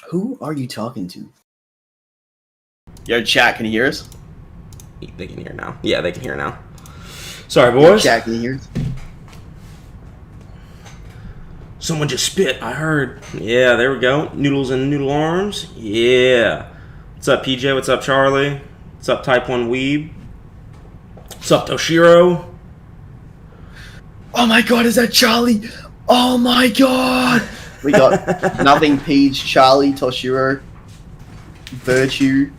Who are you talking to? Yo, chat, can you hear us? They can hear now. Yeah, they can hear now. Sorry, boys. Yo, chat, can you hear us? Someone just spit, I heard. Yeah, there we go. Noodles and Noodle Arms. Yeah. What's up, PJ? What's up, Charlie? What's up, Type 1 Weeb? What's up, Toshiro? Oh my god, is that Charlie? Oh my god! We got Nothing Peach, Charlie, Toshiro, Virtue,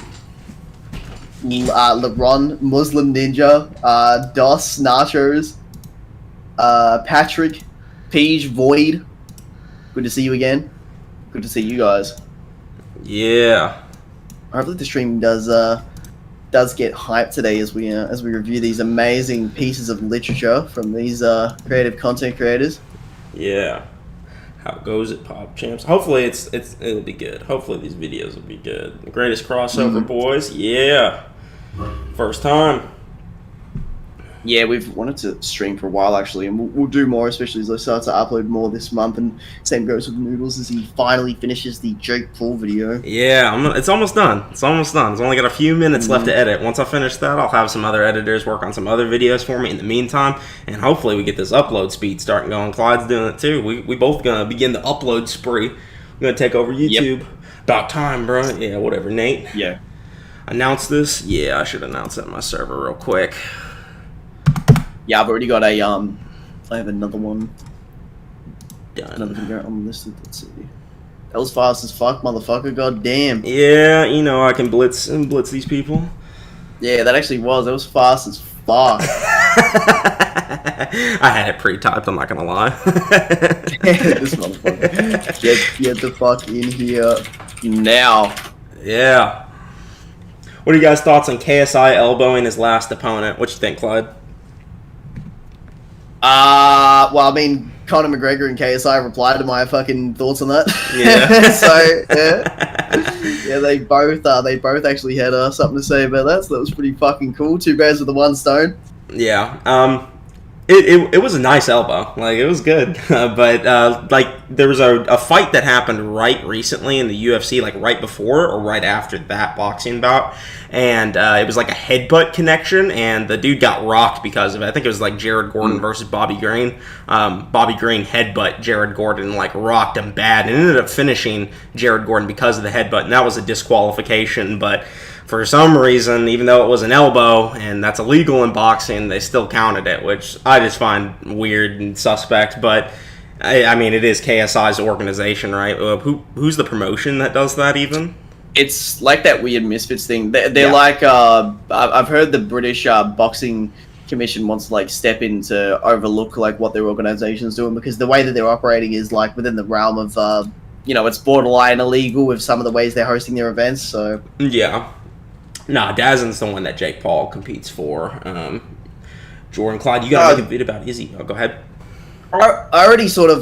LeBron, Muslim Ninja, Dos, Nachos, Patrick, Peach, Void. Good to see you again. Good to see you guys. Yeah. Hopefully the stream does get hyped today as we review these amazing pieces of literature from these creative content creators. Yeah. How goes it, Pop Champs? Hopefully it'll be good. Hopefully these videos will be good. The greatest crossover, boys. Yeah. First time. Yeah, we've wanted to stream for a while actually, and we'll do more, especially as I start to upload more this month. And same goes with Noodles as he finally finishes the Jake Paul video. Yeah, it's almost done. It's almost done. It's only got a few minutes left to edit. Once I finish that, I'll have some other editors work on some other videos for me in the meantime, and hopefully we get this upload speed starting going. Clyde's doing it too. We both gonna begin the upload spree. We're gonna take over YouTube. Yep. About time, bro. Yeah, whatever, Nate. Yeah. Announce this? Yeah, I should announce it on my server real quick. Yeah, I've already got a I have another one. Done. Another video on the list. Let's see. That was fast as fuck, motherfucker. God damn. Yeah, you know I can blitz these people. Yeah, that actually was. That was fast as fuck. I had it pre-typed. I'm not gonna lie. This motherfucker. Get the fuck in here now. Yeah. What are you guys' thoughts on KSI elbowing his last opponent? What you think, Clyde? Well, I mean, Conor McGregor and KSI replied to my fucking thoughts on that. Yeah. So, yeah, they both actually had something to say about that. So that was pretty fucking cool. Two birds with the one stone. Yeah. It was a nice elbow. Like, it was good. But, like, there was a fight that happened right recently in the UFC, like, right before or right after that boxing bout. And it was like a headbutt connection, and the dude got rocked because of it. I think it was, like, Jared Gordon versus Bobby Green. Bobby Green headbutt Jared Gordon, like, rocked him bad, and ended up finishing Jared Gordon because of the headbutt. And that was a disqualification, but for some reason, even though it was an elbow, and that's illegal in boxing, they still counted it, which I just find weird and suspect. But, I mean, it is KSI's organization, right? Who's the promotion that does that even? It's like that weird Misfits thing. They're like, I've heard the British Boxing Commission wants to, like, step in to overlook, like, what their organization's doing, because the way that they're operating is, like, within the realm of, it's borderline illegal with some of the ways they're hosting their events, so. Yeah. Nah, Dazen's the one that Jake Paul competes for. Jordan, Clyde, you gotta make a bit about Izzy. Oh, go ahead. I already sort of,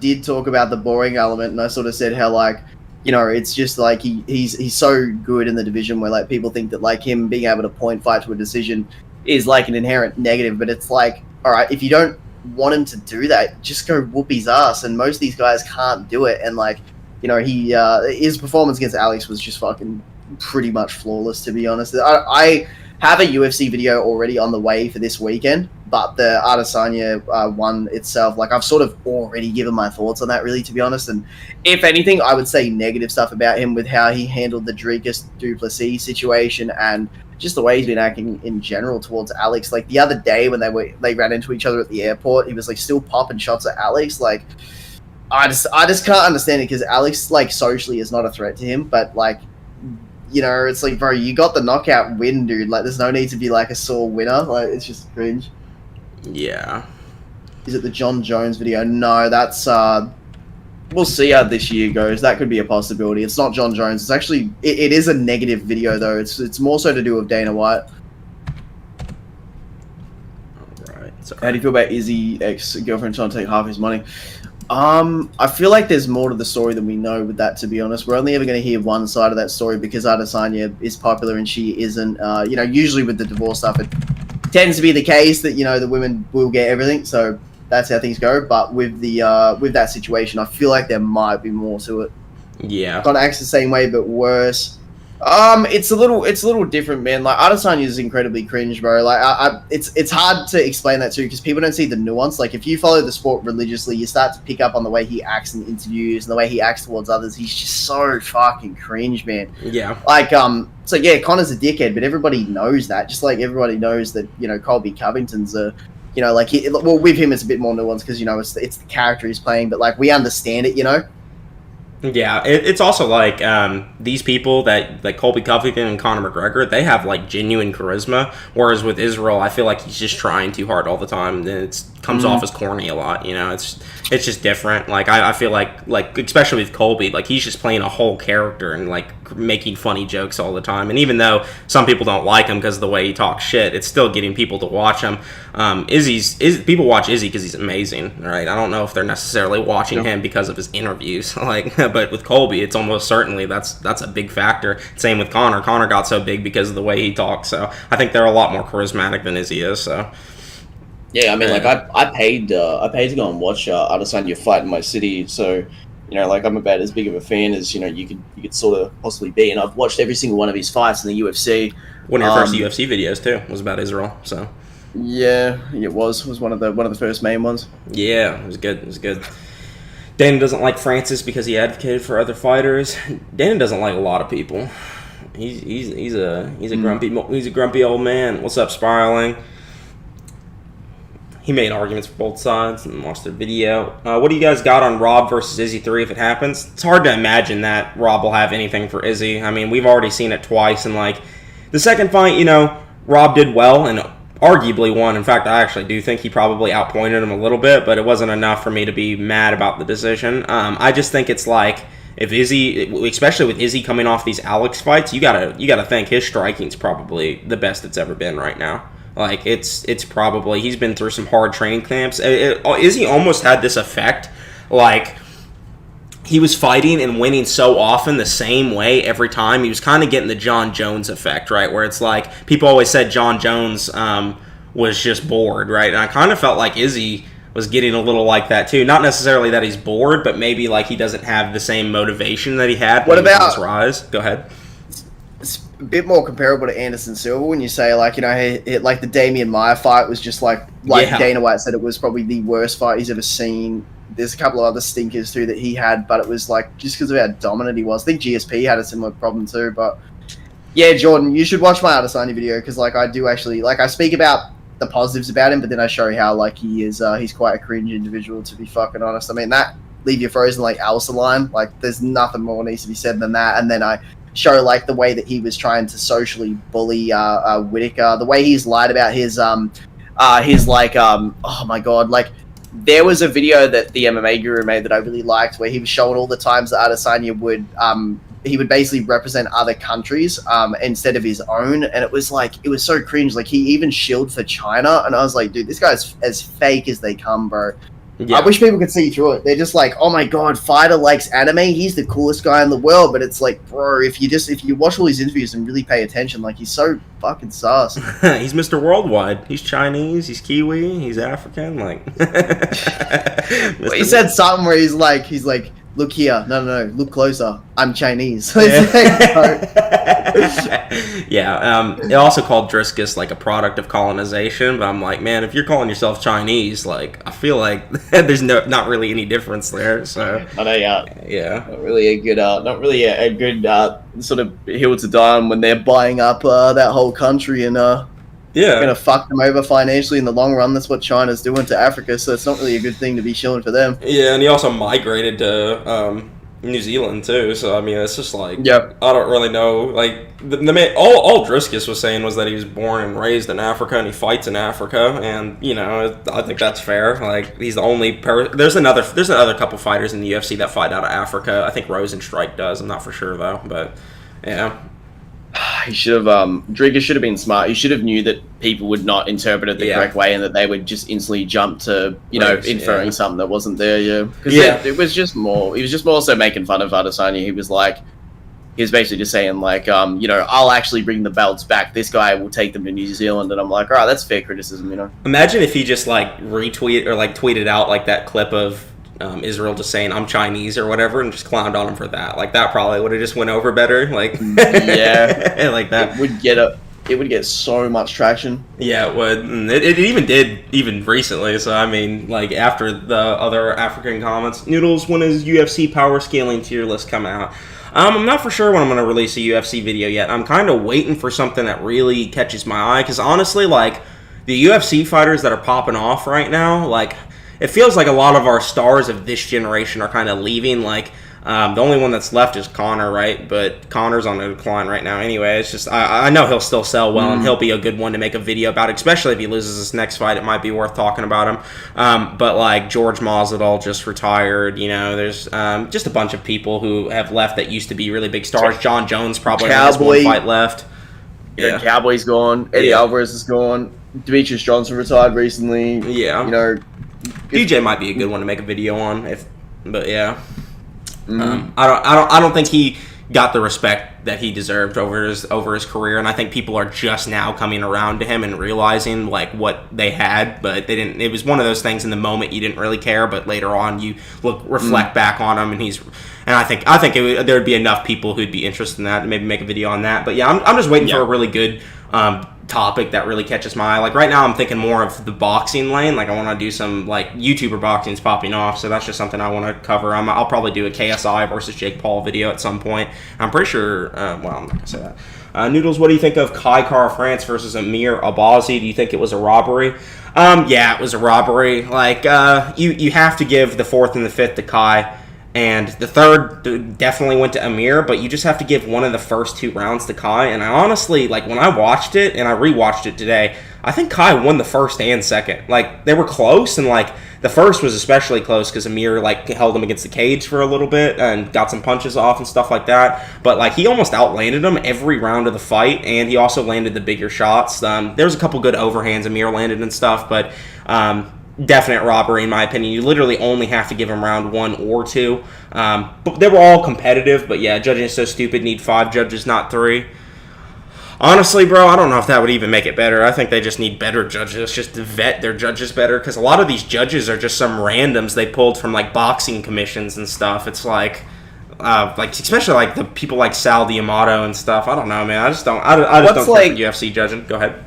did talk about the boring element, and I sort of said how, like, it's just like he's so good in the division where, like, people think that, like, him being able to point fight to a decision is, like, an inherent negative, but it's like, all right, if you don't want him to do that, just go whoop his ass, and most of these guys can't do it, and, like, his performance against Alex was just fucking pretty much flawless, to be honest. I have a UFC video already on the way for this weekend, but the Adesanya one itself, like, I've sort of already given my thoughts on that, really, to be honest. And if anything, I would say negative stuff about him with how he handled the Dricus Duplessis situation and just the way he's been acting in general towards Alex. Like, the other day when they ran into each other at the airport, he was, like, still popping shots at Alex, like. I just can't understand it, because Alex, like, socially is not a threat to him, but, like, it's like, bro, you got the knockout win, dude. Like, there's no need to be, like, a sore winner. Like, it's just cringe. Yeah. Is it the Jon Jones video? No, that's we'll see how this year goes. That could be a possibility. It's not Jon Jones. It's actually it is a negative video though. It's more so to do with Dana White. All right. How do you feel about Izzy ex-girlfriend trying to take half his money? I feel like there's more to the story than we know with that, to be honest. We're only ever going to hear one side of that story because Adesanya is popular and she isn't. Usually with the divorce stuff, it tends to be the case that, the women will get everything. So that's how things go. But with that situation, I feel like there might be more to it. Yeah. Conor acts the same way, but worse. It's a little different, man. Like Adesanya is incredibly cringe, bro. Like it's hard to explain that too because people don't see the nuance. Like if you follow the sport religiously, you start to pick up on the way he acts in interviews and the way he acts towards others. He's just so fucking cringe, man. Yeah. Like so yeah, Conor's a dickhead, but everybody knows that. Just like everybody knows that Colby Covington's a like with him it's a bit more nuanced because it's the character he's playing, but like we understand it, Yeah, it's also like these people that like Colby Covington and Conor McGregor, they have like genuine charisma. Whereas with Israel, I feel like he's just trying too hard all the time. And it comes off as corny a lot. It's just different. Like I feel like especially with Colby, like he's just playing a whole character and like making funny jokes all the time. And even though some people don't like him because of the way he talks shit, it's still getting people to watch him. People watch Izzy because he's amazing, right? I don't know if they're necessarily watching him because of his interviews, but with Colby, it's almost certainly that's a big factor. Same with Conor. Conor got so big because of the way he talks, so I think they're a lot more charismatic than Izzy is. So yeah, I mean, like I paid to go and watch Adesanya fight in my city, so like I'm about as big of a fan as you could sort of possibly be, and I've watched every single one of his fights in the UFC. One of your first UFC videos too was about Israel, so. Yeah, it was one of the first main ones. Yeah, it was good. Dana doesn't like Francis because he advocated for other fighters. Dana doesn't like a lot of people. He's a grumpy old man. What's up, Spiraling? He made arguments for both sides and watched their video. What do you guys got on Rob versus Izzy 3 if it happens? It's hard to imagine that Rob will have anything for Izzy. I mean, we've already seen it twice, and like the second fight, Rob did well and arguably won. In fact, I actually do think he probably outpointed him a little bit, but it wasn't enough for me to be mad about the decision. I just think it's like if Izzy, especially with Izzy coming off these Alex fights, you gotta think his striking's probably the best it's ever been right now. Like it's probably he's been through some hard training camps. Izzy almost had this effect, like he was fighting and winning so often the same way every time. He was kind of getting the Jon Jones effect, right? Where it's like people always said Jon Jones was just bored, right? And I kind of felt like Izzy was getting a little like that too. Not necessarily that he's bored, but maybe like he doesn't have the same motivation that he had when he was on his rise. Go ahead. It's a bit more comparable to Anderson Silva when you say like like the Damian Maia fight was just like Dana White said it was probably the worst fight he's ever seen. There's a couple of other stinkers too that he had, but it was like just because of how dominant he was. I think GSP had a similar problem too, but yeah, Jordan, you should watch my Adesanya video because like I do actually I speak about the positives about him, but then I show how like he is he's quite a cringe individual, to be fucking honest. I mean that leave you frozen like Alsa line, like there's nothing more needs to be said than that. And then I show like the way that he was trying to socially bully Whitaker, the way he's lied about his oh my god, like there was a video that the MMA guru made that I really liked where he was showing all the times that Adesanya would he would basically represent other countries instead of his own, and it was so cringe. Like he even shilled for China, and I was like, dude, this guy's as fake as they come, bro. Yeah. I wish people could see through it. They're just like, oh my god, fighter likes anime, he's the coolest guy in the world. But it's like, bro, if you watch all these interviews and really pay attention, like he's so fucking sus. He's Mr. Worldwide. He's Chinese, he's Kiwi, he's African, like well, he said something where he's like, look here, no, look closer, I'm Chinese. Yeah, it also called Driscus like a product of colonization, but I'm like, man, if you're calling yourself Chinese, like I feel like there's not really any difference there. So I know, yeah, not really a good sort of hill to die on when they're buying up that whole country and gonna fuck them over financially in the long run. That's what China's doing to Africa, so it's not really a good thing to be shilling for them. Yeah, and he also migrated to New Zealand too, so I mean it's just like I don't really know. Like the man, all Driscus was saying was that he was born and raised in Africa and he fights in Africa, and I think that's fair. Like he's the only there's another couple fighters in the UFC that fight out of Africa. I think Rosenstrike does. I'm not for sure though, but yeah. He should have Driga should have been smart. He should have knew that people would not interpret it the correct way and that they would just instantly jump to inferring something that wasn't there. Because it was just more. He was just more so making fun of Adesanya. He was like he was basically just saying like, you know, I'll actually bring the belts back. This guy will take them to New Zealand, and I'm like, all right, that's fair criticism, you know. Imagine if he just like retweet or like tweeted out like that clip of Israel just saying I'm Chinese or whatever, and just clowned on him for that. Like that probably would have just went over better. Like yeah, like that it would get so much traction. Yeah, it would. And it even did even recently. So I mean, like after the other African comments, Noodles, when is UFC power scaling tier list come out? I'm not for sure when I'm going to release a UFC video yet. I'm kind of waiting for something that really catches my eye, because honestly, like the UFC fighters that are popping off right now, like it feels like a lot of our stars of this generation are kind of leaving. Like the only one that's left is Conor, right? But Conor's on a decline right now anyway. It's just I know he'll still sell well, and he'll be a good one to make a video about, especially if he loses this next fight. It might be worth talking about him. But like George Masvidal just retired. You know, there's just a bunch of people who have left that used to be really big stars. Jon Jones probably has one fight left. Yeah, Cowboy's gone. Eddie Alvarez is gone. Demetrius Johnson retired recently. Yeah, you know, DJ might be a good one to make a video on. But yeah. I don't think he got the respect that he deserved over his career, and I think people are just now coming around to him and realizing like what they had, but they didn't. It was one of those things in the moment you didn't really care, but later on you reflect back on him, and I think there would be enough people who'd be interested in that and maybe make a video on that. But yeah, I'm just waiting for a really good topic that really catches my eye. Like right now I'm thinking more of the boxing lane. Like I want to do some like YouTuber boxing's popping off, so that's just something I want to cover. I'll probably do a KSI versus Jake Paul video at some point. I'm pretty sure I'm not gonna say that. Noodles, what do you think of Kai Kara France versus Amir Abazi? Do you think it was a robbery? Yeah, it was a robbery. Like you have to give the fourth and the fifth to Kai, and the third definitely went to Amir, but you just have to give one of the first two rounds to Kai. And I honestly, like, when I watched it, and I rewatched it today, I think Kai won the first and second. Like, they were close, and, like, the first was especially close because Amir, like, held him against the cage for a little bit and got some punches off and stuff like that. But, like, he almost outlanded him every round of the fight, and he also landed the bigger shots. There was a couple good overhands Amir landed and stuff, but definite robbery in my opinion. You literally only have to give him round 1 or 2. But they were all competitive, but yeah, judging is so stupid. Need 5 judges, not 3. Honestly, bro, I don't know if that would even make it better. I think they just need better judges, just to vet their judges better, because a lot of these judges are just some randoms they pulled from like boxing commissions and stuff. It's like especially like the people like Sal D'Amato and stuff. I don't know, man. I just don't think UFC judging. Go ahead.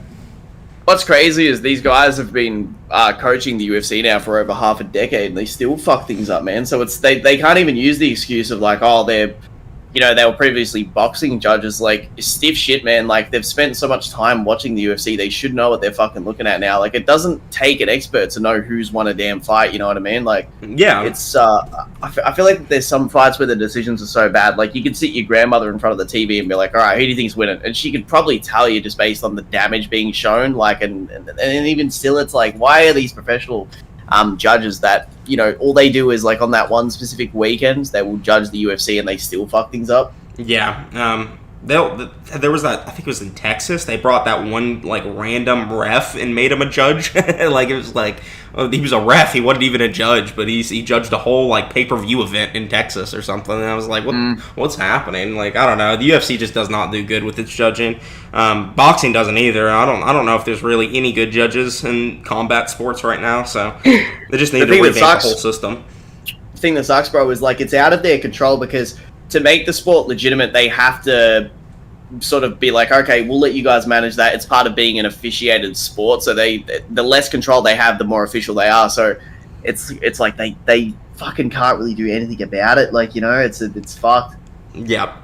What's crazy is these guys have been coaching the UFC now for over half a decade, and they still fuck things up, man. So it's they can't even use the excuse of like, oh, they were previously boxing judges. Like, stiff shit, man. Like, they've spent so much time watching the UFC, they should know what they're fucking looking at now. Like, it doesn't take an expert to know who's won a damn fight, you know what I mean? Like, yeah, it's I feel like there's some fights where the decisions are so bad. Like, you could sit your grandmother in front of the TV and be like, all right, who do you think's winning? And she could probably tell you just based on the damage being shown. Like, and even still, it's like, why are these professional judges that, you know, all they do is like on that one specific weekend they will judge the UFC and they still fuck things up? Yeah. There was that, I think it was in Texas, they brought that one like random ref and made him a judge. Like, it was like, he was a ref, he wasn't even a judge, but he judged a whole like pay-per-view event in Texas or something. And I was like, what's happening? Like, I don't know. The UFC just does not do good with its judging. Boxing doesn't either. I don't know if there's really any good judges in combat sports right now, so they just need to revamp the whole system. The thing that sucks, bro, is like it's out of their control, because to make the sport legitimate, they have to sort of be like, okay, we'll let you guys manage that. It's part of being an officiated sport. So the less control they have, the more official they are. So it's like they fucking can't really do anything about it. Like, you know, it's fucked. Yeah,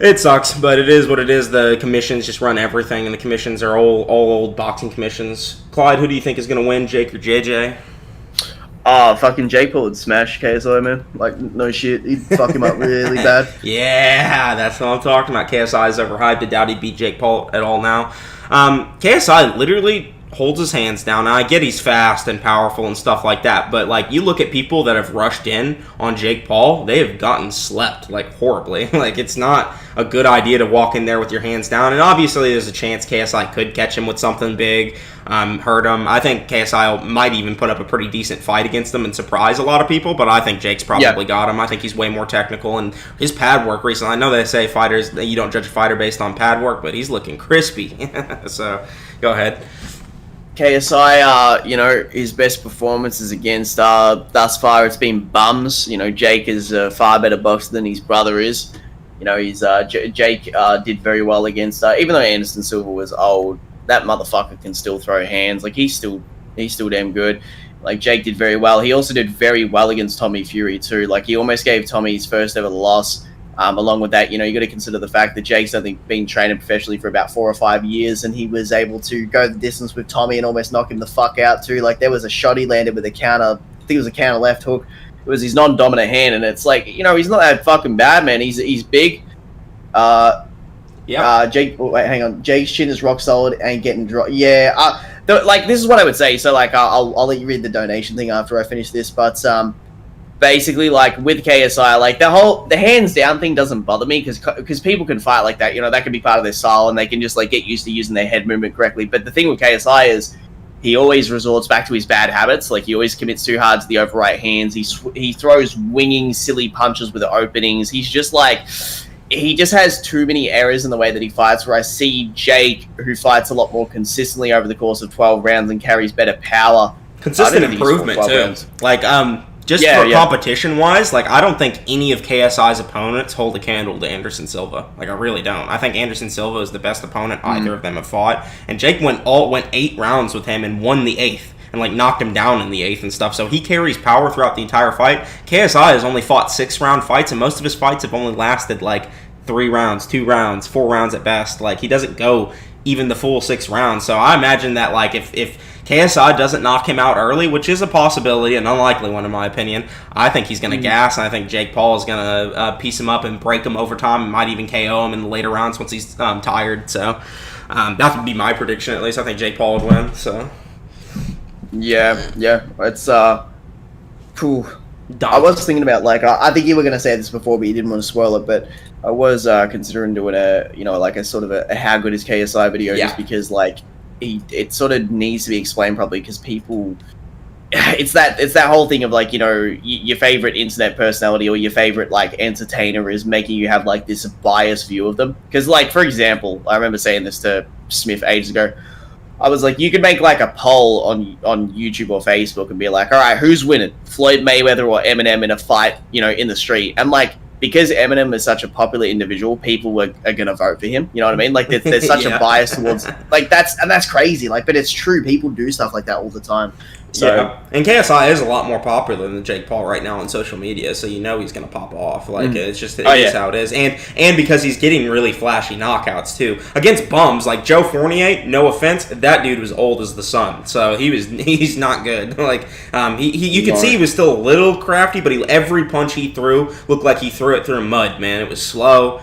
it sucks, but it is what it is. The commissions just run everything, and the commissions are all old boxing commissions. Clyde, who do you think is going to win, Jake or JJ? Oh, fucking Jake Paul would smash KSI, man. Like, no shit. He'd fuck him up really bad. Yeah, that's what I'm talking about. KSI is overhyped. I doubt he'd beat Jake Paul at all now. KSI literally holds his hands down. And I get he's fast and powerful and stuff like that, but like you look at people that have rushed in on Jake Paul, they have gotten slept like horribly. Like it's not a good idea to walk in there with your hands down. And obviously there's a chance KSI could catch him with something big, hurt him. I think KSI might even put up a pretty decent fight against him and surprise a lot of people, but I think Jake's probably got him. I think he's way more technical, and his pad work recently, I know they say fighters, you don't judge a fighter based on pad work, but he's looking crispy. So go ahead. KSI, his best performances against thus far, it's been bums. Jake is a far better boxer than his brother is. Jake did very well against, even though Anderson Silva was old, that motherfucker can still throw hands. Like he's still damn good. Like Jake did very well. He also did very well against Tommy Fury too. Like he almost gave Tommy his first ever loss. Along with that, you got to consider the fact that Jake's, I think, been training professionally for about 4 or 5 years, and he was able to go the distance with Tommy and almost knock him the fuck out too. Like there was a shot he landed with a counter, I think it was a counter left hook. It was his non-dominant hand, and it's like, he's not that fucking bad, man. He's big. Jake, hang on. Jake's chin is rock solid and getting dropped. Yeah, this is what I would say. So like, I'll let you read the donation thing after I finish this, but basically, like with KSI, like the hands down thing doesn't bother me because people can fight like that. That can be part of their style, and they can just like get used to using their head movement correctly. But the thing with KSI is he always resorts back to his bad habits. Like he always commits too hard to the overright hands. He throws winging silly punches with the openings. He's just like, he just has too many errors in the way that he fights, where I see Jake, who fights a lot more consistently over the course of 12 rounds and carries better power. Consistent improvement too. Rounds. Like competition-wise, like I don't think any of KSI's opponents hold a candle to Anderson Silva. Like I really don't. I think Anderson Silva is the best opponent either of them have fought, and Jake went 8 rounds with him and won the 8th. And like knocked him down in the 8th and stuff. So he carries power throughout the entire fight. KSI has only fought 6-round fights, and most of his fights have only lasted like 3 rounds, 2 rounds, 4 rounds at best. Like he doesn't go even the full 6 rounds. So I imagine that like if KSI doesn't knock him out early, which is a possibility, an unlikely one in my opinion, I think he's going to gas, and I think Jake Paul is going to piece him up and break him over time and might even KO him in the later rounds once he's tired. So that would be my prediction at least. I think Jake Paul would win. So. Yeah, it's cool. I was thinking about I think you were gonna say this before, but you didn't want to spoil it. But I was considering doing a sort of a how good is KSI video, just because it sort of needs to be explained properly because people. It's that whole thing of your favorite internet personality or your favorite entertainer is making you have this biased view of them. Because for example, I remember saying this to Smith ages ago. I was like, you could make a poll on YouTube or Facebook and be like, all right, who's winning, Floyd Mayweather or Eminem in a fight, in the street? And because Eminem is such a popular individual, people are going to vote for him. You know what I mean? There's such a bias towards that's crazy. But it's true. People do stuff like that all the time. So, and KSI is a lot more popular than Jake Paul right now on social media, so he's going to pop off. It's just is how it is, and because he's getting really flashy knockouts too against bums like Joe Fournier. No offense, that dude was old as the sun, so he's not good. You could see he was still a little crafty, but every punch he threw looked like he threw it through mud. Man, it was slow.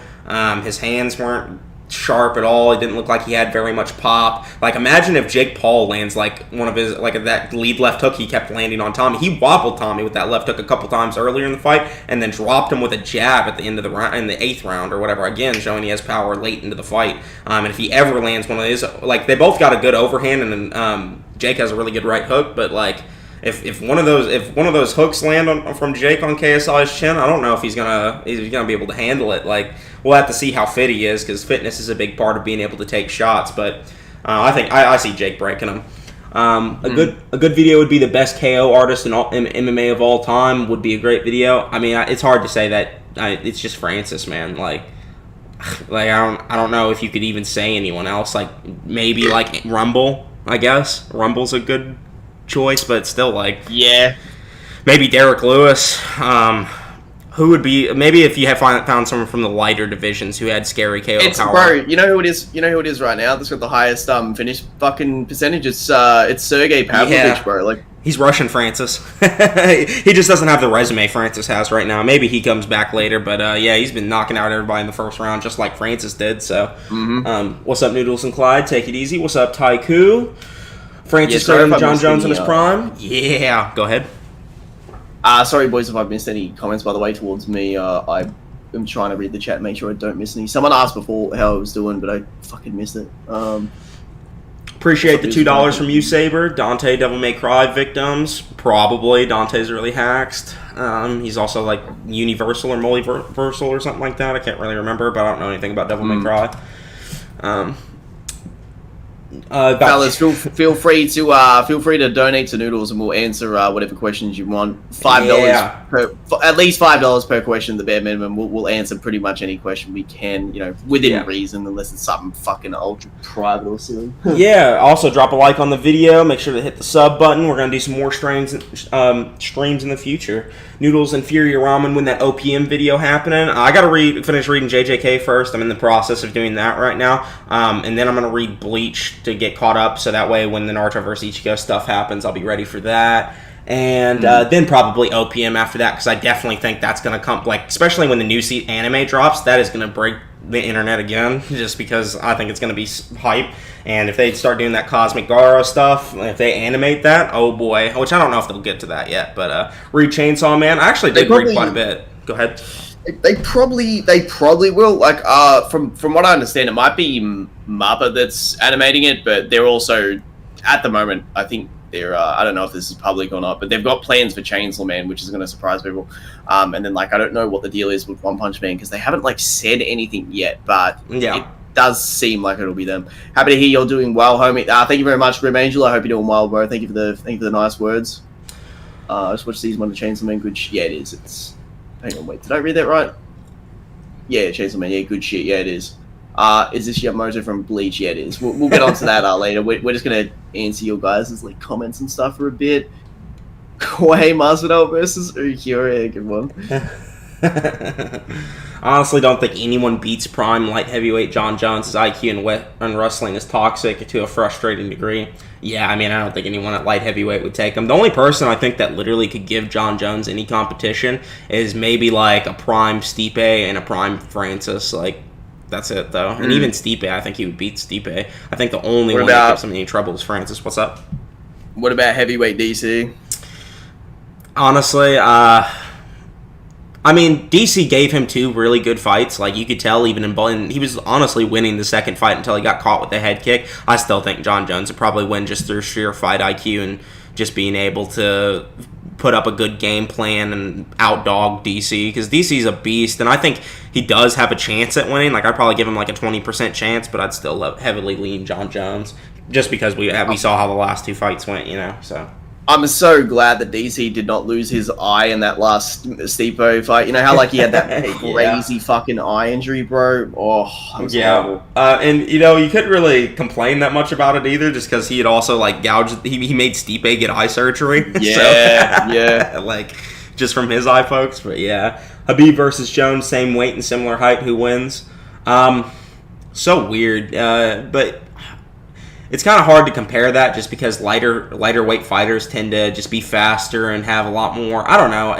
His hands weren't sharp at all. It didn't look like he had very much pop. Imagine if Jake Paul lands one of his that lead left hook he kept landing on Tommy. He wobbled Tommy with that left hook a couple times earlier in the fight, and then dropped him with a jab at the end of the round, in the 8th round or whatever. Again, showing he has power late into the fight. And if he ever lands one of his, they both got a good overhand, and then Jake has a really good right hook, but If one of those hooks land from Jake on KSI's chin, I don't know if he's gonna be able to handle it. We'll have to see how fit he is, because fitness is a big part of being able to take shots. But I think I see Jake breaking him. A good video would be the best KO artist in MMA of all time. Would be a great video. I mean, it's hard to say that. It's just Francis, man. I don't know if you could even say anyone else. Maybe Rumble. I guess Rumble's a good choice, but still maybe Derek Lewis. Who would be, maybe if you have found someone from the lighter divisions who had scary KO power. Bro, you know who it is right now that's got the highest finish fucking percentage? It's Sergey Pavlovich, bro. He's Russian Francis. He just doesn't have the resume Francis has right now. Maybe he comes back later, but he's been knocking out everybody in the first round just like Francis did. So what's up, Noodles and Clyde? Take it easy. What's up, Taiku? Francis sorry Craven, if I Jon missed Jones in any, his prime? Yeah. Go ahead. Sorry, boys, if I've missed any comments, by the way, towards me. I am trying to read the chat and make sure I don't miss any. Someone asked before how I was doing, but I fucking missed it. Appreciate the $2 from you, Saber. Dante, Devil May Cry victims. Probably. Dante's really hacked. He's also like Universal or Multiversal or something like that. I can't really remember, but I don't know anything about Devil May Cry. Fellas, feel free to donate to Noodles, and we'll answer whatever questions you want. $5 per, at least $5 per question, the bare minimum. We'll answer pretty much any question we can, within reason, unless it's something fucking ultra private or silly. Yeah. Also, drop a like on the video. Make sure to hit the sub button. We're gonna do some more streams in the future. Noodles and Fury Ramen when that OPM video happening. I gotta finish reading JJK first. I'm in the process of doing that right now, and then I'm gonna read Bleach to get caught up, so that way when the Naruto vs. Ichigo stuff happens, I'll be ready for that. And then probably OPM after that, because I definitely think that's going to come, like, especially when the new anime drops, that is going to break the internet again, just because I think it's going to be hype. And if they start doing that Cosmic Garo stuff, if they animate that, oh boy, which I don't know if they'll get to that yet, but read Chainsaw Man. I actually did read quite a bit. Go ahead. They probably will. Like, from what I understand, it might be Mappa that's animating it, but they're also, at the moment, I think they're. I don't know if this is public or not, but they've got plans for Chainsaw Man, which is going to surprise people. And then, like, I don't know what the deal is with One Punch Man because they haven't like said anything yet, but it does seem like it'll be them. Happy to hear you're doing well, homie. Thank you very much, Grim Angel. I hope you're doing well, bro. Thank you for the nice words. I just watched season 1 of Chainsaw Man. Good. Yeah, it is. It's. Hang on, wait. Did I read that right? Yeah, Chainsaw Man. Yeah, good shit. Yeah, it is. Is this Yamamoto from Bleach? Yeah, it is. We'll get onto that later. We're just gonna answer your guys' like comments and stuff for a bit. Hey, Masvidal versus Ukure. Good one. Honestly, don't think anyone beats prime light heavyweight Jon Jones. His IQ and wrestling is toxic to a frustrating degree. Yeah, I mean, I don't think anyone at light heavyweight would take him. The only person I think that literally could give Jon Jones any competition is maybe like a prime Stipe and a prime Francis. Like, that's it, though. And even Stipe, I think he would beat Stipe. I think the only one that gives him any trouble is Francis. What's up? What about heavyweight DC? Honestly, I mean, DC gave him 2 really good fights. Like, you could tell even he was honestly winning the second fight until he got caught with the head kick. I still think Jon Jones would probably win just through sheer fight IQ and just being able to put up a good game plan and outdog DC, because DC's a beast, and I think he does have a chance at winning. Like, I'd probably give him like a 20% chance, but I'd still heavily lean Jon Jones just because we saw how the last 2 fights went, so. I'm so glad that DC did not lose his eye in that last Stipe fight. You know how like he had that crazy fucking eye injury, bro? Oh, that was horrible. And you couldn't really complain that much about it either, just because he had also like gouged. He made Stipe get eye surgery. Yeah. Like just from his eye, folks. But yeah, Khabib versus Jones, same weight and similar height. Who wins? So weird. But. It's kind of hard to compare that just because lighter weight fighters tend to just be faster and have a lot more. I don't know.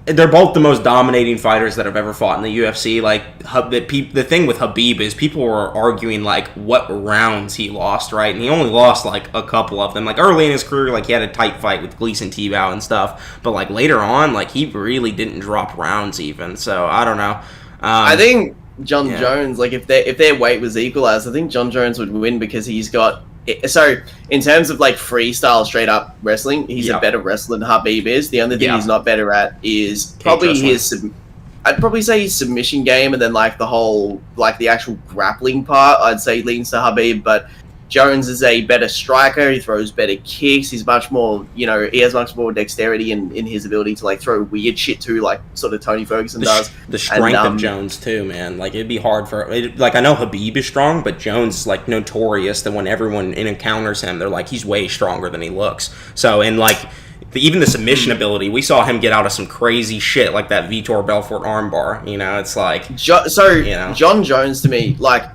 They're both the most dominating fighters that have ever fought in the UFC. Like the thing with Khabib is people were arguing like what rounds he lost, right? And he only lost like a couple of them. Like early in his career, like he had a tight fight with Gleason Tebow and stuff. But like later on, like he really didn't drop rounds even. So I don't know. I think Jon Jones, like if their weight was equalized, I think Jon Jones would win because he's got. So in terms of like freestyle, straight up wrestling, he's a better wrestler than Khabib is. The only thing he's not better at is probably I'd probably say his submission game, and then like the whole like the actual grappling part, I'd say leans to Khabib, but. Jones is a better striker. He throws better kicks. He's much more, he has much more dexterity in his ability to like throw weird shit too, like sort of Tony Ferguson does. The strength of Jones too, man. Like it'd be hard like I know Khabib is strong, but Jones is like notorious that when everyone encounters him, they're like he's way stronger than he looks. So and like. Even the submission ability, we saw him get out of some crazy shit like that Vitor Belfort armbar. It's like Jon Jones to me, like.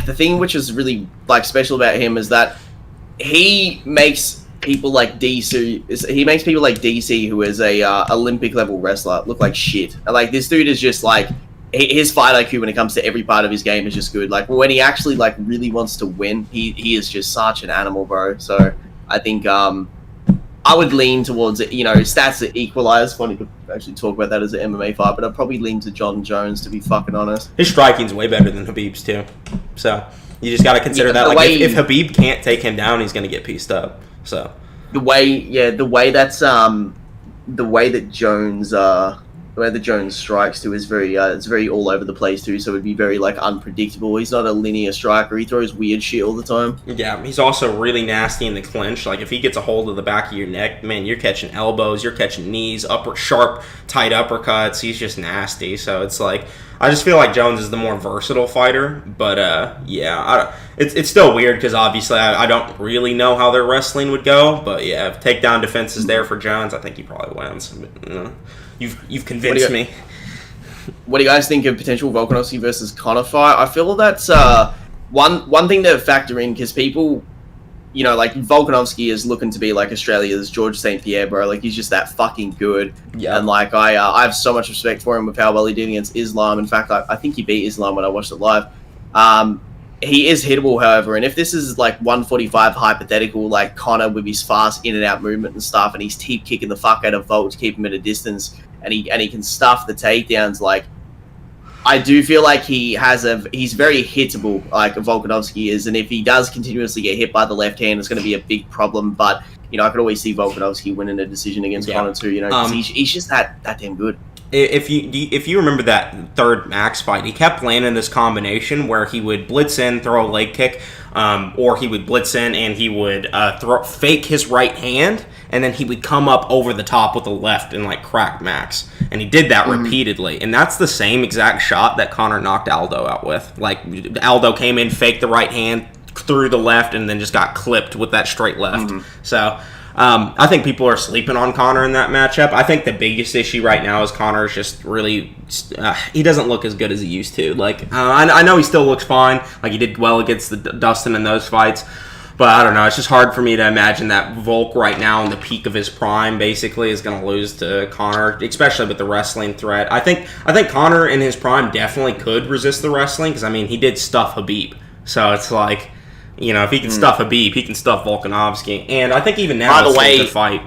The thing which is really like special about him is that he makes people like DC, who is a Olympic level wrestler, look like shit. Like this dude is just like his fight IQ when it comes to every part of his game is just good. Like when he actually like really wants to win, he is just such an animal, bro. So I think I would lean towards it. You know, stats that equalize. Funny to actually talk about that as an MMA fight, but I'd probably lean to Jon Jones, to be fucking honest. His striking's way better than Khabib's too. So you just got to consider that. Like if Khabib can't take him down, he's gonna get pieced up. So the way that Jones strikes too is very it's very all over the place too, so it'd be very like unpredictable. He's not a linear striker. He throws weird shit all the time. Yeah, he's also really nasty in the clinch. Like if he gets a hold of the back of your neck, man, you're catching elbows, you're catching knees, sharp, tight uppercuts. He's just nasty. So it's like I just feel like Jones is the more versatile fighter. But it's still weird because obviously I don't really know how their wrestling would go. But yeah, if takedown defense is there for Jones, I think he probably wins. You've convinced me. What do you guys think of potential Volkanovski versus Conor fight? I feel that's one thing to factor in because people, you know, like Volkanovski is looking to be like Australia's George St. Pierre, bro. Like he's just that fucking good. Yeah. And like I have so much respect for him with how well he did against Islam. In fact, I think he beat Islam when I watched it live. He is hittable, however, and if this is like 145 hypothetical, like Conor with his fast in and out movement and stuff, and he's keep kicking the fuck out of Volk to keep him at a distance, and he can stuff the takedowns, like I do feel like he's very hittable, like Volkanovski is, and if he does continuously get hit by the left hand, it's going to be a big problem. But you know, I could always see Volkanovski winning a decision against Conor too. You know, 'cause he's just that damn good. If you remember that third Max fight, he kept landing this combination where he would blitz in, throw a leg kick, or he would blitz in and he would fake his right hand, and then he would come up over the top with the left and like crack Max. And he did that repeatedly, and that's the same exact shot that Conor knocked Aldo out with. Like Aldo came in, faked the right hand, threw the left, and then just got clipped with that straight left. So I think people are sleeping on Conor in that matchup. I think the biggest issue right now is Conor is just really he doesn't look as good as he used to. Like I know he still looks fine. Like he did well against the Dustin in those fights. But I don't know. It's just hard for me to imagine that Volk right now in the peak of his prime basically is going to lose to Conor, especially with the wrestling threat. I think Conor in his prime definitely could resist the wrestling because, I mean, he did stuff Khabib. So it's like, you know, if he can stuff Khabib, he can stuff Volkanovski. And I think even now it's a good fight.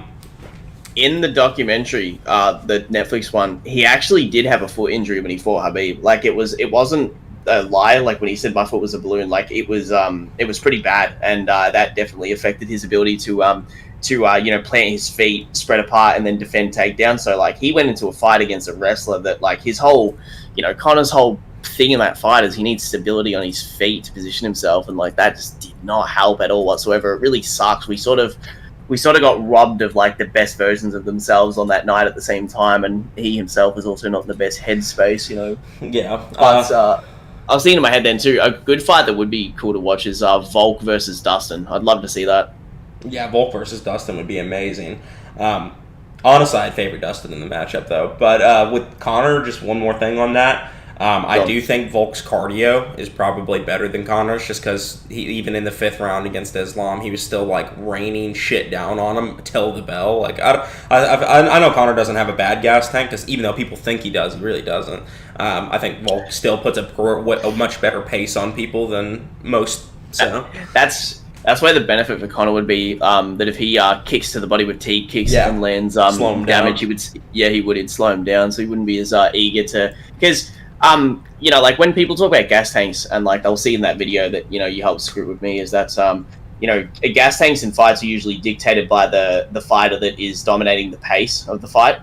In the documentary, the Netflix one, he actually did have a foot injury when he fought Khabib. Like, it wasn't a lie, like when he said my foot was a balloon. Like it was pretty bad, and that definitely affected his ability to you know, plant his feet spread apart and then defend takedown. So like he went into a fight against a wrestler that like his whole, you know, Conor's whole thing in that fight is he needs stability on his feet to position himself, and like that just did not help at all whatsoever. It really sucks. We sort of got robbed of like the best versions of themselves on that night at the same time, and he himself was also not in the best headspace, you know. Yeah. But I was thinking in my head then too, a good fight that would be cool to watch is Volk versus Dustin. I'd love to see that. Yeah, Volk versus Dustin would be amazing. Honestly, I'd favor Dustin in the matchup though. But with Conor, just one more thing on that. I do think Volk's cardio is probably better than Conor's, just because even in the 5th round against Islam, he was still like raining shit down on him till the bell. Like I know Conor doesn't have a bad gas tank, because even though people think he does, he really doesn't. I think Volk still puts a much better pace on people than most. So that's where the benefit for Conor would be, that if he kicks to the body with T kicks and lands damage, he would it'd slow him down, so he wouldn't be as eager to, because you know, like when people talk about gas tanks, and like they'll see in that video that, you know, you helped script with me, is that you know, gas tanks in fights are usually dictated by the fighter that is dominating the pace of the fight.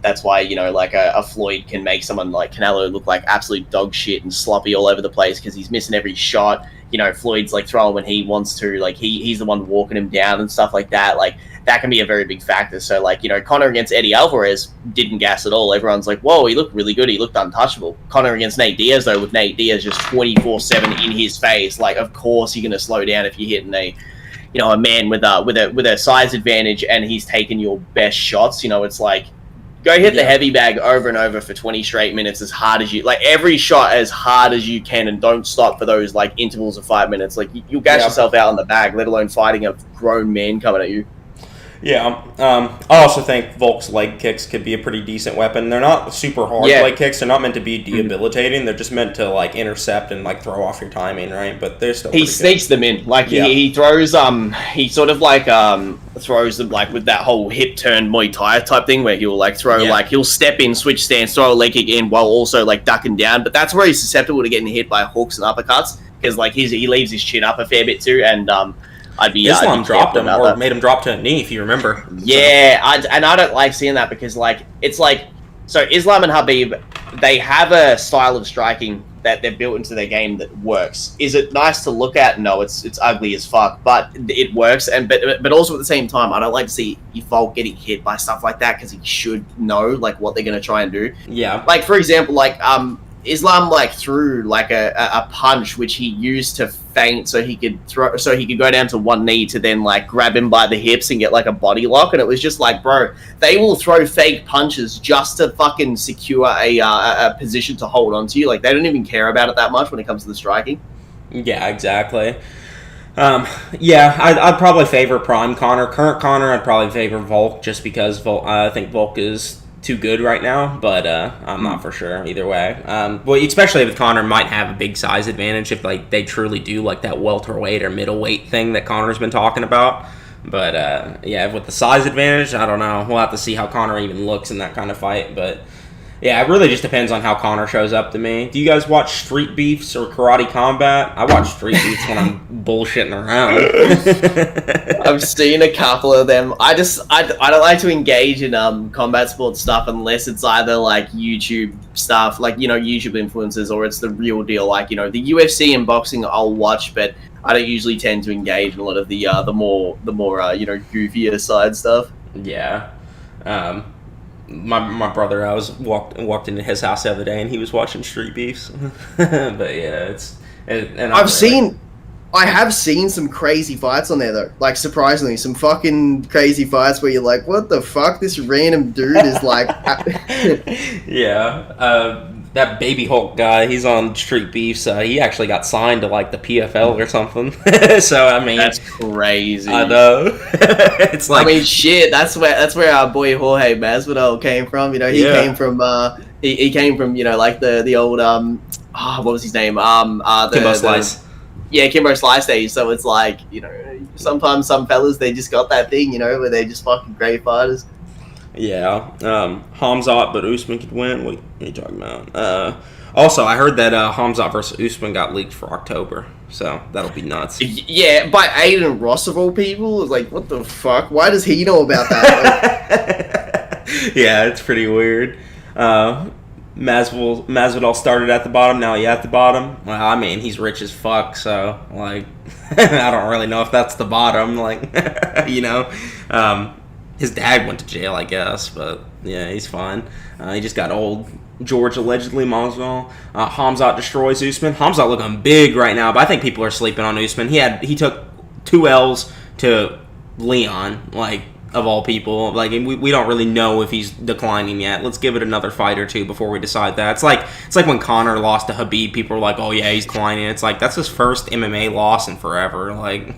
That's why, you know, like a Floyd can make someone like Canelo look like absolute dog shit and sloppy all over the place because he's missing every shot. You know, Floyd's like throwing when he wants to, like he's the one walking him down and stuff like that. Like that can be a very big factor. So like, you know, Conor against Eddie Alvarez didn't gas at all. Everyone's like, whoa, he looked really good. He looked untouchable. Conor against Nate Diaz though, with Nate Diaz just 24/7 in his face. Like, of course you're going to slow down if you're hitting a man with a size advantage and he's taking your best shots. You know, it's like, go hit the heavy bag over and over for 20 straight minutes as hard as you, like every shot as hard as you can, and don't stop for those like intervals of 5 minutes. Like you'll gas yourself out on the bag, let alone fighting a grown man coming at you. Yeah. I also think Volk's leg kicks could be a pretty decent weapon. They're not super hard leg kicks. They're not meant to be debilitating. They're just meant to like intercept and like throw off your timing, right? But they're still. He sneaks them in. Like he throws he sort of like throws them like with that whole hip turn Muay Thai type thing where he'll like throw like he'll step in, switch stance, throw a leg kick in while also like ducking down. But that's where he's susceptible to getting hit by hooks and uppercuts because like he leaves his chin up a fair bit too, and Islam dropped him or made him drop to a knee, if you remember. Yeah, I don't like seeing that because like it's like so Islam and Khabib, they have a style of striking that they're built into their game that works. Is it nice to look at? No, it's ugly as fuck, but it works. And but also at the same time, I don't like to see Volk getting hit by stuff like that because he should know like what they're gonna try and do. Yeah. Like for example, like Islam like threw like a punch which he used to feint so he could go down to one knee to then like grab him by the hips and get like a body lock, and it was just like, bro, they will throw fake punches just to fucking secure a position to hold on to you. Like they don't even care about it that much when it comes to the striking. Yeah, exactly. I'd probably favor Prime Conor. Current Conor, I'd probably favor Volk just because I think Volk is too good right now, but I'm not for sure either way. Well, especially with Conor, might have a big size advantage if like they truly do like that welterweight or middleweight thing that Conor's been talking about. But with the size advantage, I don't know. We'll have to see how Conor even looks in that kind of fight. But yeah, it really just depends on how Conor shows up to me. Do you guys watch Street Beefs or Karate Combat? I watch Street Beefs when I'm bullshitting around. I've seen a couple of them. I don't like to engage in combat sports stuff unless it's either like YouTube stuff, like YouTube influencers, or it's the real deal. Like the UFC and boxing I'll watch, but I don't usually tend to engage in a lot of the more goofier side stuff. Yeah. My brother, I walked into his house the other day and he was watching Street Beefs. But yeah, I have seen some crazy fights on there though. Like surprisingly, some fucking crazy fights where you're like, what the fuck? This random dude is like. Yeah. That Baby Hulk guy, he's on Street Beefs. He actually got signed to like the PFL or something. So I mean, that's crazy. I know. It's like, I mean, shit. That's where our boy Jorge Masvidal came from. He came from he came from like the old what was his name Kimbo Slice. Kimbo Slice days. So it's like sometimes some fellas they just got that thing where they just fucking great fighters. Yeah, Hamzat, but Usman could win. What are you talking about? Also, I heard that Hamzat versus Usman got leaked for October, so that'll be nuts. Yeah, by Aiden Ross of all people. It's like, what the fuck? Why does he know about that? Yeah, it's pretty weird. Masvidal started at the bottom, now he's at the bottom. Well, I mean, he's rich as fuck, so, like, I don't really know if that's the bottom, like, his dad went to jail, I guess, but yeah, he's fine. He just got old. George allegedly, Masvidal. Hamzat destroys Usman. Hamzat looking big right now, but I think people are sleeping on Usman. He took 2 L's to Leon, like, of all people. Like, we don't really know if he's declining yet. Let's give it another fight or two before we decide that. It's like when Conor lost to Khabib, people were like, oh yeah, he's declining. It's like, that's his first MMA loss in forever. Like,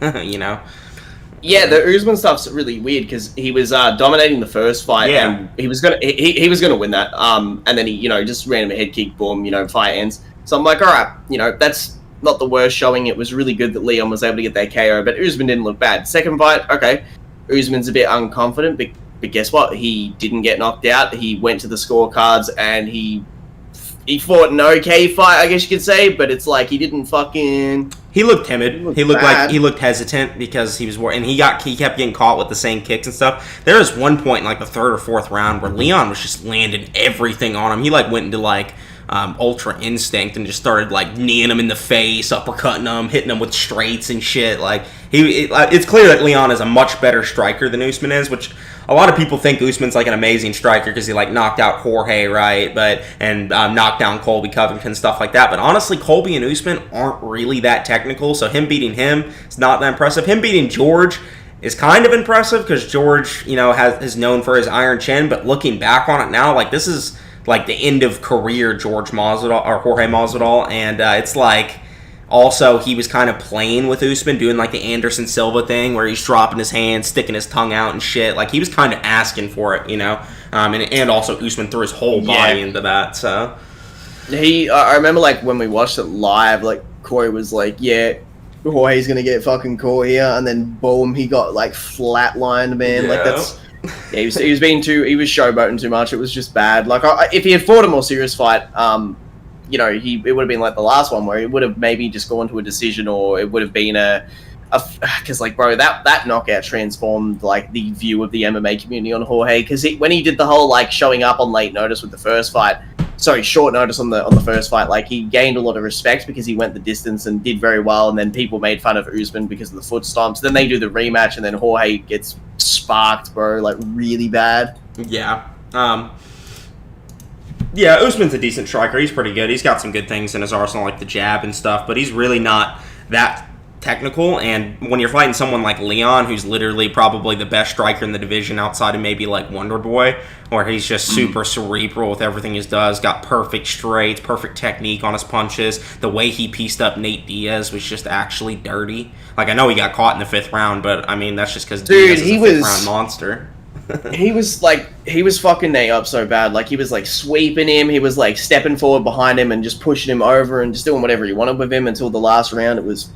Yeah, the Usman stuff's really weird because he was dominating the first fight, and he was gonna win that. And then he, just ran him a head kick, boom, fight ends. So I'm like, all right, that's not the worst showing. It was really good that Leon was able to get that KO, but Usman didn't look bad. Second fight, okay, Usman's a bit unconfident, but guess what? He didn't get knocked out. He went to the scorecards and he fought an okay fight, I guess you could say, but it's like he didn't fucking. He looked timid. He looked hesitant because he was and he kept getting caught with the same kicks and stuff. There was one point in like the 3rd or 4th round where Leon was just landing everything on him. He like went into like Ultra Instinct and just started like kneeing him in the face, uppercutting him, hitting him with straights and shit. Like it's clear that Leon is a much better striker than Usman is, which a lot of people think Usman's like an amazing striker because he like knocked out Jorge, right? And knocked down Colby Covington, stuff like that. But honestly, Colby and Usman aren't really that technical, so him beating him is not that impressive. Him beating George is kind of impressive because George, is known for his iron chin. But looking back on it now, like this is like the end of career Jorge Masvidal, and it's like Also, he was kind of playing with Usman, doing like the Anderson Silva thing where he's dropping his hand, sticking his tongue out and shit. Like, he was kind of asking for it, you know? And also Usman threw his whole body into that, so... I remember, like, when we watched it live, like, Corey was like, yeah, Jorge's gonna get fucking caught here, and then boom, he got, like, flatlined, man. Like, that's... Yeah, he was showboating too much. It was just bad. Like, if he had fought a more serious fight, you know, it would have been like the last one where it would have maybe just gone to a decision, or it would have been because, like, bro, that knockout transformed, like, the view of the MMA community on Jorge, because when he did the whole, like, showing up on late notice with the first fight, short notice on the first fight, like, he gained a lot of respect because he went the distance and did very well, and then people made fun of Usman because of the foot stomps. Then they do the rematch, and then Jorge gets sparked, bro, like, really bad. Yeah. Yeah, Usman's a decent striker. He's pretty good. He's got some good things in his arsenal, like the jab and stuff, but he's really not that technical. And when you're fighting someone like Leon, who's literally probably the best striker in the division outside of maybe like Wonder Boy, where he's just super cerebral with everything he does, got perfect straights, perfect technique on his punches. The way he pieced up Nate Diaz was just actually dirty. Like, I know he got caught in the 5th round, but I mean, that's just because Diaz is a 5th round monster. he was fucking Nate up so bad. Like, he was, like, sweeping him. He was, like, stepping forward behind him and just pushing him over and just doing whatever he wanted with him until the last round. It was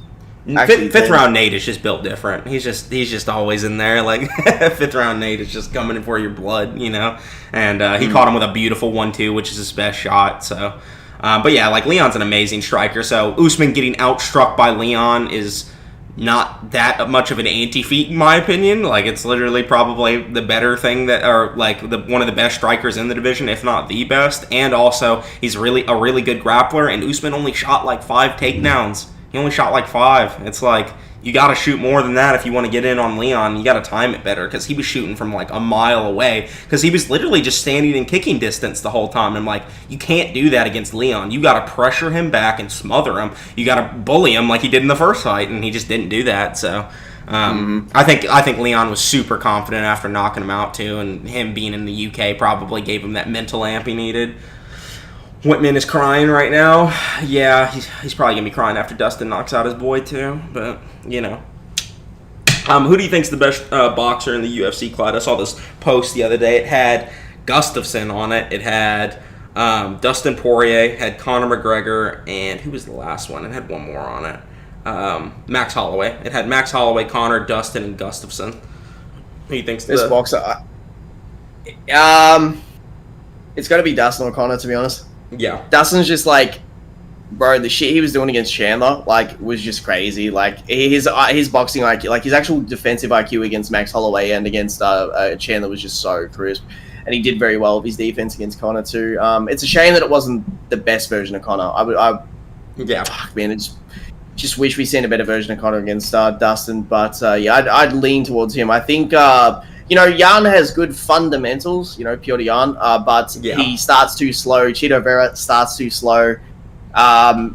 fifth round Nate is just built different. He's just always in there. Like, 5th round Nate is just coming in for your blood, you know. And he caught him with a beautiful 1-2, which is his best shot. So, but yeah, like, Leon's an amazing striker. So Usman getting outstruck by Leon is not that much of an anti-feat in my opinion. Like, it's literally probably the better thing that, or like one of the best strikers in the division, if not the best. And also, he's a really good grappler. And Usman only shot like 5 takedowns. He only shot like 5. It's like, you got to shoot more than that if you want to get in on Leon. You got to time it better, because he was shooting from like a mile away, because he was literally just standing in kicking distance the whole time. I'm like, you can't do that against Leon. You got to pressure him back and smother him. You got to bully him like he did in the first fight, and he just didn't do that. So I think Leon was super confident after knocking him out too, and him being in the UK probably gave him that mental amp he needed. Whitman is crying right now. Yeah, he's probably going to be crying after Dustin knocks out his boy, too. But, you know. Who do you think's the best boxer in the UFC, Clyde? I saw this post the other day. It had Gustafsson on it. It had Dustin Poirier, had Conor McGregor, and who was the last one? It had one more on it. Max Holloway. It had Max Holloway, Conor, Dustin, and Gustafsson. Who do you think's this boxer? It's got to be Dustin or Conor, to be honest. Yeah. Dustin's just like, bro, the shit he was doing against Chandler, like, was just crazy. Like, his boxing IQ, like, his actual defensive IQ against Max Holloway and against Chandler was just so crisp. And he did very well with his defense against Conor, too. It's a shame that it wasn't the best version of Conor. Fuck, man, just wish we seen a better version of Conor against Dustin. But, yeah, I'd lean towards him. I think... you know, Jan has good fundamentals, you know, Piotr Jan, but he starts too slow. Chito Vera starts too slow. Jan's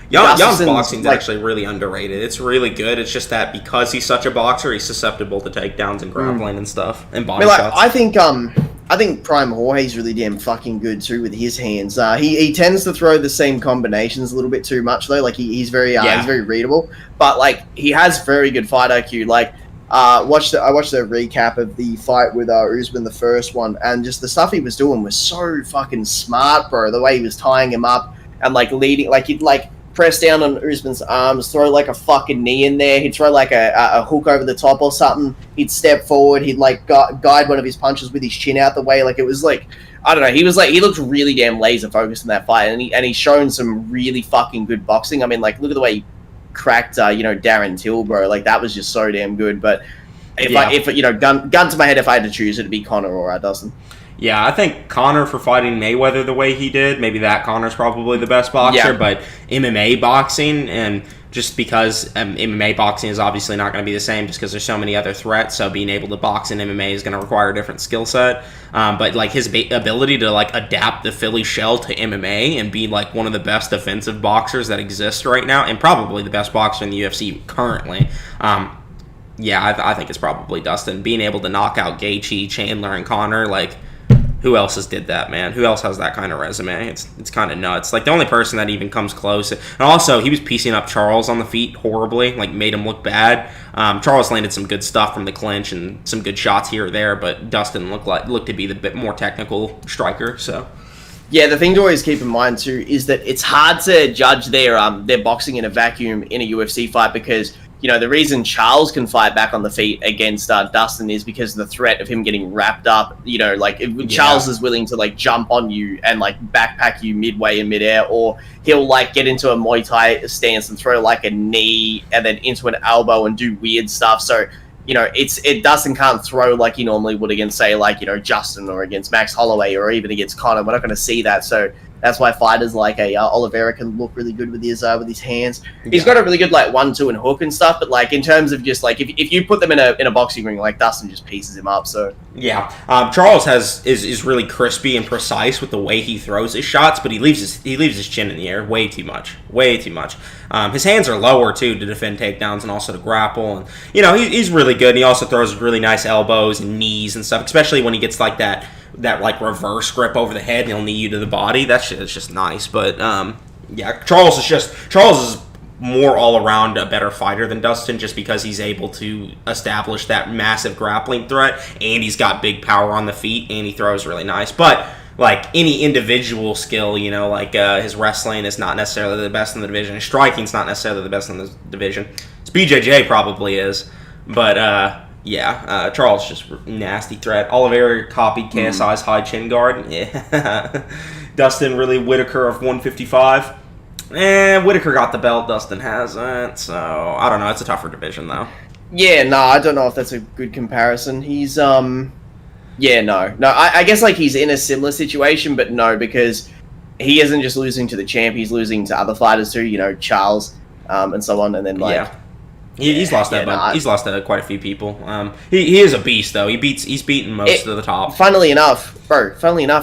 boxing is actually really underrated. It's really good. It's just that because he's such a boxer, he's susceptible to takedowns and grappling and stuff and body shots. I think Prime Jorge's really damn fucking good too with his hands. He tends to throw the same combinations a little bit too much though. Like he's very readable, but like he has very good fight IQ. Like. I watched the recap of the fight with Usman, the first one, and just the stuff he was doing was so fucking smart, bro. The way he was tying him up and like leading, like he'd like press down on Usman's arms, throw like a fucking knee in there. He'd throw like a hook over the top or something. He'd step forward. He'd like guide one of his punches with his chin out the way. Like it was like, I don't know. He looked really damn laser focused in that fight, and he's shown some really fucking good boxing. I mean, like look at the way he cracked Darren Till, bro. Like that was just so damn good. But if gun to my head, if I had to choose, it'd be Conor or Dustin. Yeah, I think Conor for fighting Mayweather the way he did, maybe that Conor's probably the best boxer. But MMA boxing, and just because MMA boxing is obviously not going to be the same just because there's so many other threats, so being able to box in MMA is going to require a different skill set. But like his ability to like adapt the Philly shell to MMA and be like one of the best defensive boxers that exists right now, and probably the best boxer in the UFC currently. I think it's probably Dustin. Being able to knock out Gaethje, Chandler, and Conor, like who else has did that, man? Who else has that kind of resume? It's kind of nuts. Like, the only person that even comes close. And also, he was piecing up Charles on the feet horribly, like, made him look bad. Charles landed some good stuff from the clinch and some good shots here or there, but Dustin looked to be the bit more technical striker, so... Yeah, the thing to always keep in mind too is that it's hard to judge their boxing in a vacuum in a UFC fight because, you know, the reason Charles can fight back on the feet against Dustin is because of the threat of him getting wrapped up. You know, like if Charles is willing to like jump on you and like backpack you midway in midair, or he'll like get into a Muay Thai stance and throw like a knee and then into an elbow and do weird stuff. So, you know, Dustin can't throw like he normally would against, say, like, you know, Justin or against Max Holloway or even against Conor. We're not going to see that. So that's why fighters like Oliveira can look really good with his hands. He's got a really good like 1-2 and hook and stuff. But like in terms of just like if you put them in a boxing ring, like Dustin just pieces him up. So yeah, Charles is really crispy and precise with the way he throws his shots, but he leaves his chin in the air way too much. His hands are lower too to defend takedowns and also to grapple, and you know he's really good. And he also throws really nice elbows and knees and stuff, especially when he gets like that like reverse grip over the head and he'll knee you to the body. That shit is just nice. But yeah, Charles is more all around a better fighter than Dustin just because he's able to establish that massive grappling threat, and he's got big power on the feet, and he throws really nice. But like any individual skill, you know, like his wrestling is not necessarily the best in the division. His striking's not necessarily the best in the division. His BJJ probably is, but yeah, Charles just nasty threat. Oliveira copied KSI's high chin guard. Yeah. Dustin really Whitaker of 155. Whitaker got the belt. Dustin hasn't. So I don't know. It's a tougher division though. Yeah, no, I don't know if that's a good comparison. He's yeah, no. I guess like he's in a similar situation, but no, because he isn't just losing to the champ. He's losing to other fighters too. You know, Charles, and so on, and then like. Yeah. He's lost he's lost to quite a few people. He is a beast though. He's beaten most of the top. Funnily enough,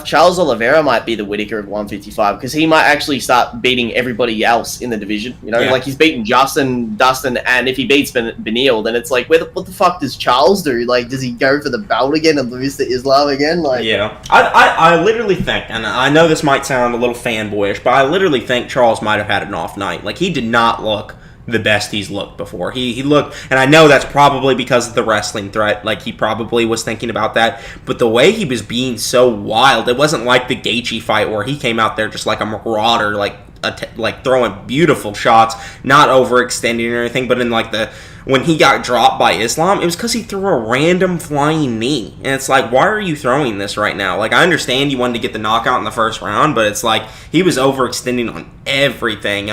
Charles Oliveira might be the Whitaker of 155 because he might actually start beating everybody else in the division. You know, like he's beaten Justin, Dustin, and if he beats Beneil, then it's like, what the fuck does Charles do? Like, does he go for the belt again and lose to Islam again? Like, yeah, I literally think, and I know this might sound a little fanboyish, but I literally think Charles might have had an off night. Like, he did not look the best he's looked before. He looked, and I know that's probably because of the wrestling threat, like he probably was thinking about that, but the way he was being so wild, it wasn't like the Gaethje fight where he came out there just like a marauder, like throwing beautiful shots, not overextending or anything, but in like when he got dropped by Islam, it was because he threw a random flying knee. And it's like, why are you throwing this right now? Like, I understand you wanted to get the knockout in the first round, but it's like, he was overextending on everything.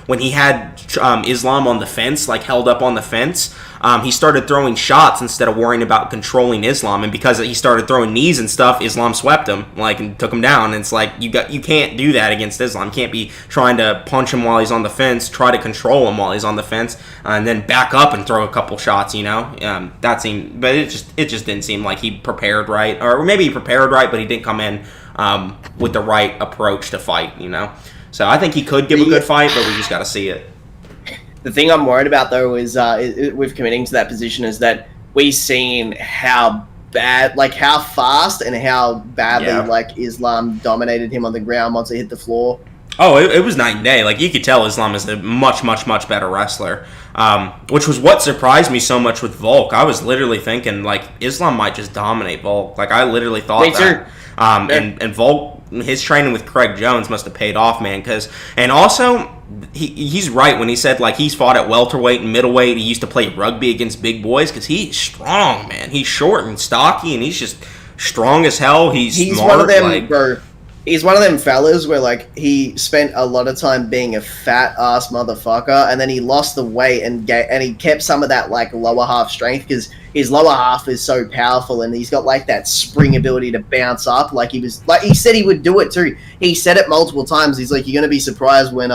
When he had Islam on the fence, like held up on the fence, he started throwing shots instead of worrying about controlling Islam. And because he started throwing knees and stuff, Islam swept him, like, and took him down. And it's like, you can't do that against Islam. You can't be trying to punch him while he's on the fence, try to control him while he's on the fence, and then back up and throw a couple shots, you know. That seemed, but it just didn't seem like he prepared right, or maybe he prepared right, but he didn't come in with the right approach to fight, you know. So I think he could give a good fight, but we just got to see it. The thing I'm worried about though is with committing to that position is that we've seen how bad, like how fast and how badly like Islam dominated him on the ground once he hit the floor. Oh, it was night and day. Like, you could tell Islam is a much, much, much better wrestler, which was what surprised me so much with Volk. I was literally thinking, like, Islam might just dominate Volk. Like, I literally thought that. And Volk, his training with Craig Jones must have paid off, man. And also, he's right when he said, like, he's fought at welterweight and middleweight. He used to play rugby against big boys because he's strong, man. He's short and stocky, and he's just strong as hell. He's smart. One of them, bro. He's one of them fellas where, like, he spent a lot of time being a fat-ass motherfucker, and then he lost the weight and he kept some of that, like, lower half strength, because his lower half is so powerful, and he's got, like, that spring ability to bounce up. Like, he said he would do it, too. He said it multiple times. He's like, you're going to be surprised when,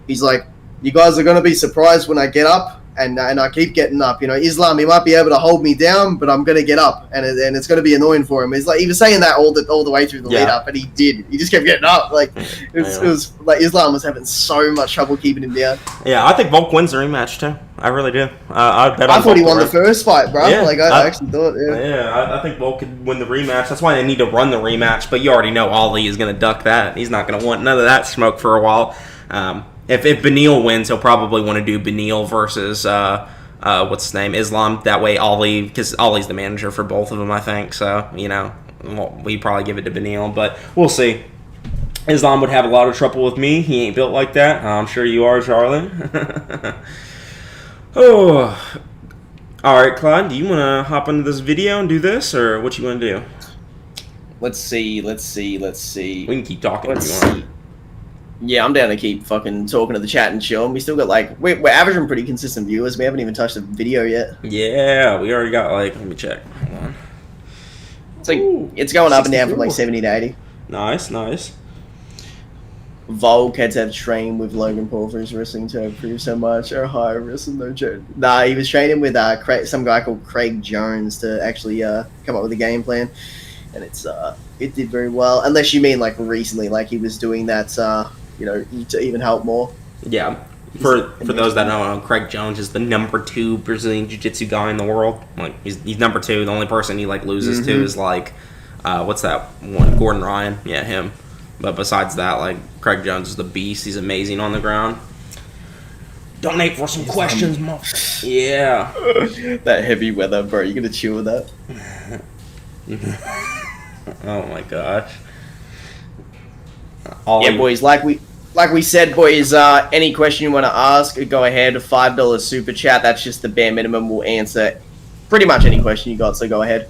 he's like, you guys are going to be surprised when I get up. And I keep getting up, you know. Islam, he might be able to hold me down, but I'm gonna get up, and it's gonna be annoying for him. He's like, he was saying that all the way through the lead up, and he did. He just kept getting up. Like it was like Islam was having so much trouble keeping him down. Yeah, I think Volk wins the rematch too. I really do. I bet I on thought he Volk won the rest. first fight, bro. Yeah, Like I actually thought. Yeah. Yeah, I think Volk could win the rematch. That's why they need to run the rematch. But you already know Ali is going to duck that. He's not going to want none of that smoke for a while. If Beneil wins, he'll probably want to do Beneil versus what's his name, Islam. That way, Ali, because Ali's the manager for both of them, I think. So we probably give it to Beneil, but we'll see. Islam would have a lot of trouble with me. He ain't built like that. I'm sure you are, Charlie. Oh, all right, Clyde. Do you want to hop into this video and do this, or what you want to do? Let's see. We can keep talking if you want. Yeah, I'm down to keep fucking talking to the chat and chill. And we still got we're averaging pretty consistent viewers. We haven't even touched the video yet. Yeah, we already got let me check. Hold on. It's it's going up and down from 70 to 80. Nice. Volk had to have trained with Logan Paul for his wrestling to improve so much. Or higher wrestling, no joke. Nah, he was training with some guy called Craig Jones to actually come up with a game plan, and it did very well. Unless you mean recently, he was doing that, to even help more. Yeah. For those that don't know, Craig Jones is the number 2 Brazilian Jiu-Jitsu guy in the world. He's number 2. The only person he loses to is what's that one? Gordon Ryan. Yeah, him. But besides that, Craig Jones is the beast. He's amazing on the ground. Donate for some questions, Mo. Yeah. That heavy weather, bro. You gonna chill with that? Oh my gosh. Yeah, boys. Like we said, boys. Any question you want to ask, go ahead. $5 super chat. That's just the bare minimum. We'll answer pretty much any question you got. So go ahead.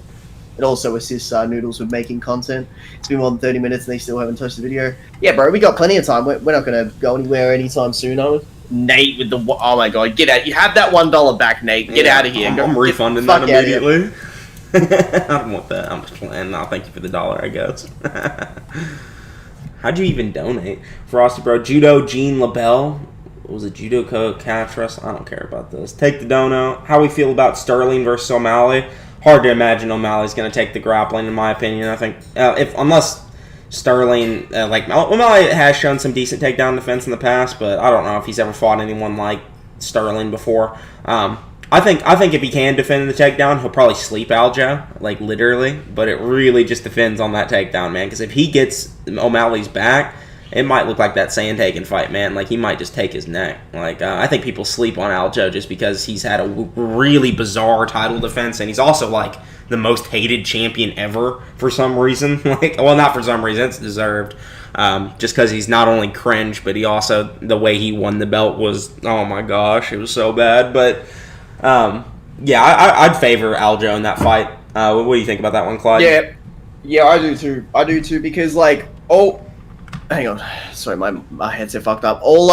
It also assists Noodles with making content. It's been more than 30 minutes and they still haven't touched the video. Yeah, bro, we got plenty of time. We're not going to go anywhere anytime soon, are we? Nate with the... Oh, my God. Get out. You have that $1 back, Nate. Get out of here. I'm refunding that immediately. I don't want that. I'm just playing. No, thank you for the $1, I guess. How'd you even donate? Frosty, bro. Judo, Gene LaBelle. What was it? Judo catch wrestling? I don't care about this. Take the dono. How we feel about Sterling versus O'Malley? Hard to imagine O'Malley's going to take the grappling, in my opinion. I think unless Sterling, O'Malley has shown some decent takedown defense in the past, but I don't know if he's ever fought anyone like Sterling before. I think if he can defend the takedown, he'll probably sleep Aljo, literally. But it really just depends on that takedown, man. Because if he gets O'Malley's back, it might look like that sand-taking fight, man. He might just take his neck. I think people sleep on Aljo just because he's had a really bizarre title defense, and he's also, the most hated champion ever for some reason. Not for some reason. It's deserved. Just because he's not only cringe, but he also, the way he won the belt was, oh my gosh, it was so bad. But, yeah, I'd favor Aljo in that fight. What do you think about that one, Clyde? Yeah, I do too, because, hang on. Sorry, my headset fucked up. All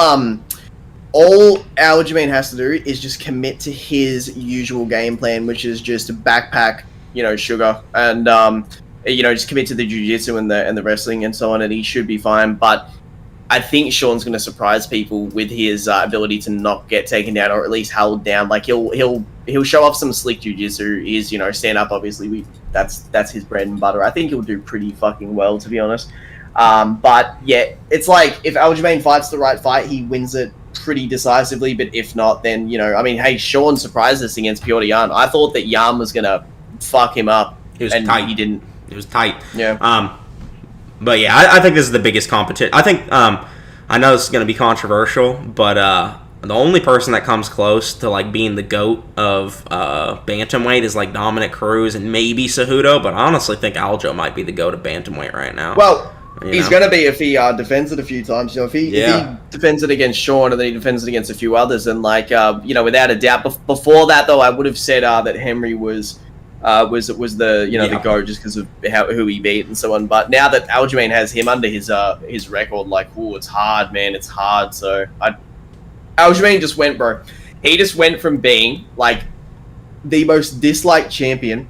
Aljamain has to do is just commit to his usual game plan, which is just to backpack, sugar, and just commit to the jiu-jitsu and the wrestling and so on, and he should be fine. But I think Sean's going to surprise people with his ability to not get taken down, or at least held down. He'll show off some slick jiu-jitsu. He's stand up. Obviously, that's his bread and butter. I think he'll do pretty fucking well, to be honest. But yeah, it's if Aljamain fights the right fight, he wins it pretty decisively. But if not, then hey, Sean surprised us against Piotr Jan. I thought that Jan was gonna fuck him up. It was tight. He didn't. It was tight. Yeah. But yeah, I think this is the biggest competition. I think I know this is gonna be controversial, but the only person that comes close to being the GOAT of bantamweight is Dominic Cruz and maybe Cejudo. But I honestly think Aljo might be the GOAT of bantamweight right now. Well. He's going to be if he defends it a few times. If he defends it against Sean and then he defends it against a few others, and without a doubt. Before that, though, I would have said that Henry was the GOAT just because of who he beat and so on. But now that Aljamain has him under his record, it's hard, man. It's hard. So Aljamain just went, bro. He just went from being the most disliked champion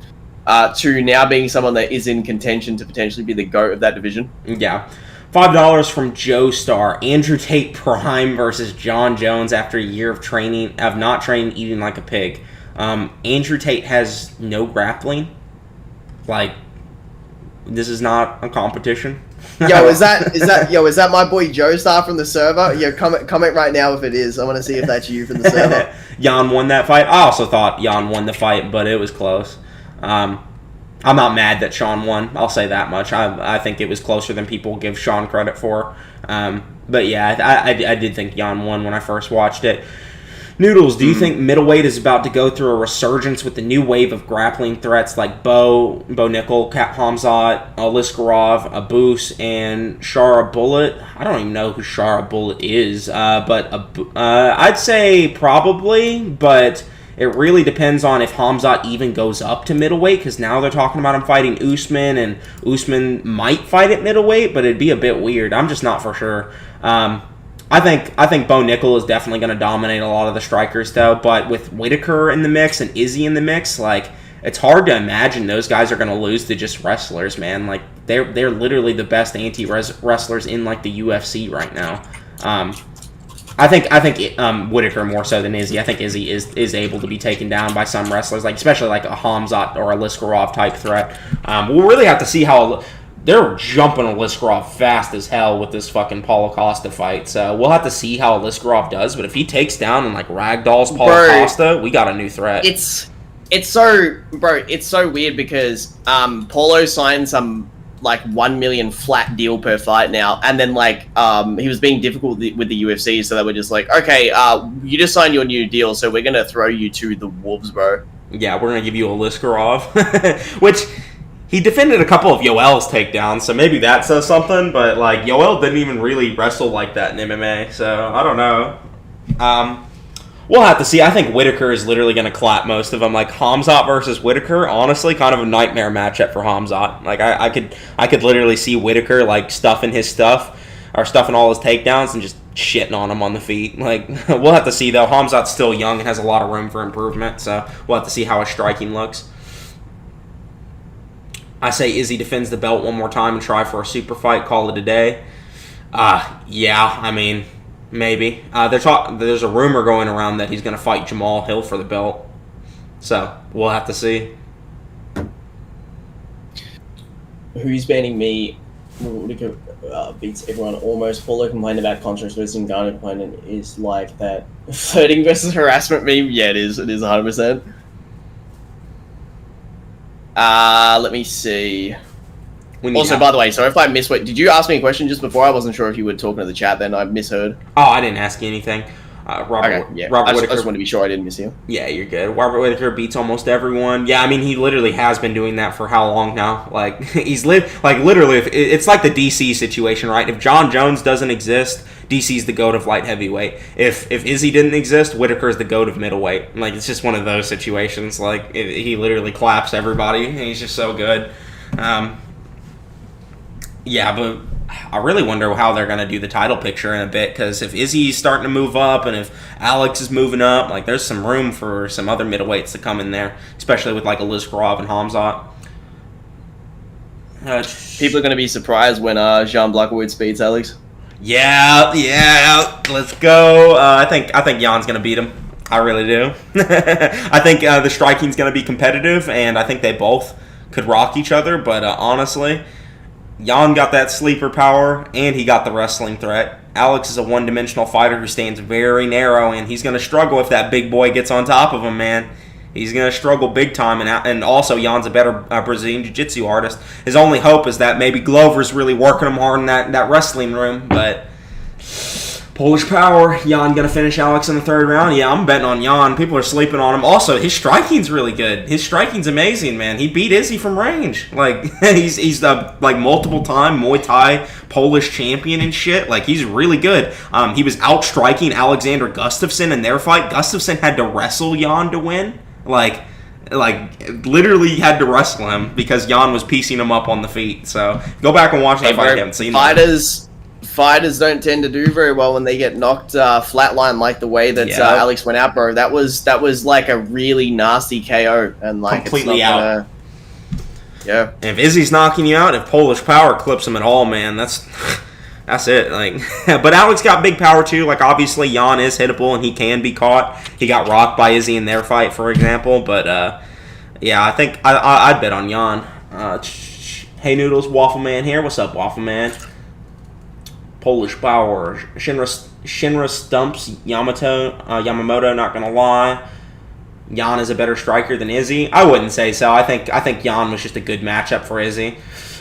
to now being someone that is in contention to potentially be the GOAT of that division. Yeah. $5 from Joe Star. Andrew Tate Prime versus Jon Jones after a year of training. I've not trained eating like a pig. Andrew Tate has no grappling. This is not a competition. is that my boy Joe Star from the server? Yo, comment right now if it is. I want to see if that's you from the server. Jan won that fight. I also thought Jan won the fight, but it was close. I'm not mad that Sean won. I'll say that much. I think it was closer than people give Sean credit for. But yeah, I did think Jan won when I first watched it. Noodles, do you think middleweight is about to go through a resurgence with the new wave of grappling threats like Bo Nickel, Hamzat, Liskarov, Abus, and Shara Bullet? I don't even know who Shara Bullet is, but I'd say probably, but it really depends on if Hamzat even goes up to middleweight, because now they're talking about him fighting Usman, and Usman might fight at middleweight, but it'd be a bit weird. I'm just not for sure. I think Bo Nickel is definitely going to dominate a lot of the strikers, though. But with Whitaker in the mix and Izzy in the mix, like, it's hard to imagine those guys are going to lose to just wrestlers, man. Like, they're literally the best anti-wrestlers in, like, the UFC right now. I think Whitaker more so than Izzy. I think Izzy is able to be taken down by some wrestlers, like especially like a Hamzat or a Liskarov type threat. We'll really have to see how. They're jumping Liskarov fast as hell with this fucking Paulo Costa fight. So we'll have to see how Liskarov does. But if he takes down and like ragdolls Paulo Costa, we got a new threat. It's so weird because Paulo signed some like 1 million flat deal per fight now, and then like he was being difficult with the UFC, so they were just like, okay, you just signed your new deal, so we're gonna throw you to the wolves, bro. Yeah, we're gonna give you a Liskarov, which. He defended a couple of Yoel's takedowns, so maybe that says something, but, like, Yoel didn't even really wrestle like that in MMA, so I don't know. We'll have to see. I think Whitaker is literally going to clap most of them. Like, Hamzat versus Whitaker, honestly, kind of a nightmare matchup for Hamzat. Like, I could literally see Whitaker, like, stuffing his stuff, or stuffing all his takedowns and just shitting on him on the feet. Like, we'll have to see, though. Hamzat's still young and has a lot of room for improvement, so we'll have to see how his striking looks. I say Izzy defends the belt one more time and try for a super fight, call it a day. Yeah, I mean, maybe. There's a rumor going around that he's going to fight Jamal Hill for the belt. So, we'll have to see. Who's banning me? Beats everyone almost. Paulo complained about contracts versus Ngannou complaint is like that. Flirting versus harassment meme? Yeah, it is. It is 100%. Let me see. Also, by the way, sorry if I missed what... Did you ask me a question just before? I wasn't sure if you were talking to the chat then. I misheard. Oh, I didn't ask you anything. Robert I just wanted to be sure I didn't miss you. Yeah, you're good. Robert Whitaker beats almost everyone. Yeah, I mean, he literally has been doing that for how long now? Like, literally, it's like the DC situation, right? If Jon Jones doesn't exist, DC's the GOAT of light heavyweight. If Izzy didn't exist, Whitaker's the GOAT of middleweight. Like, it's just one of those situations. Like, he literally claps everybody, and he's just so good. Yeah, but I really wonder how they're going to do the title picture in a bit, because if Izzy's starting to move up and if Alex is moving up, like, there's some room for some other middleweights to come in there, especially with, like, a Liskarov and Hamzat. People are going to be surprised when Jean Blachowicz beats Alex. Yeah, let's go. I think Jan's going to beat him. I really do. I think the striking's going to be competitive, and I think they both could rock each other, but honestly... Jan got that sleeper power, and he got the wrestling threat. Alex is a one-dimensional fighter who stands very narrow, and he's going to struggle if that big boy gets on top of him, man. He's going to struggle big time, and also Jan's a better Brazilian Jiu-Jitsu artist. His only hope is that maybe Glover's really working him hard in that wrestling room, but... Polish power. Jan gonna finish Alex in the third round? Yeah, I'm betting on Jan. People are sleeping on him. Also, his striking's really good. His striking's amazing, man. He beat Izzy from range. Like, he's the like multiple-time Muay Thai Polish champion and shit. Like, he's really good. He was outstriking Alexander Gustafsson in their fight. Gustafsson had to wrestle Jan to win. Like literally had to wrestle him because Jan was piecing him up on the feet. So go back and watch that fight. I haven't seen that. Fighters don't tend to do very well when they get knocked flatline like the way that Alex went out, bro. That was like a really nasty KO and like completely out. Yeah. And if Izzy's knocking you out, if Polish power clips him at all, man, that's it. Like, but Alex got big power too. Like, obviously Jan is hittable and he can be caught. He got rocked by Izzy in their fight, for example. But yeah, I think I'd bet on Jan. Hey Noodles, Waffle Man here. What's up, Waffle Man? Polish Power. Shinra stumps Yamamoto, not gonna lie. Jan is a better striker than Izzy. I wouldn't say so. I think Jan was just a good matchup for Izzy.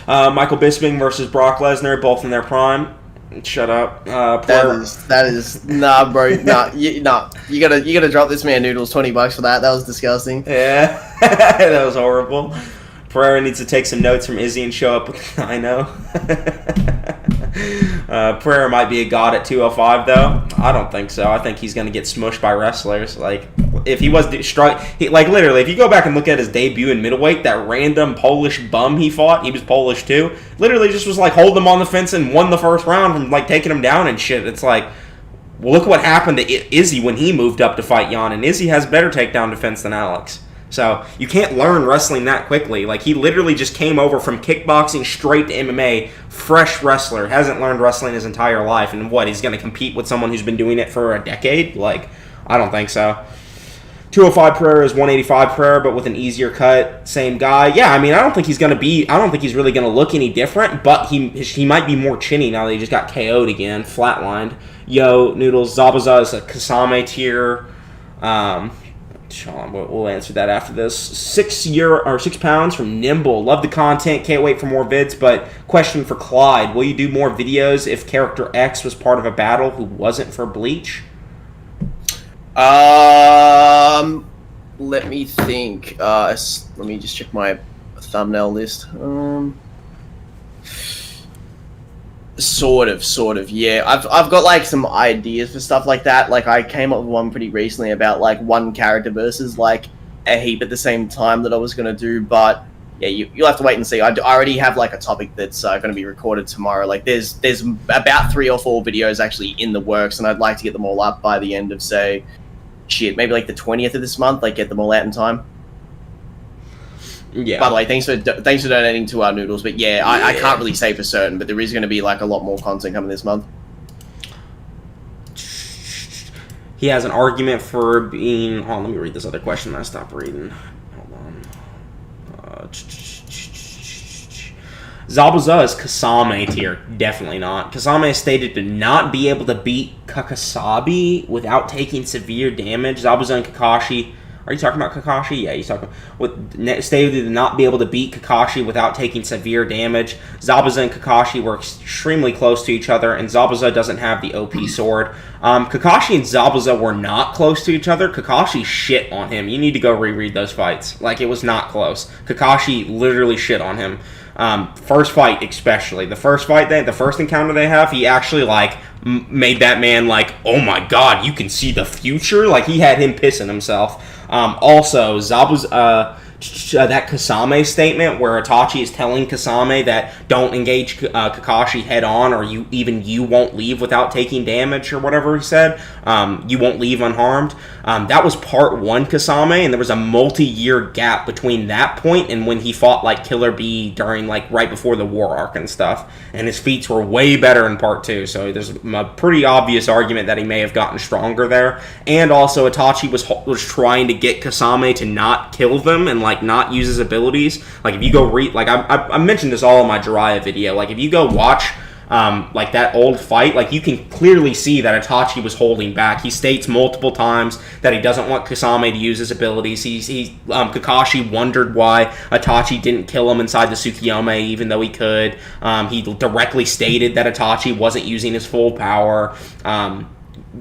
Michael Bisping versus Brock Lesnar, both in their prime. Shut up. That is nah, bro. Nah. You gotta drop this man Noodles $20 for that. That was disgusting. Yeah, that was horrible. Pereira needs to take some notes from Izzy and show up with I know. Pereira might be a god at 205 though. I don't think so. I think he's gonna get smushed by wrestlers. Like if he was like literally, if you go back and look at his debut in middleweight, that random Polish bum he fought, he was Polish too. Literally just was like holding him on the fence and won the first round from like taking him down and shit. It's like, well, look what happened to Izzy when he moved up to fight Jan, and Izzy has better takedown defense than Alex. So you can't learn wrestling that quickly. Like he literally just came over from kickboxing straight to MMA, fresh wrestler, hasn't learned wrestling his entire life, and what, he's going to compete with someone who's been doing it for a decade? Like, I don't think so. 205 Pereira is 185 Pereira, but with an easier cut, same guy. Yeah, I mean, I don't think he's really going to look any different, but he might be more chinny now that he just got KO'd again, flatlined. Yo, Noodles, Zabuza is a Kasame tier. We'll answer that after this. 6 pounds from Nimble. Love the content. Can't wait for more vids. But question for Clyde: will you do more videos if character X was part of a battle who wasn't for Bleach? Let me think. Let me just check my thumbnail list. Sort of, yeah. I've got like some ideas for stuff like that. Like I came up with one pretty recently about like one character versus like a heap at the same time that I was gonna do, but yeah, you'll have to wait and see. I already have like a topic that's going to be recorded tomorrow. Like there's about 3 or 4 videos actually in the works, and I'd like to get them all up by the end of maybe like the 20th of this month. Like get them all out in time. Yeah. By the way, thanks for donating to our Noodles. But yeah, I can't really say for certain, but there is going to be like a lot more content coming this month. He has an argument for being... Hold on, let me read this other question that I stopped reading. Hold on. Zabuza is Kasame tier. Definitely not. Kasame is stated to not be able to beat Kakasabi without taking severe damage. Zabuza and Kakashi... Are you talking about Kakashi? Yeah, he's talking with stated to not be able to beat Kakashi without taking severe damage. Zabuza and Kakashi were extremely close to each other, and Zabuza doesn't have the OP sword. Kakashi and Zabuza were not close to each other. Kakashi shit on him. You need to go reread those fights. Like, it was not close. Kakashi literally shit on him. First fight especially. The first encounter they have, he actually, like, made that man like, oh my god, you can see the future? Like, he had him pissing himself. Also, Zabuza, that Kasame statement where Itachi is telling Kasame that don't engage Kakashi head on, or you won't leave without taking damage, or whatever he said. You won't leave unharmed. That was part 1 Kasame, and there was a multi-year gap between that point and when he fought like Killer Bee during like right before the war arc and stuff. And his feats were way better in part 2, so there's a pretty obvious argument that he may have gotten stronger there. And also Itachi was trying to get Kasame to not kill them and like not use his abilities. Like if you go read, like I mentioned this all in my Jiraiya video. Like if you go watch like that old fight, like you can clearly see that Itachi was holding back. He states multiple times that he doesn't want Kasame to use his abilities. Kakashi wondered why Itachi didn't kill him inside the Tsukiyomi even though he could. He directly stated that Itachi wasn't using his full power.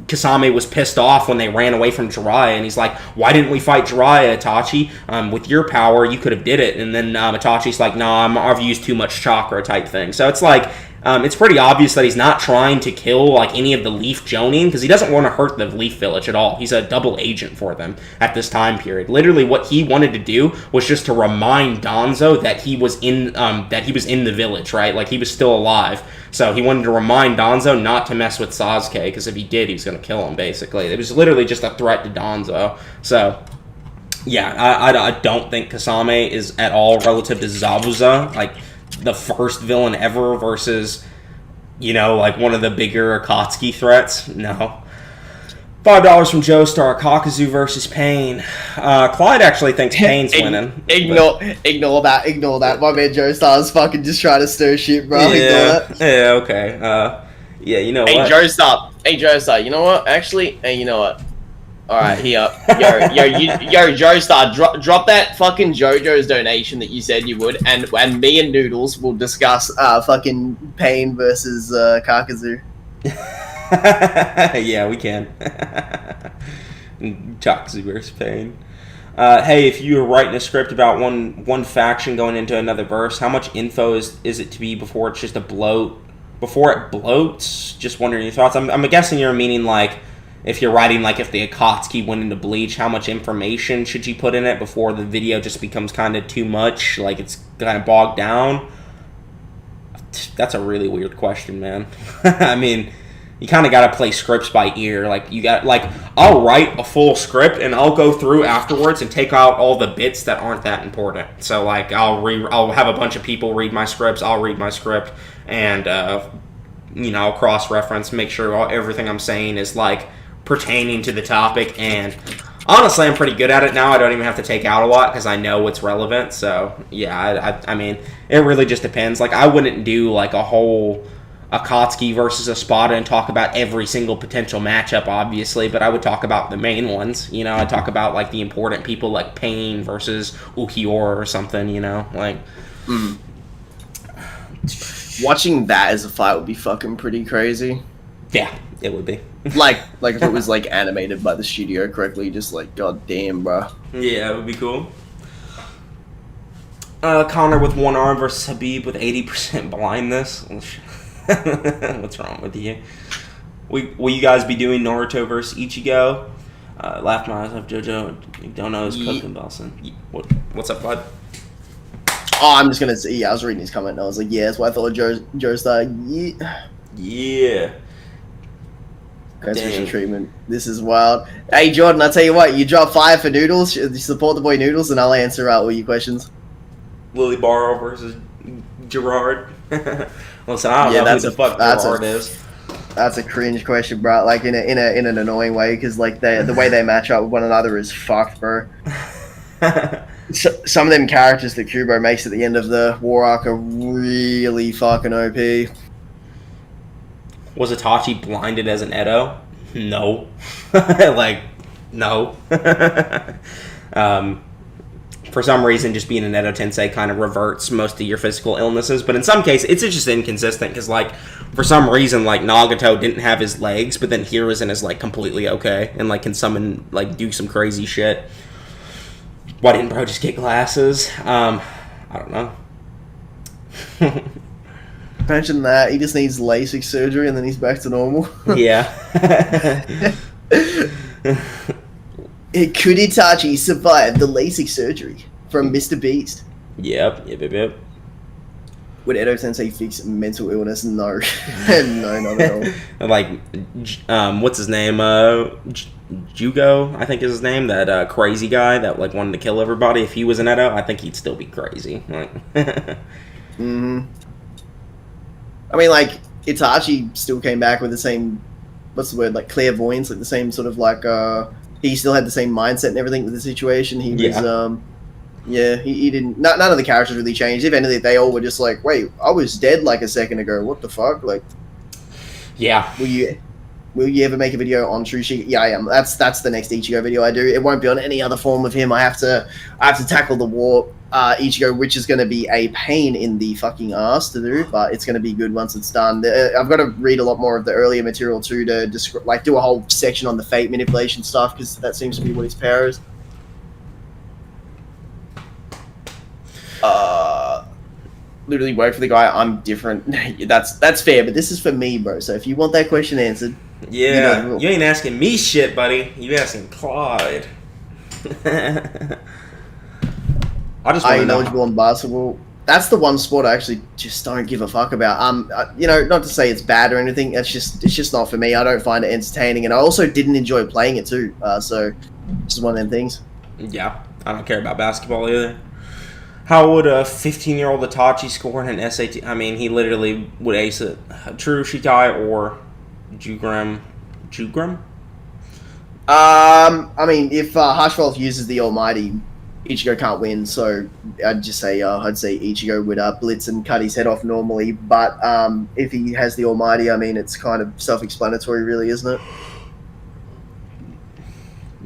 Kasame was pissed off when they ran away from Jiraiya, and he's like, why didn't we fight Jiraiya, Itachi? With your power, you could have did it. And then Itachi's like, nah, I've used too much chakra type thing. So it's like, it's pretty obvious that he's not trying to kill like any of the Leaf Jonin, because he doesn't want to hurt the Leaf Village at all. He's a double agent for them at this time period. Literally, what he wanted to do was just to remind Danzo that he was in the village, right? Like he was still alive. So he wanted to remind Danzo not to mess with Sasuke, because if he did, he was going to kill him. Basically, it was literally just a threat to Danzo. So yeah, I don't think Kasame is at all relative to Zabuza. Like, the first villain ever versus, like one of the bigger Akatsuki threats. No. $5 from Joe Star, Kakuzu versus Payne. Clyde actually thinks Payne's winning. Ignore that. My man Joe Star's fucking just trying to stir shit, bro. Yeah, Ignore that. yeah, okay. Yeah, you know what? Hey, Joe Star, you know what? Actually, hey, you know what? Alright, here. Yo, Joe Star, drop that fucking JoJo's donation that you said you would, and me and Noodles will discuss Fucking Payne versus Kakuzu. Yeah, we can. Kakuzu versus Payne. Hey, if you were writing a script about one faction going into another verse, how much info is it to be before it's just a bloat? Before it bloats? Just wondering your thoughts. I'm guessing you're meaning like, if you're writing like if the Akatsuki went into Bleach, how much information should you put in it before the video just becomes kind of too much, like it's kind of bogged down? That's a really weird question, man. I mean, you kind of got to play scripts by ear. Like you got, like, I'll write a full script and I'll go through afterwards and take out all the bits that aren't that important. So like I'll have a bunch of people read my scripts. I'll read my script and I'll cross-reference, make sure everything I'm saying is like pertaining to the topic. And honestly, I'm pretty good at it now. I don't even have to take out a lot because I know what's relevant. So yeah, I mean, it really just depends. Like I wouldn't do like a whole Akatsuki versus Espada and talk about every single potential matchup, obviously, but I would talk about the main ones. I'd talk about like the important people like Payne versus Ukiura or something, like. Watching that as a fight would be fucking pretty crazy. Yeah, it would be. like if it was like animated by the studio correctly, just like god damn, bro. Yeah, it would be cool. Conor with one arm versus Khabib with 80% blindness. What's wrong with you? Will you guys be doing Naruto versus Ichigo? Laugh my eyes off, JoJo. You don't know his cooking, Boston. What's up, bud? Oh, I'm just gonna say, yeah, I was reading his comment and I was like, yeah, that's why I thought Joe Star, Yeah. Special treatment. This is wild. Hey, Jordan, I'll tell you what, you drop 5 for Noodles, you support the boy Noodles, and I'll answer all your questions. Lily Barrow versus Gerard. Listen, I don't know who the fuck Gerard is. That's a cringe question, bro. Like in an annoying way, because like the way they match up with one another is fucked, bro. Some of them characters that Kubo makes at the end of the war arc are really fucking OP. Was Itachi blinded as an Edo? No. Like, no. For some reason, just being an Edo Tensei kind of reverts most of your physical illnesses, but in some cases, it's just inconsistent, because, like, for some reason, like, Nagato didn't have his legs, but then Hiruzen is, like, completely okay, and, like, can summon, like, do some crazy shit. Why didn't bro just get glasses? I don't know. Imagine that. He just needs LASIK surgery and then he's back to normal. Yeah. Could Itachi survive the LASIK surgery from Mr. Beast? Yep. Would Edo Tensei fix mental illness? No. No, not at all. Like, what's his name? Jugo, I think is his name. That crazy guy that like wanted to kill everybody. If he was an Edo, I think he'd still be crazy. Like, I mean, like Itachi still came back with the same, what's the word? Like clairvoyance, like the same sort of like. He still had the same mindset and everything with the situation. He was, he didn't. None of the characters really changed. If anything, they all were just like, wait, I was dead like a second ago. What the fuck? Like, yeah. Will you ever make a video on Trushi? Yeah, I am. That's the next Ichigo video I do. It won't be on any other form of him. I have to tackle the war Ichigo, which is going to be a pain in the fucking ass to do, but it's going to be good once it's done. I've got to read a lot more of the earlier material too to do a whole section on the fate manipulation stuff, because that seems to be what his power is. Literally work for the guy. I'm different. That's fair, but this is for me, bro. So if you want that question answered, yeah, you ain't asking me shit, buddy. You asking Clyde. I ain't knowledgeable on basketball. That's the one sport I actually just don't give a fuck about. Not to say it's bad or anything. It's just not for me. I don't find it entertaining, and I also didn't enjoy playing it too. So, just one of them things. Yeah, I don't care about basketball either. How would a 15-year-old Itachi score in an SAT? I mean, he literally would ace it. True Shikai or Jugram? I mean, if Harshwolf uses the Almighty, Ichigo can't win. So I'd just say Ichigo would blitz and cut his head off normally. But if he has the Almighty, I mean, it's kind of self-explanatory, really, isn't it?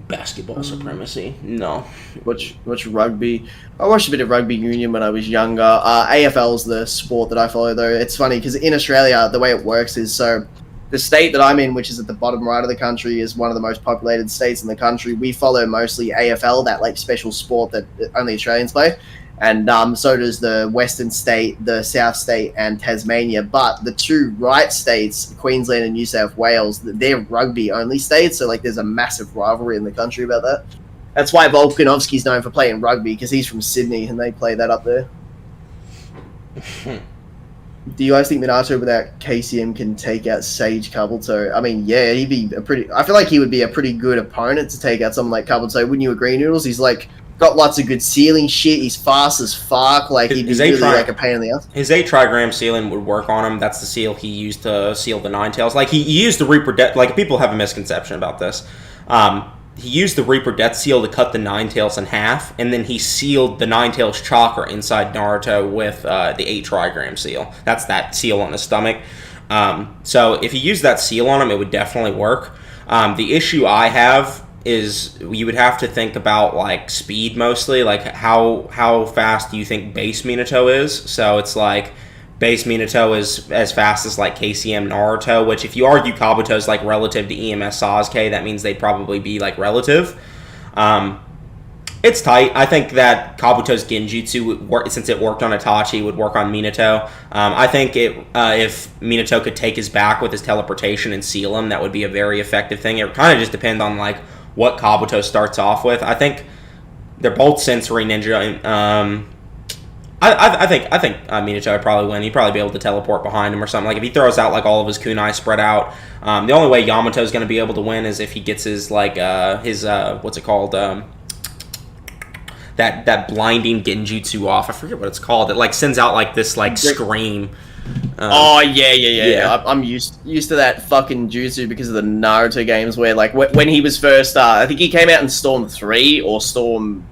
Basketball supremacy? No. Watch rugby. I watched a bit of rugby union when I was younger. AFL's the sport that I follow, though. It's funny because in Australia, the way it works is so. The state that I'm in, which is at the bottom right of the country, is one of the most populated states in the country. We follow mostly AFL, that like special sport that only Australians play, and so does the Western state, the South state, and Tasmania. But the two right states, Queensland and New South Wales, they're rugby-only states. So like, there's a massive rivalry in the country about that. That's why Volkanovski's known for playing rugby, because he's from Sydney and they play that up there. Do you guys think Minato without KCM can take out Sage Kabuto? I mean, yeah, he'd be I feel like he would be a pretty good opponent to take out someone like Kabuto. Wouldn't you agree, Noodles? He's like got lots of good ceiling shit. He's fast as fuck. Like he'd be really like a pain in the ass. His 8 trigram sealing would work on him. That's the seal he used to seal the Nine Tails. Like he used the Reaper Death. Like people have a misconception about this. He used the Reaper Death Seal to cut the Nine Tails in half, and then he sealed the Nine Tails chakra inside Naruto with the 8 trigram seal. That's that seal on his stomach. So if he used that seal on him, it would definitely work. The issue I have is you would have to think about like speed mostly, like how fast do you think base Minato is? So it's like base Minato is as fast as like KCM Naruto, which if you argue Kabuto's like relative to EMS Sasuke, that means they'd probably be like relative. It's tight. I think that Kabuto's Genjutsu would work, since it worked on Itachi, would work on Minato. I think if Minato could take his back with his teleportation and seal him, that would be a very effective thing. It would kind of just depend on like what Kabuto starts off with. I think they're both sensory ninja. I think Minato would probably win. He'd probably be able to teleport behind him or something. Like if he throws out like all of his kunai spread out, the only way Yamato's going to be able to win is if he gets his like what's it called, that blinding genjutsu off. I forget what it's called. It like sends out like this like scream. Yeah. I'm used to that fucking jutsu because of the Naruto games where like when he was first, I think he came out in Storm 3 or Storm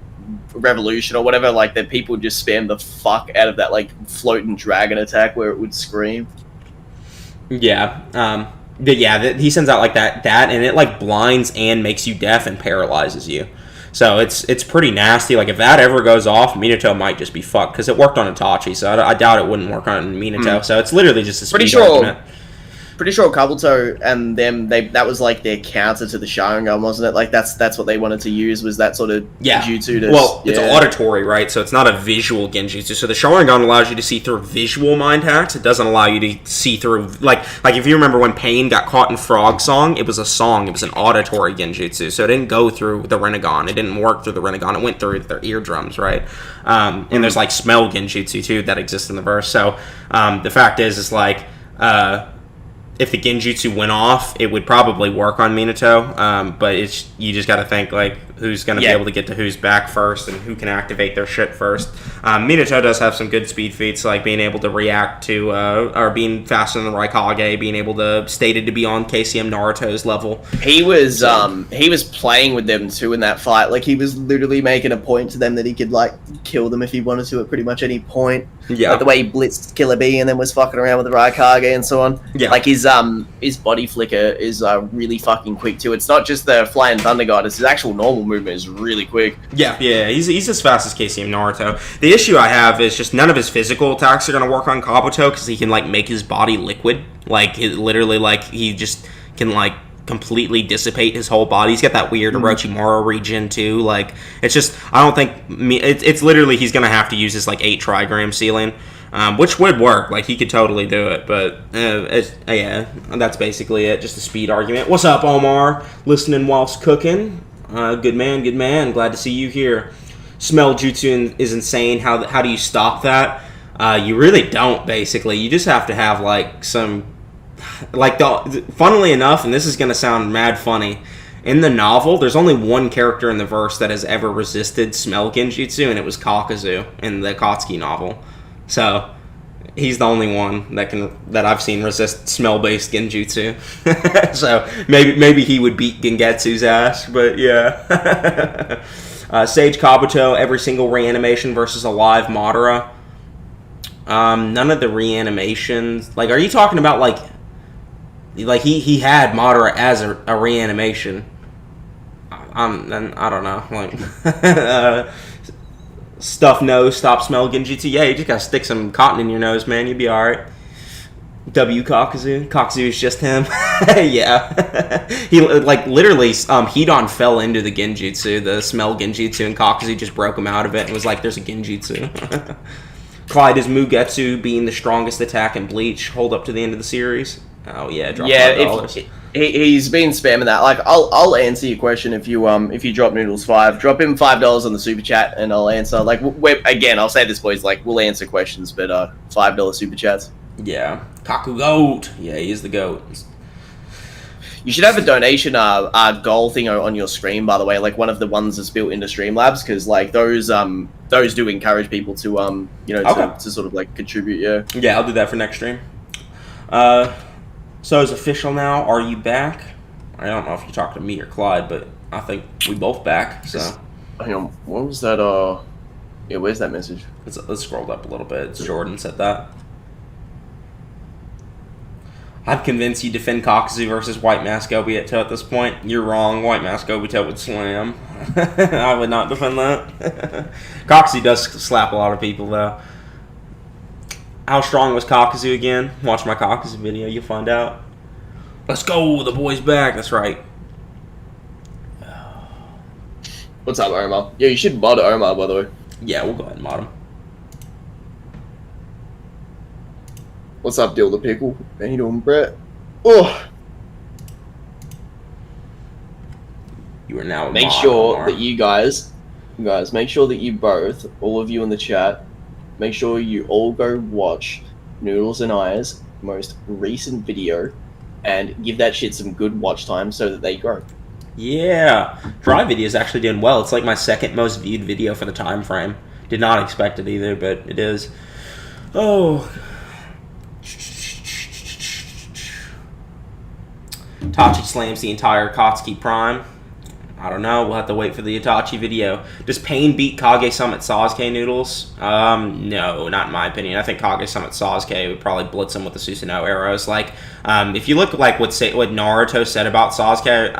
Revolution or whatever, like that people just spam the fuck out of that like floating dragon attack where it would scream. Yeah, he sends out like that, and it like blinds and makes you deaf and paralyzes you. So it's pretty nasty. Like if that ever goes off, Minato might just be fucked because it worked on Itachi. So I doubt it wouldn't work on Minato. So it's literally just a speed argument. Pretty sure Kabuto and them, that was like their counter to the Sharingan, wasn't it? Like that's what they wanted to use, was that sort of genjutsu. It's auditory, right? So it's not a visual genjutsu. So the Sharingan allows you to see through visual mind hacks. It doesn't allow you to see through like if you remember when Pain got caught in Frog Song, it was a song. It was an auditory genjutsu. So it didn't go through the Rinnegan. It didn't work through the Rinnegan. It went through their eardrums, right? And there's like smell genjutsu too that exists in the verse. So the fact is like. If the genjutsu went off, it would probably work on Minato, but you just got to think like who's going to be able to get to who's back first and who can activate their shit first. Minato does have some good speed feats, like being able to react to or being faster than the Raikage, being able to stated to be on KCM Naruto's level. He was playing with them too in that fight. Like he was literally making a point to them that he could like kill them if he wanted to at pretty much any point. Yeah, like the way he blitzed Killer Bee and then was fucking around with the Raikage and so on. Yeah, like his body flicker is really fucking quick too. It's not just the flying Thunder God; it's his actual normal movement is really quick. Yeah, he's as fast as KCM Naruto. The issue I have is just none of his physical attacks are going to work on Kabuto because he can like make his body liquid. Like literally, like he just can like completely dissipate his whole body. He's got that weird Orochimaru regen too. Like it's just I don't think it's literally he's going to have to use his like 8 trigram sealing. Which would work, like he could totally do it, but that's basically it. Just a speed argument. What's up, Omar? Listening whilst cooking. Good man. Glad to see you here. Smell jutsu is insane. How do you stop that? You really don't. Basically, you just have to have like some, like funnily enough, and this is gonna sound mad funny. In the novel, there's only one character in the verse that has ever resisted smell genjutsu, and it was Kakuzu in the Akatsuki novel. So, he's the only one that I've seen resist smell-based genjutsu. So maybe he would beat Gengetsu's ass, but yeah. Sage Kabuto, every single reanimation versus a live Madara. None of the reanimations. Like, are you talking about like he had Madara as a reanimation? I don't know. Like, stuff nose, stop smell genjutsu. Yeah, you just gotta stick some cotton in your nose, man. You'll be alright. W Kakuzu. Kakuzu is just him. Yeah. He, like, literally, Hedon fell into the genjutsu, the smell genjutsu, and Kakuzu just broke him out of it and was like, there's a genjutsu. Clyde, is Mugetsu being the strongest attack in Bleach hold up to the end of the series? Oh, yeah, drop $5. He's been spamming that. Like, I'll answer your question if you drop Noodles 5. Drop him $5 on the super chat, and I'll answer. Like, again, I'll say this, boys. Like, we'll answer questions, but $5 super chats. Yeah, Kaku Goat. Yeah, he is the goat. You should have a donation goal thing on your screen, by the way. Like one of the ones that's built into Streamlabs, because like those do encourage people to to sort of like contribute. Yeah, I'll do that for next stream. So it's official now. Are you back? I don't know if you talked to me or Clyde, but I think we both back. So hang on, what was that? Yeah, where's that message? Let's scroll up a little bit. It's Jordan said that. I'm convinced you defend Kakuzu versus White Mask Obito at this point. You're wrong. White Mask Obito would slam. I would not defend that. Kakuzu does slap a lot of people, though. How strong was Kakuzu again? Watch my Kakuzu video. You'll find out. Let's go. The boy's back. That's right. What's up, Omar? Yeah, you should mod Omar, by the way. Yeah, we'll go ahead and mod him. What's up, Dill the Pickle? How you doing, Brett? Oh! You are now. Make sure that you guys, make sure that you both, all of you in the chat, make sure you all go watch Noodles and I's most recent video and give that shit some good watch time so that they grow. Yeah, Dry Video is actually doing well. It's like my second most viewed video for the time frame. Did not expect it either, but it is. Oh. Itachi slams the entire Akatsuki Prime. I don't know. We'll have to wait for the Itachi video. Does Pain beat Kage Summit Sasuke, Noodles? No, not in my opinion. I think Kage Summit Sasuke would probably blitz him with the Susanoo arrows. Like, if you look like what Naruto said about Sasuke,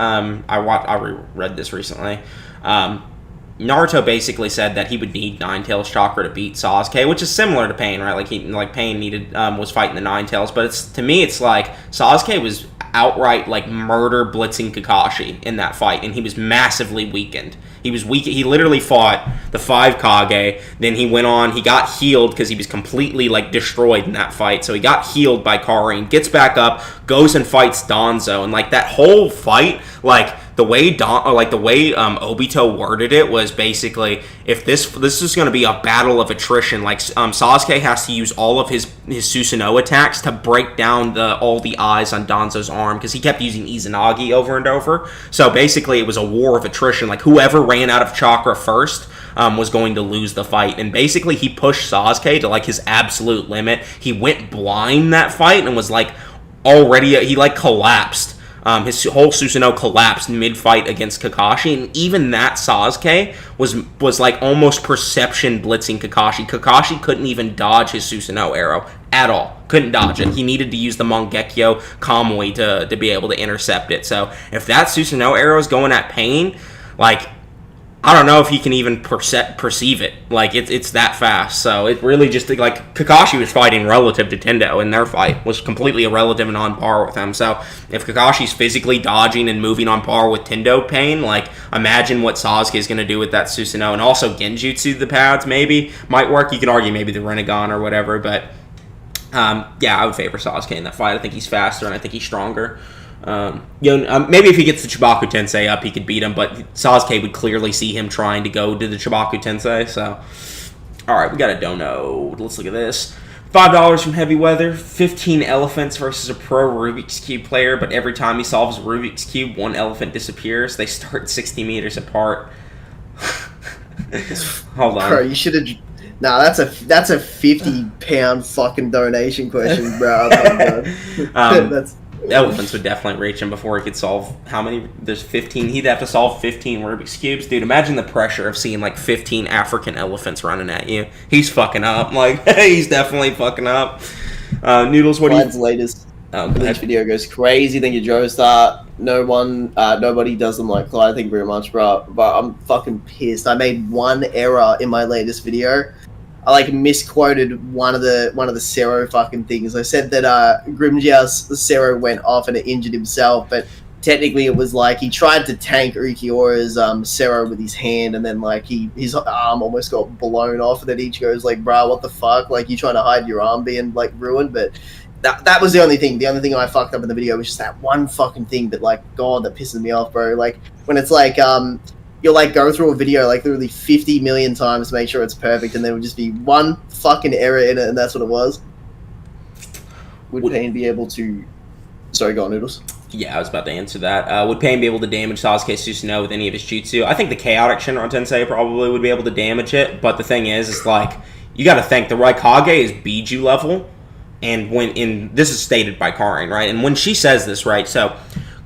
I reread this recently. Naruto basically said that he would need Nine-Tails chakra to beat Sasuke, which is similar to Pain, right? Like Pain needed was fighting the Nine-Tails, but to me it's like Sasuke was outright like murder blitzing Kakashi in that fight, and he was massively weakened. He was weak. He literally fought the 5 Kage. Then he went on. He got healed because he was completely like destroyed in that fight. So he got healed by Karin. Gets back up, goes and fights Danzo, and like that whole fight, like the way Obito worded it was basically, if this is going to be a battle of attrition, like Sasuke has to use all of his Susanoo attacks to break down all the eyes on Danzo's arm, because he kept using Izanagi over and over. So basically it was a war of attrition. Like whoever ran out of chakra first was going to lose the fight, and basically he pushed Sasuke to like his absolute limit. He went blind that fight and was like he like collapsed. His whole Susanoo collapsed mid-fight against Kakashi, and even that Sasuke was like almost perception blitzing Kakashi. Kakashi couldn't even dodge his Susanoo arrow at all. Couldn't dodge it. He needed to use the Mangekyo Kamui to be able to intercept it. So if that Susanoo arrow is going at Pain, like, I don't know if he can even perceive it. Like, it's that fast. So it really just, like, Kakashi was fighting relative to Tendo, and their fight was completely irrelative and on par with him. So if Kakashi's physically dodging and moving on par with Tendo Pain, like, imagine what Sasuke is going to do with that Susanoo. And also Genjutsu, the pads, maybe, might work. You could argue maybe the Rinnegan or whatever, but, yeah, I would favor Sasuke in that fight. I think he's faster, and I think he's stronger. Maybe if he gets the Chibaku Tensei up, he could beat him, but Sasuke would clearly see him trying to go to the Chibaku Tensei. So, all right, we got a dono. Let's look at this. $5 from Heavy Weather. 15 elephants versus a pro Rubik's Cube player, but every time he solves Rubik's Cube, one elephant disappears. They start 60 meters apart. Hold on. Bro, you should have. Nah, that's a 50-pound fucking donation question, bro. That's Elephants would definitely reach him before he could solve how many? There's 15. He'd have to solve 15 Rubik's Cubes. Dude, imagine the pressure of seeing like 15 African elephants running at you. He's fucking up. Like, he's definitely fucking up. Noodles, what do you... Clyde's latest Bleach video goes crazy. Thank you, Joe Star. Nobody does them like Clyde. Thank you very much, bro. But I'm fucking pissed. I made one error in my latest video. I like misquoted one of the Sero fucking things. I said that Grimjia's Sero went off and it injured himself, but technically it was like he tried to tank Ukiura's Sero with his hand, and then like his arm almost got blown off, and then Ichigo's like, "Bro, what the fuck? Like, you trying to hide your arm being like ruined?" But that was the only thing. The only thing I fucked up in the video was just that one fucking thing. But like, God, that pisses me off, bro. Like when it's like you'll like go through a video like literally 50 million times to make sure it's perfect, and there would just be one fucking error in it, and that's what it was. Would Pain be able to... Sorry, go on, Noodles. Yeah, I was about to answer that. Would Pain be able to damage Sasuke Susanoo with any of his jutsu? I think the chaotic Shinra Tensei probably would be able to damage it, but the thing is like, you gotta think, the Raikage is Biju level, and this is stated by Karin, right? And when she says this, right, so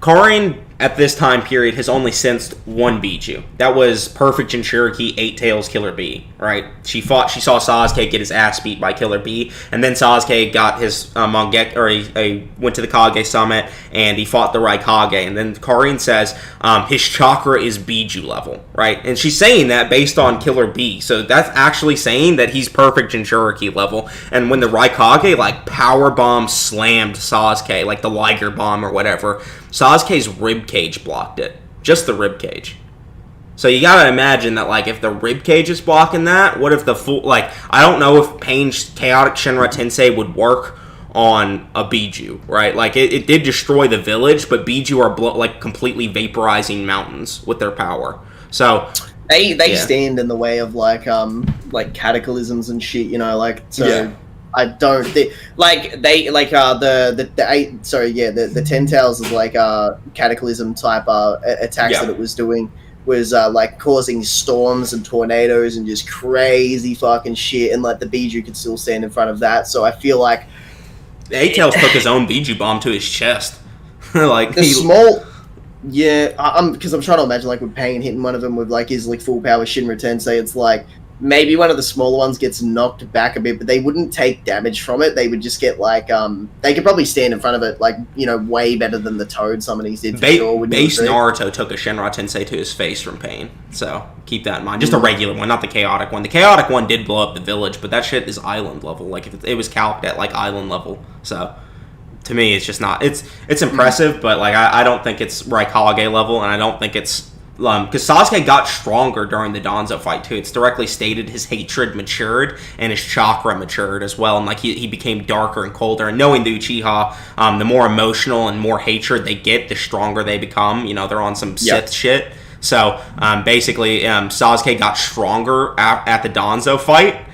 Karin at this time period has only sensed one Biju. That was Perfect Jinchuriki, Eight Tails, Killer Bee, right? She saw Sasuke get his ass beat by Killer Bee, and then Sasuke got his Mangekyo, or he went to the Kage Summit, and he fought the Raikage, and then Karin says his chakra is Biju level, right? And she's saying that based on Killer Bee, so that's actually saying that he's Perfect Jinchuriki level, and when the Raikage, like, power bomb slammed Sasuke, like the Liger bomb or whatever, Sasuke's rib cage blocked it. Just the rib cage. So you gotta imagine that, like, if the rib cage is blocking that, what if the full... Like, I don't know if Pain's Chaotic Shinra Tensei would work on a Biju, right? Like, it did destroy the village, but Biju are, completely vaporizing mountains with their power. So... They stand in the way of, like cataclysms and shit, you know, like, so... Yeah. I don't think the 10 tails of like cataclysm type attacks that it was doing was like causing storms and tornadoes and just crazy fucking shit, and like the Biju could still stand in front of that. So I feel like Eight Tails took his own Biju bomb to his chest. Like the small. Yeah, because I'm trying to imagine like with Pain hitting one of them with like his like full power Shinra Tensei. It's like maybe one of the smaller ones gets knocked back a bit, but they wouldn't take damage from it. They would just get like they could probably stand in front of it, like, you know, way better than the Toad summonings did. Base Naruto took a Shinra Tensei to his face from Pain, so keep that in mind. Just a regular one, not the chaotic one. The chaotic one did blow up the village, but that shit is island level. Like, if it was calced at like island level, so to me it's just not. It's impressive, but like I don't think it's Raikage level, and I don't think it's. Because Sasuke got stronger during the Danzo fight too. It's directly stated his hatred matured and his chakra matured as well, and like he became darker and colder. And knowing the Uchiha, the more emotional and more hatred they get, the stronger they become. You know, they're on some Sith shit. So basically, Sasuke got stronger at the Danzo fight.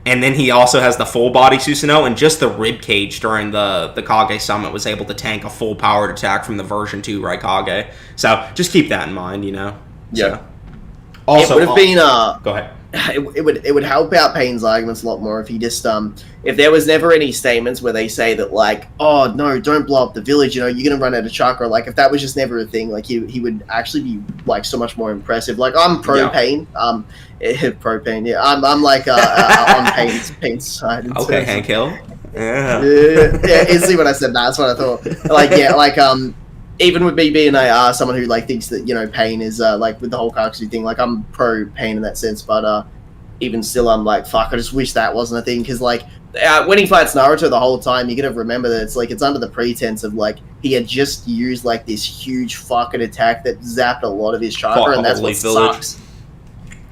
And then he also has the full body Susanoo, and just the rib cage during the Kage Summit was able to tank a full powered attack from the version 2 Raikage. So just keep that in mind, you know. Yeah. So. Also, it would have been go ahead. It would help out Pain's arguments a lot more if he just if there was never any statements where they say that like, oh no, don't blow up the village, you know, you're gonna run out of chakra. Like, if that was just never a thing, like he would actually be like so much more impressive. Like, I'm pro Pain, pro Pain, yeah. I'm like on Pain's side. Okay, Hank Hill. Yeah, see what I said. That's what I thought. Like, yeah, like even with me being someone who like thinks that, you know, Pain is like with the whole Kaksu thing, like I'm pro Pain in that sense, but even still I'm like, fuck, I just wish that wasn't a thing, because like when he fights Naruto the whole time, you gotta remember that it's like it's under the pretense of like he had just used like this huge fucking attack that zapped a lot of his chakra, and that's what sucks.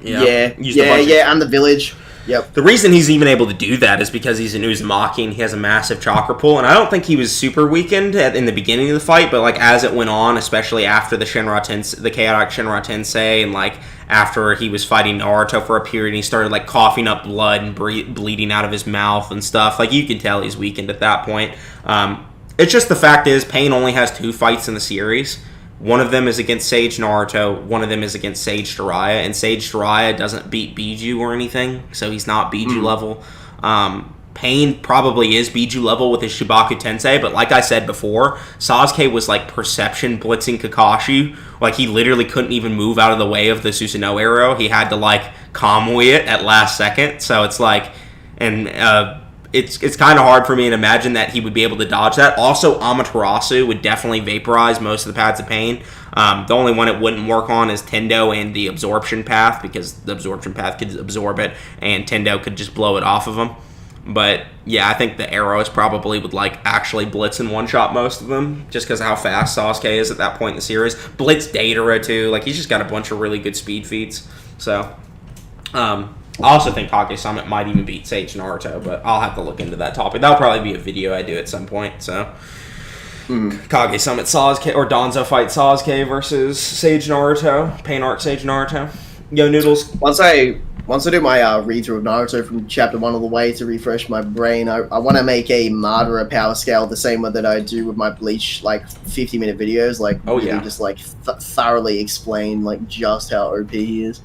Yeah, and the village. Yep. The reason he's even able to do that is because he's an Uzumaki and he has a massive chakra pool, and I don't think he was super weakened in the beginning of the fight, but like as it went on, especially after the chaotic Shinra Tensei, and like after he was fighting Naruto for a period, and he started like coughing up blood and bleeding out of his mouth and stuff, like you can tell he's weakened at that point. It's just the fact is Pain only has 2 fights in the series, One of them is against Sage Naruto. One of them is against Sage Jiraiya. And Sage Jiraiya doesn't beat Biju or anything, so he's not Biju level. Pain probably is Biju level with his Shibaku Tensei, but like I said before, Sasuke was like perception blitzing Kakashi. Like, he literally couldn't even move out of the way of the Susanoo arrow. He had to like Kamui it at last second. So it's like, and it's kind of hard for me to imagine that he would be able to dodge that. Also, Amaterasu would definitely vaporize most of the paths of pain. The only one it wouldn't work on is Tendo and the absorption path, because the absorption path could absorb it and Tendo could just blow it off of him. But yeah, I think the arrows probably would like actually blitz and one-shot most of them, just because of how fast Sasuke is at that point in the series. Blitz Datara too, like he's just got a bunch of really good speed feats. So, I also think Kage Summit might even beat Sage Naruto, but I'll have to look into that topic. That'll probably be a video I do at some point. So, Kage Summit Sasuke or Danzo fight Sasuke versus Sage Naruto, Pain Arc Sage Naruto. Yo, Noodles. Once I do my read-through of Naruto from chapter 1 all the way to refresh my brain, I want to make a Madara power scale the same way that I do with my Bleach, like, 50-minute videos. Like, just, like, thoroughly explain, like, just how OP he is.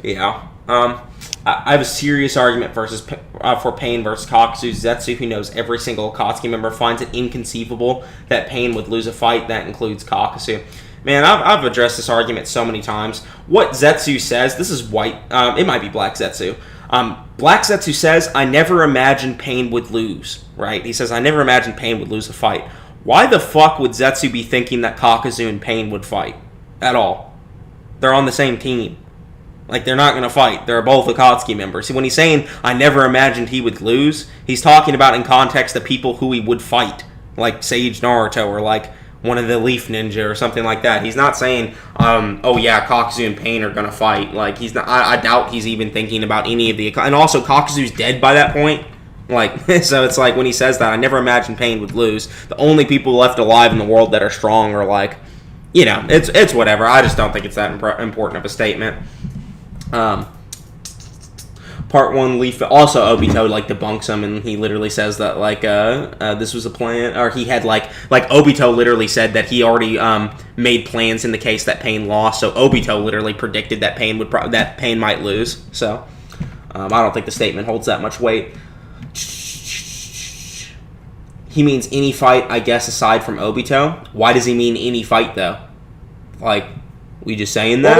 Yeah. I have a serious argument for Pain versus Kakuzu. Zetsu, who knows every single Akatsuki member, finds it inconceivable that Pain would lose a fight. That includes Kakuzu. Man, I've addressed this argument so many times. What Zetsu says, this is white, it might be Black Zetsu. Black Zetsu says, I never imagined Pain would lose, right? He says, I never imagined Pain would lose a fight. Why the fuck would Zetsu be thinking that Kakuzu and Pain would fight? At all. They're on the same team. Like, they're not going to fight. They're both Akatsuki members. See, when he's saying, I never imagined he would lose, he's talking about in context the people who he would fight. Like Sage Naruto or like one of the Leaf Ninja or something like that. He's not saying, oh yeah, Kakuzu and Pain are gonna fight. Like, he's not. I doubt he's even thinking about any of the. And also, Kakuzu's dead by that point. Like, so it's like when he says that, I never imagined Pain would lose. The only people left alive in the world that are strong are like, you know, it's whatever. I just don't think it's that important of a statement. Part 1 Leaf, also Obito like debunks him, and he literally says that like this was a plan, or he had like Obito literally said that he already made plans in the case that Pain lost. So Obito literally predicted that Pain would that Pain might lose. So I don't think the statement holds that much weight. He means any fight, I guess, aside from Obito. Why does he mean any fight though? Like, we just saying that,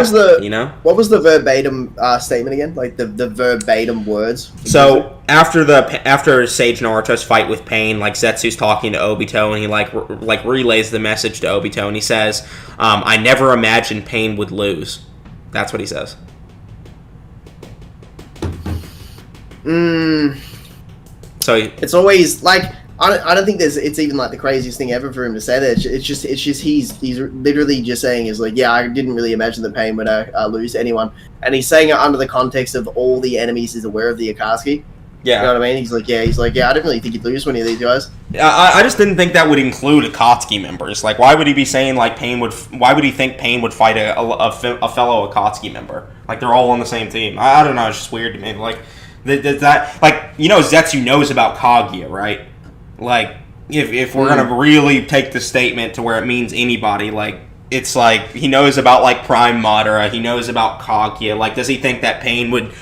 What was the verbatim statement again? Like the verbatim words? So after Sage Naruto's fight with Pain, like Zetsu's talking to Obito, and he like relays the message to Obito, and he says, "I never imagined Pain would lose." That's what he says. So it's always like. I don't think it's even like the craziest thing ever for him to say that. It's just he's literally just saying is like, yeah, I didn't really imagine that Pain would lose to anyone, and he's saying it under the context of all the enemies he's aware of the Akatsuki. Yeah, you know what I mean? He's like, yeah, I didn't really think he'd lose any of these guys. I just didn't think that would include Akatsuki members. Like, why would he be saying like Pain would? Why would he think Pain would fight a fellow Akatsuki member? Like, they're all on the same team. I don't know. It's just weird to me. Like that. Like, you know, Zetsu knows about Kaguya, right? Like, if we're going to really take the statement to where it means anybody, like, it's like, he knows about, like, Prime Madara, he knows about Kaguya. Like, does he think that Pain would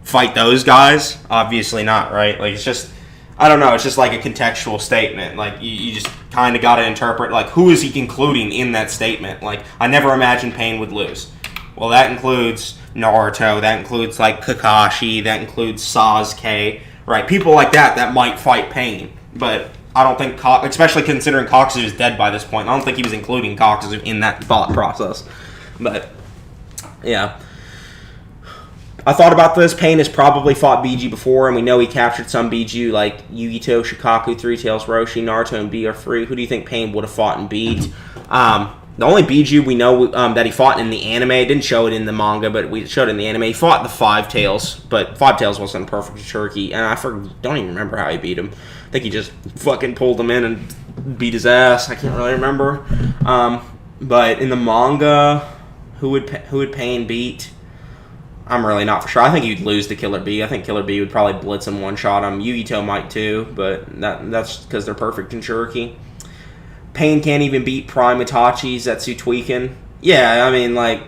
fight those guys? Obviously not, right? Like, it's just, I don't know, it's just like a contextual statement. Like, you just kind of got to interpret, like, who is he concluding in that statement? Like, I never imagined Pain would lose. Well, that includes Naruto, that includes, like, Kakashi, that includes Sasuke, right? People like that might fight Pain. But I don't think, especially considering Kakuzu is dead by this point, I don't think he was including Kakuzu in that thought process. But, yeah. I thought about this. Pain has probably fought Biju before, and we know he captured some Biju, like Yugito, Shikaku, Three Tails, Roshi, Naruto, and B are free. Who do you think Pain would have fought and beat? The only Biju we know that he fought in the anime, didn't show it in the manga, but we showed it in the anime. He fought the Five Tails, but Five Tails wasn't a perfect Shirky, and I don't even remember how he beat him. I think he just fucking pulled him in and beat his ass. I can't really remember. But in the manga, who would Pain beat? I'm really not for sure. I think he'd lose to Killer B. I think Killer B would probably blitz him, one-shot him. Yugito might too, but that's because they're perfect in Shirky. Pain can't even beat Prime Itachi. Zetsu tweaking. Yeah, I mean, like,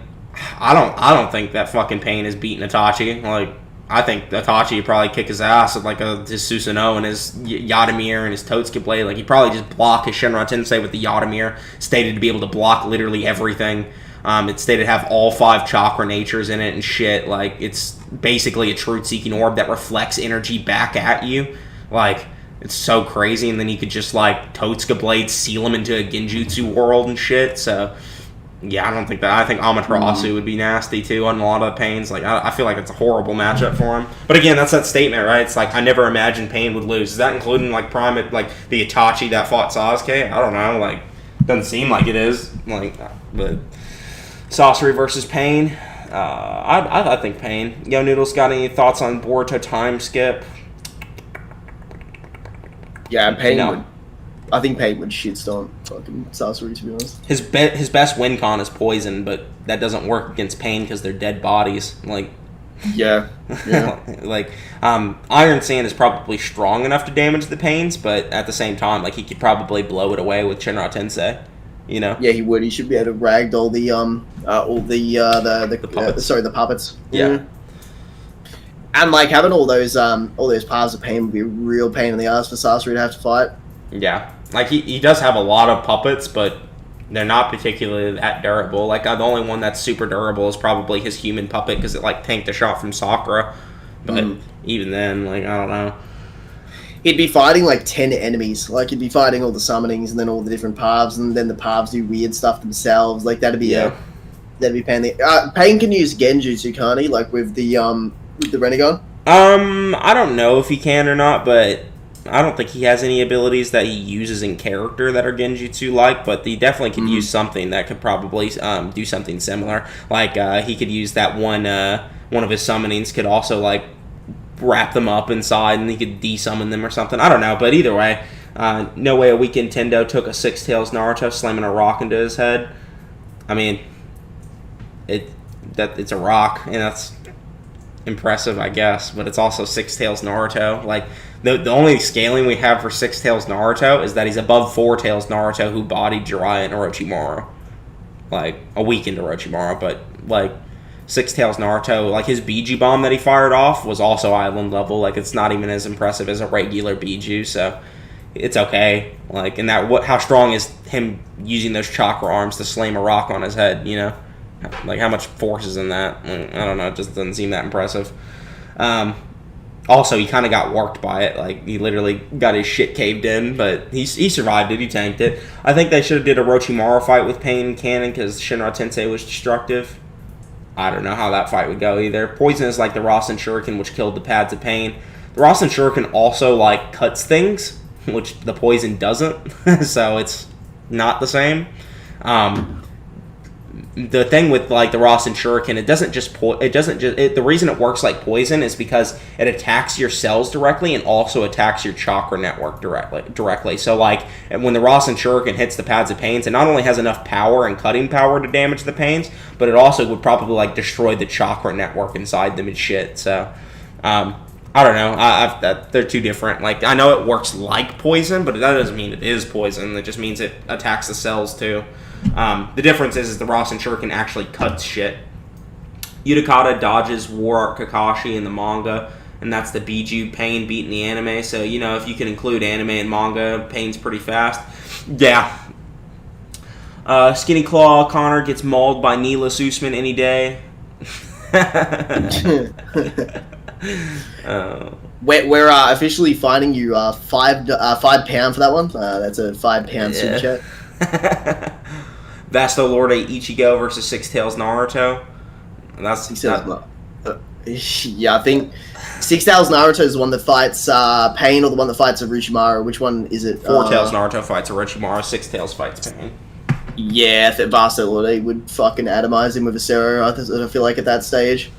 I don't think that fucking Pain is beating Itachi. Like, I think Itachi would probably kick his ass with, like, his Susanoo and his Yadamir and his Totsuka blade. Like, he'd probably just block his Shinra Tensei with the Yadamir, stated to be able to block literally everything. It's stated to have all 5 chakra natures in it and shit. Like, it's basically a truth-seeking orb that reflects energy back at you. Like, it's so crazy. And then you could just, like, Totsuka blade seal him into a Genjutsu world and shit. So, yeah, I don't think that. I think Amaterasu would be nasty, too, on a lot of the Pains. Like, I feel like it's a horrible matchup for him. But again, that's that statement, right? It's like, I never imagined Pain would lose. Is that including, like, Prime, like, the Itachi that fought Sasuke? I don't know. Like, doesn't seem like it is. Like, but Sorcery versus Pain. I think Pain. Yo, Noodles, got any thoughts on Boruto time skip? Yeah, Pain No. would. I think Pain would shitstorm fucking Sorcery, to be honest. His best win con is Poison, but that doesn't work against Pain because they're dead bodies. Like, Yeah. like, Iron Sand is probably strong enough to damage the Pains, but at the same time, like, he could probably blow it away with Shinra Tensei. You know? Yeah, he would. He should be able to ragdoll the puppets. The puppets. Yeah. Mhm. And like having all those paths of pain would be a real pain in the ass for Sorcery to have to fight. Yeah. Like, he does have a lot of puppets, but they're not particularly that durable. Like, the only one that's super durable is probably his human puppet, because it, like, tanked a shot from Sakura. But even then, like, I don't know. He'd be fighting like 10 enemies. Like, he'd be fighting all the summonings and then all the different paths, and then the paths do weird stuff themselves. Like, that'd be pain. Pain can use Genjutsu, can't he? Like, with the Renegon? I don't know if he can or not, but I don't think he has any abilities that he uses in character that are Genjutsu-like, but he definitely can use something that could probably do something similar. Like, he could use that one of his summonings could also, like, wrap them up inside, and he could de-summon them or something. I don't know, but either way, no way a weak Nintendo took a Six Tails Naruto slamming a rock into his head. I mean, it's a rock, and that's impressive, I guess, but it's also Six Tails Naruto. Like, the only scaling we have for Six Tails Naruto is that he's above Four Tails Naruto, who bodied Jiraiya and Orochimaru. Like, a weakened Orochimaru, but, like, Six Tails Naruto, like, his Biju bomb that he fired off was also island level. Like, it's not even as impressive as a regular Biju, so it's okay. Like, and how strong is him using those chakra arms to slam a rock on his head, you know? Like, how much force is in that? I don't know, it just doesn't seem that impressive. Also, he kind of got worked by it. Like, he literally got his shit caved in, but he survived it, he tanked it. I think they should have did a Orochimaru fight with Pain and Canon, because Shinra Tensei was destructive. I don't know how that fight would go either. Poison is like the Rasen Shuriken, which killed the pads of Pain. The Rasen Shuriken also, like, cuts things, which the Poison doesn't, so it's not the same. The thing with, like, the Rasen Shuriken, the reason it works like Poison is because it attacks your cells directly and also attacks your chakra network directly. So, like, when the Rasen Shuriken hits the pads of Pains, it not only has enough power and cutting power to damage the Pains, but it also would probably, like, destroy the chakra network inside them and shit. So, I don't know. They're two different. Like, I know it works like Poison, but that doesn't mean it is Poison. It just means it attacks the cells too. The difference is the Rasen Shuriken actually cuts shit. Utakata dodges War Art Kakashi in the manga, and that's the Biju Pain beat in the anime. So, you know, if you can include anime and manga, Pain's pretty fast. Yeah. Skinny Claw Conor gets mauled by Neelis Usman any day. We're officially fining you £5 for that one. That's a £5 super chat. Vasto Lorde Ichigo versus Six Tails Naruto. That's yeah, I think Six Tails Naruto is the one that fights Pain, or the one that fights Orochimaru. Which one is it? Four Tails Naruto fights Orochimaru. Six Tails fights Pain. Yeah, I think Vasto Lorde would fucking atomize him with a Zero. I feel like at that stage.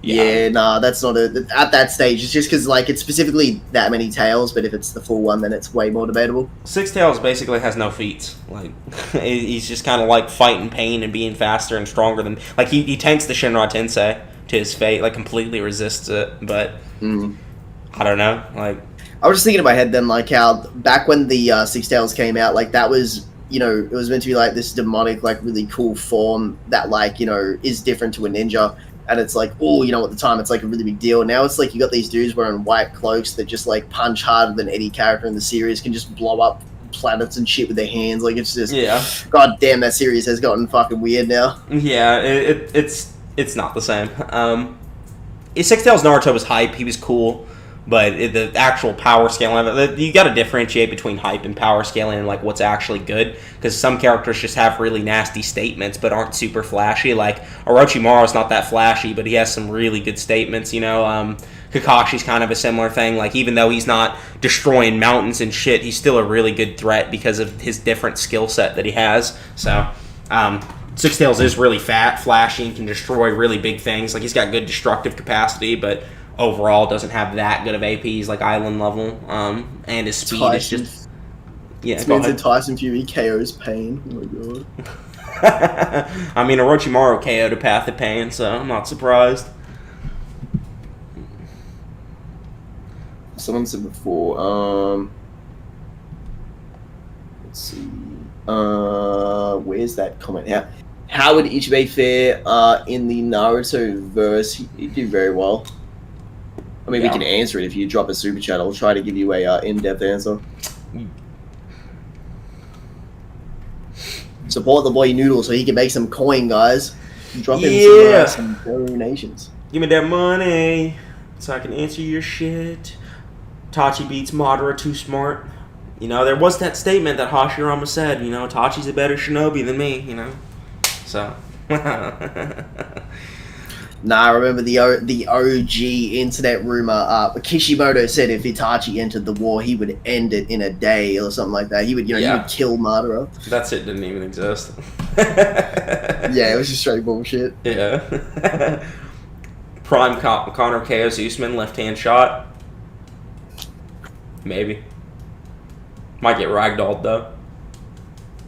Yeah, nah, that's not at that stage. It's just because, like, it's specifically that many tails, but if it's the full one, then it's way more debatable. Six Tails basically has no feats. Like, he's just kind of like fighting Pain and being faster and stronger than, like, he tanks the Shinra Tensei to his fate, like, completely resists it. But I don't know, like, I was just thinking in my head then, like how back when the Six Tails came out, like that was, you know, it was meant to be like this demonic, like really cool form that, like, you know, is different to a ninja. And it's like, oh, you know, at the time it's like a really big deal. Now it's like you got these dudes wearing white cloaks that just like punch harder than any character in the series, can just blow up planets and shit with their hands. Like it's just, god damn, that series has gotten fucking weird now. Yeah, it's not the same. Six Tails Naruto was hype. He was cool. But the actual power scaling, you got to differentiate between hype and power scaling and like what's actually good. Because some characters just have really nasty statements but aren't super flashy. Like Orochimaru's not that flashy, but he has some really good statements. You know, Kakashi's kind of a similar thing. Like even though he's not destroying mountains and shit, he's still a really good threat because of his different skill set that he has. So Six Tails is really fat, flashy, and can destroy really big things. Like he's got good destructive capacity, but overall doesn't have that good of AP. He's like island level, and his speed is just... Yeah, this means that Tyson Fury KO's Pain. Oh my god. I mean, Orochimaru KO'd a Path of Pain, so I'm not surprised. Someone said before, let's see, where's that comment? How would Ichibei fare in the Naruto verse? He'd do very well. I mean, we can answer it if you drop a super chat. I'll try to give you a in-depth answer. Support the boy Noodle so he can make some coin, guys. Drop him some donations. Give me that money so I can answer your shit. Itachi beats Madara too smart. You know, there was that statement that Hashirama said, you know, Itachi's a better shinobi than me, you know. So... Nah, I remember the OG internet rumor. Kishimoto said if Itachi entered the war, he would end it in a day or something like that. He would, you know, he would kill Madara. That shit didn't even exist. Yeah, it was just straight bullshit. Yeah. Prime Conor KO's Usman, left-hand shot. Maybe. Might get ragdolled, though.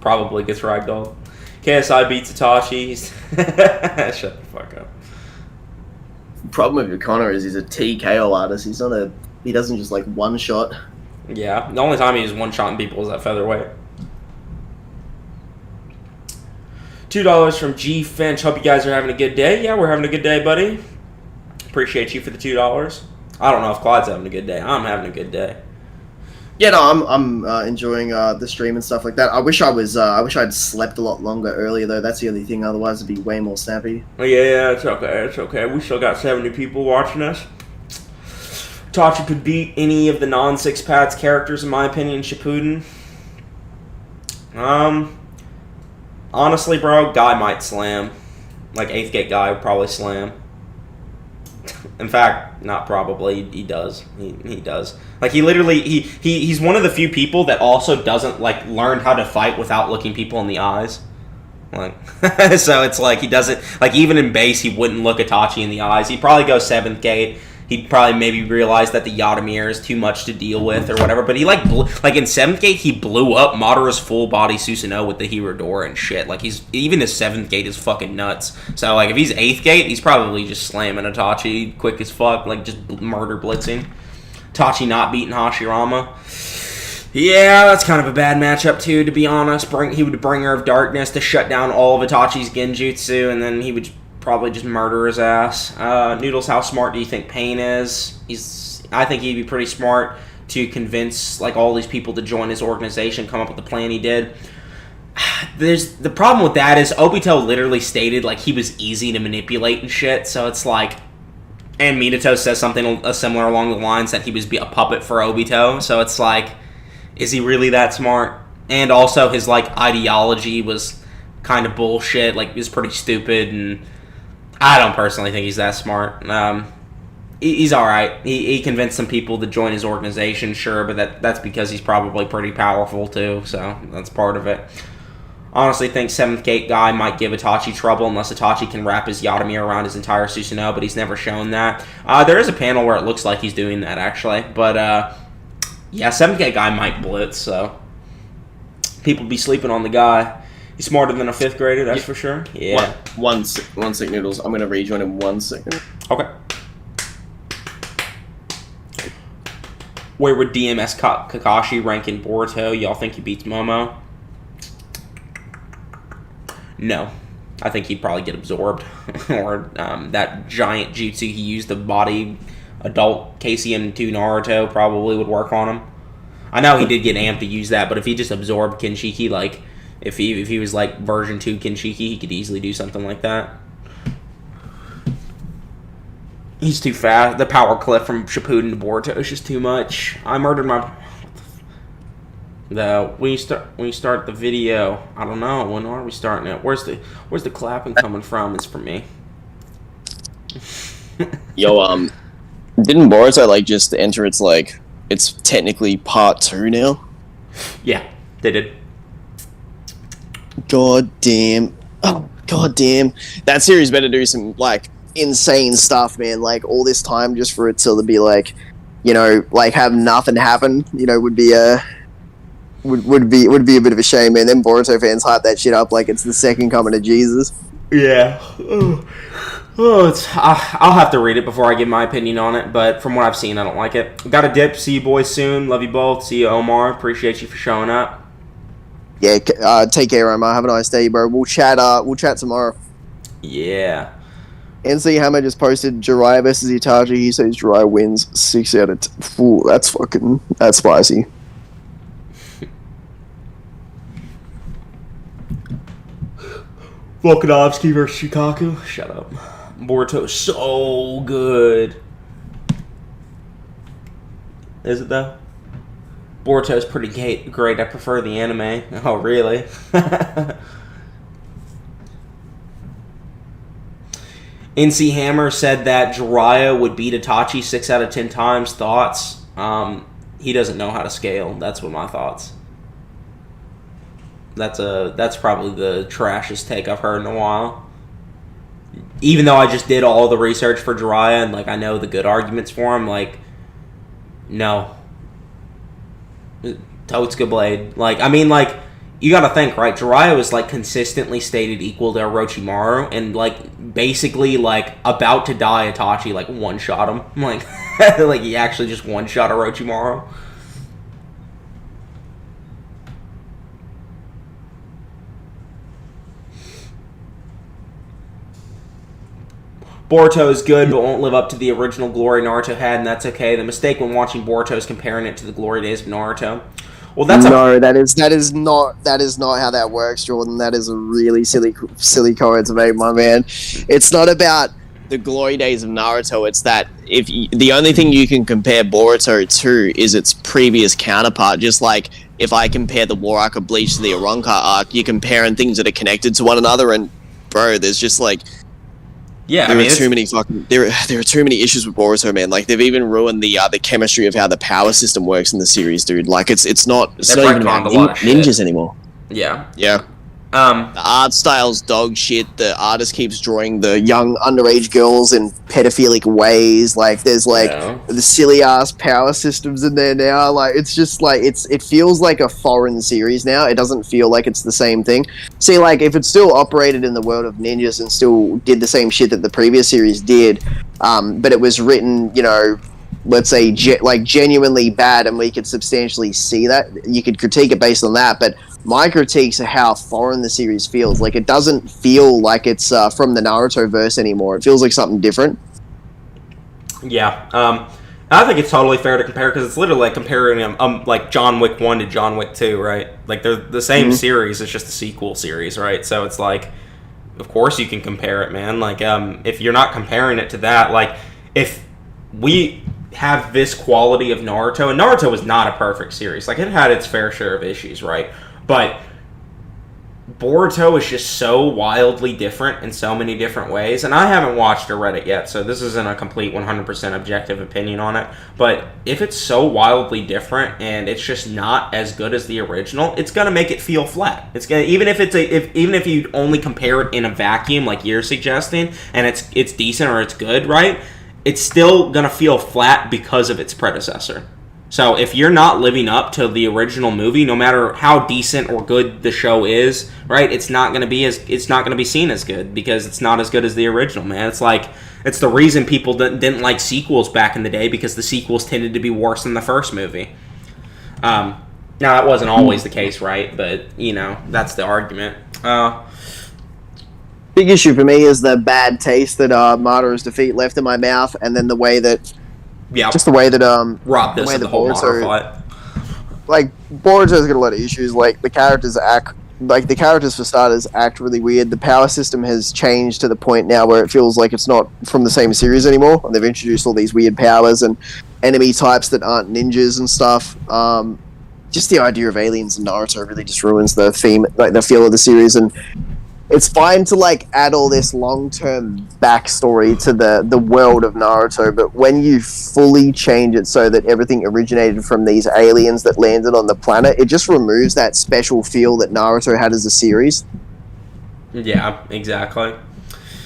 Probably gets ragdolled. KSI beats Itachi. Shut the fuck up. The problem with Conor is he's a TKO artist. He doesn't just like one shot. Yeah, the only time he's one shotting people is at featherweight. $2 from G Finch. Hope you guys are having a good day. Yeah, we're having a good day, buddy. Appreciate you for the $2. I don't know if Clyde's having a good day. I'm having a good day. Yeah, no, I'm enjoying the stream and stuff like that. I wish I'd slept a lot longer earlier though. That's the only thing. Otherwise, it'd be way more snappy. Yeah, it's okay. It's okay. We still got 70 people watching us. Itachi could beat any of the non-six pads characters, in my opinion. Shippuden. Honestly, bro, Guy might slam. Like 8th Gate Guy would probably slam. In fact, not probably. He does. He does. Like he literally he's one of the few people that also doesn't like learn how to fight without looking people in the eyes. Like so it's like he doesn't like even in base he wouldn't look Itachi in the eyes. He'd probably go 7th Gate. He'd probably maybe realize that the Yadomir is too much to deal with or whatever. But he like in 7th Gate he blew up Madara's full body Susanoo with the Hiradora and shit. Like he's even his 7th Gate is fucking nuts. So like if he's 8th Gate he's probably just slamming Itachi quick as fuck, like just murder blitzing. Itachi not beating Hashirama. Yeah, that's kind of a bad matchup too, to be honest. He would Bringer of Darkness to shut down all of Itachi's Genjutsu, and then he would probably just murder his ass. Noodles, how smart do you think Pain is? I think he'd be pretty smart to convince like all these people to join his organization, come up with the plan he did. The problem with that is Obito literally stated like he was easy to manipulate and shit, so it's like, and Minato says something similar along the lines that he was a puppet for Obito, so it's like, is he really that smart? And also his like ideology was kind of bullshit, like it was pretty stupid, and I don't personally think he's that smart. He's alright. He convinced some people to join his organization, sure, but that's because he's probably pretty powerful too, so that's part of it. Honestly think 7th Gate Guy might give Itachi trouble unless Itachi can wrap his Yadomir around his entire Susanoo, but he's never shown that. There is a panel where it looks like he's doing that, actually, but yeah, 7th Gate Guy might blitz, so people be sleeping on the guy. He's smarter than a 5th grader, that's for sure. Yeah. One sec, Noodles. I'm going to rejoin in 1 second. Okay. Where would DMS Kakashi rank in Boruto? Y'all think he beats Momo? No. I think he'd probably get absorbed. Or that giant jutsu he used to body adult Casey into Naruto probably would work on him. I know he did get amped to use that, but if he just absorbed Kinshiki, like, if he was like version 2 Kinshiki, he could easily do something like that. He's too fast. The power cliff from Shippuden to Boruto is just too much. I murdered my... When you start the video, I don't know. When are we starting it? Where's the clapping coming from? It's from me. Yo, didn't Boruto like just enter its like it's technically part 2 now? Yeah, they did. God damn. Oh, god damn. That series better do some like insane stuff, man. Like all this time just for it to be like, you know, like have nothing happen, you know, would be a bit of a shame, man. Them Boruto fans hype that shit up like it's the second coming of Jesus. Yeah. I'll have to read it before I give my opinion on it, but from what I've seen, I don't like it. Got a dip. See you boys soon. Love you both. See you, Omar. Appreciate you for showing up. Yeah, take care, Omar. Have a nice day, bro. We'll chat tomorrow. Yeah. NC Hammer just posted Jiraiya versus Itachi. He says Jiraiya wins 6 out of 10. Ooh, that's spicy. Volkanovski versus Shikaku. Shut up. Boruto's so good. Is it though? Boruto's pretty great. I prefer the anime. Oh, really? NC Hammer said that Jiraiya would beat Itachi 6 out of 10 times. Thoughts? He doesn't know how to scale. That's what my thoughts. That's probably the trashiest take I've heard in a while. Even though I just did all the research for Jiraiya and like I know the good arguments for him, like no. Totsuka Blade. Like I mean like you gotta think, right? Jiraiya was like consistently stated equal to Orochimaru and like basically like about to die Itachi like one shot him. Like like he actually just one shot Orochimaru. Boruto is good, but won't live up to the original glory Naruto had, and that's okay. The mistake when watching Boruto is comparing it to the glory days of Naruto. Well, that is not how that works, Jordan. That is a really silly comment to make, my man. It's not about the glory days of Naruto. It's that the only thing you can compare Boruto to is its previous counterpart. Just like if I compare the War Arc of Bleach to the Arrancar arc, you're comparing things that are connected to one another, and bro, there's just like. Yeah, there are too many issues with Boruto, man. Like they've even ruined the chemistry of how the power system works in the series, dude. Like it's not even about ninjas anymore. Yeah. The art style's dog shit. The artist keeps drawing the young underage girls in pedophilic ways. Like there's like the silly ass power systems in there now. Like it's just like it feels like a foreign series now. It doesn't feel like it's the same thing. See, like if it still operated in the world of ninjas and still did the same shit that the previous series did, but it was written, you know, let's say genuinely bad, and we could substantially see that, you could critique it based on that. But my critiques are how foreign the series feels. Like it doesn't feel like it's from the Naruto verse anymore. It feels like something different. Yeah, I think it's totally fair to compare because it's literally like comparing like John Wick 1 to John Wick 2, right? Like they're the same series. It's just a sequel series, right? So it's like, of course you can compare it, man. Like if you're not comparing it to that, like if we have this quality of Naruto, and Naruto was not a perfect series. Like it had its fair share of issues, right? But Boruto is just so wildly different in so many different ways, and I haven't watched or read it yet, so this isn't a complete 100% objective opinion on it. But if it's so wildly different and it's just not as good as the original, it's gonna make it feel flat. It's gonna even if you only compare it in a vacuum, like you're suggesting, and it's decent or it's good, right? It's still gonna feel flat because of its predecessor. So if you're not living up to the original movie, no matter how decent or good the show is, right, it's not going to be seen as good because it's not as good as the original, man. It's like it's the reason people didn't like sequels back in the day, because the sequels tended to be worse than the first movie. Now that wasn't always the case, right? But that's the argument. Big issue for me is the bad taste that Madara's defeat left in my mouth, and then the way that robbed us of the whole Madara fight. Like, Boruto's got a lot of issues. Like, the characters for starters act really weird. The power system has changed to the point now where it feels like it's not from the same series anymore. And they've introduced all these weird powers and enemy types that aren't ninjas and stuff. Just the idea of aliens in Naruto really just ruins the theme, like the feel of the series. And it's fine to like add all this long-term backstory to the world of Naruto, but when you fully change it so that everything originated from these aliens that landed on the planet, it just removes that special feel that Naruto had as a series. Yeah, exactly.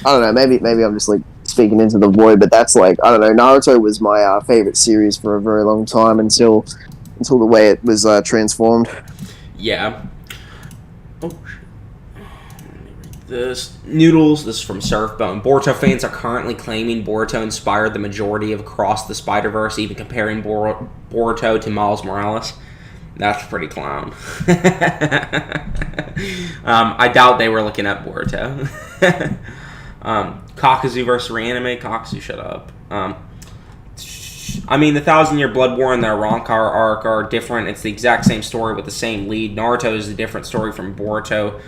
I don't know, maybe I'm just like speaking into the void, but that's like, I don't know, Naruto was my favorite series for a very long time until the way it was transformed. Yeah. Oh, this Noodles, this is from Surfbone. Boruto fans are currently claiming Boruto inspired the majority of Across the Spider-Verse, even comparing Boruto to Miles Morales. That's pretty clown. I doubt they were looking at Boruto. Kakazu versus Reanime. Kakazu, shut up. I mean, the 1,000-Year Blood War and the Arrancar arc are different. It's the exact same story with the same lead. Naruto is a different story from Boruto.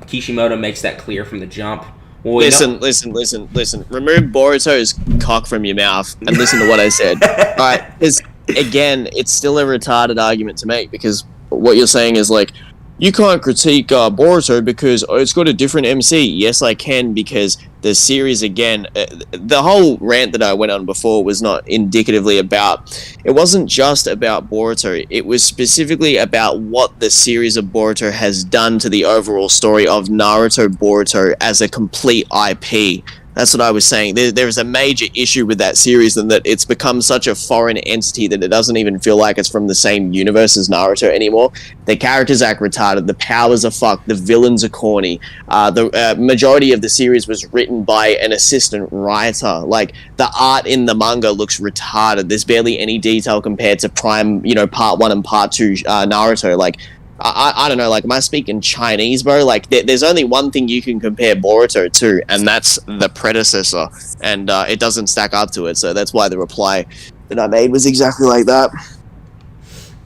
Kishimoto makes that clear from the jump. Well, listen. Remove Boruto's cock from your mouth and listen to what I said. Alright, because, again, it's still a retarded argument to make, because what you're saying is, like, you can't critique Boruto because it's got a different MC. Yes, I can, because the series, again, the whole rant that I went on before was not indicatively about, it wasn't just about Boruto, it was specifically about what the series of Boruto has done to the overall story of Naruto Boruto as a complete IP. That's what I was saying. There is a major issue with that series, and that it's become such a foreign entity that it doesn't even feel like it's from the same universe as Naruto anymore. The characters act retarded, the powers are fucked, the villains are corny. The majority of the series was written by an assistant writer. Like, the art in the manga looks retarded. There's barely any detail compared to Prime, Part 1 and Part 2 Naruto. Like, I don't know, like, am I speaking Chinese, bro? Like, there's only one thing you can compare Boruto to, and that's the predecessor, and it doesn't stack up to it, so that's why the reply that I made was exactly like that.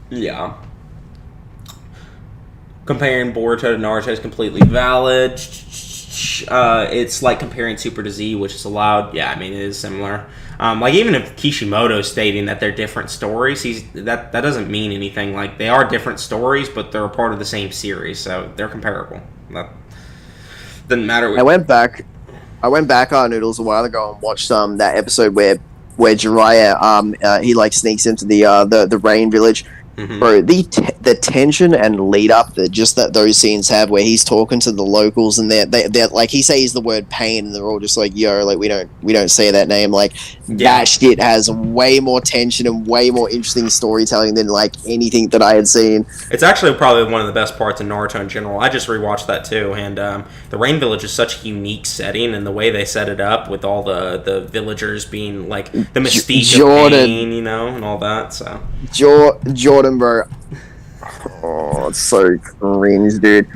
Yeah. Comparing Boruto to Naruto is completely valid. It's like comparing Super to Z, which is allowed. Yeah, I mean, it is similar. Like, even if Kishimoto's stating that they're different stories, that doesn't mean anything. Like, they are different stories, but they're a part of the same series, so they're comparable. That doesn't matter. I went back on Noodles a while ago and watched that episode where Jiraiya he like sneaks into the rain village. Mm-hmm. Bro, the tension and lead up that those scenes have, where he's talking to the locals and they're like, he says the word pain and they're all just like, yo, like we don't say that name. Like, that shit has way more tension and way more interesting storytelling than like anything that I had seen. It's actually probably one of the best parts of Naruto in general. I just rewatched that too, and the Rain Village is such a unique setting, and the way they set it up with all the villagers being like the mystique of pain, and all that. So Jordan, bro. Oh, it's so cringe, dude.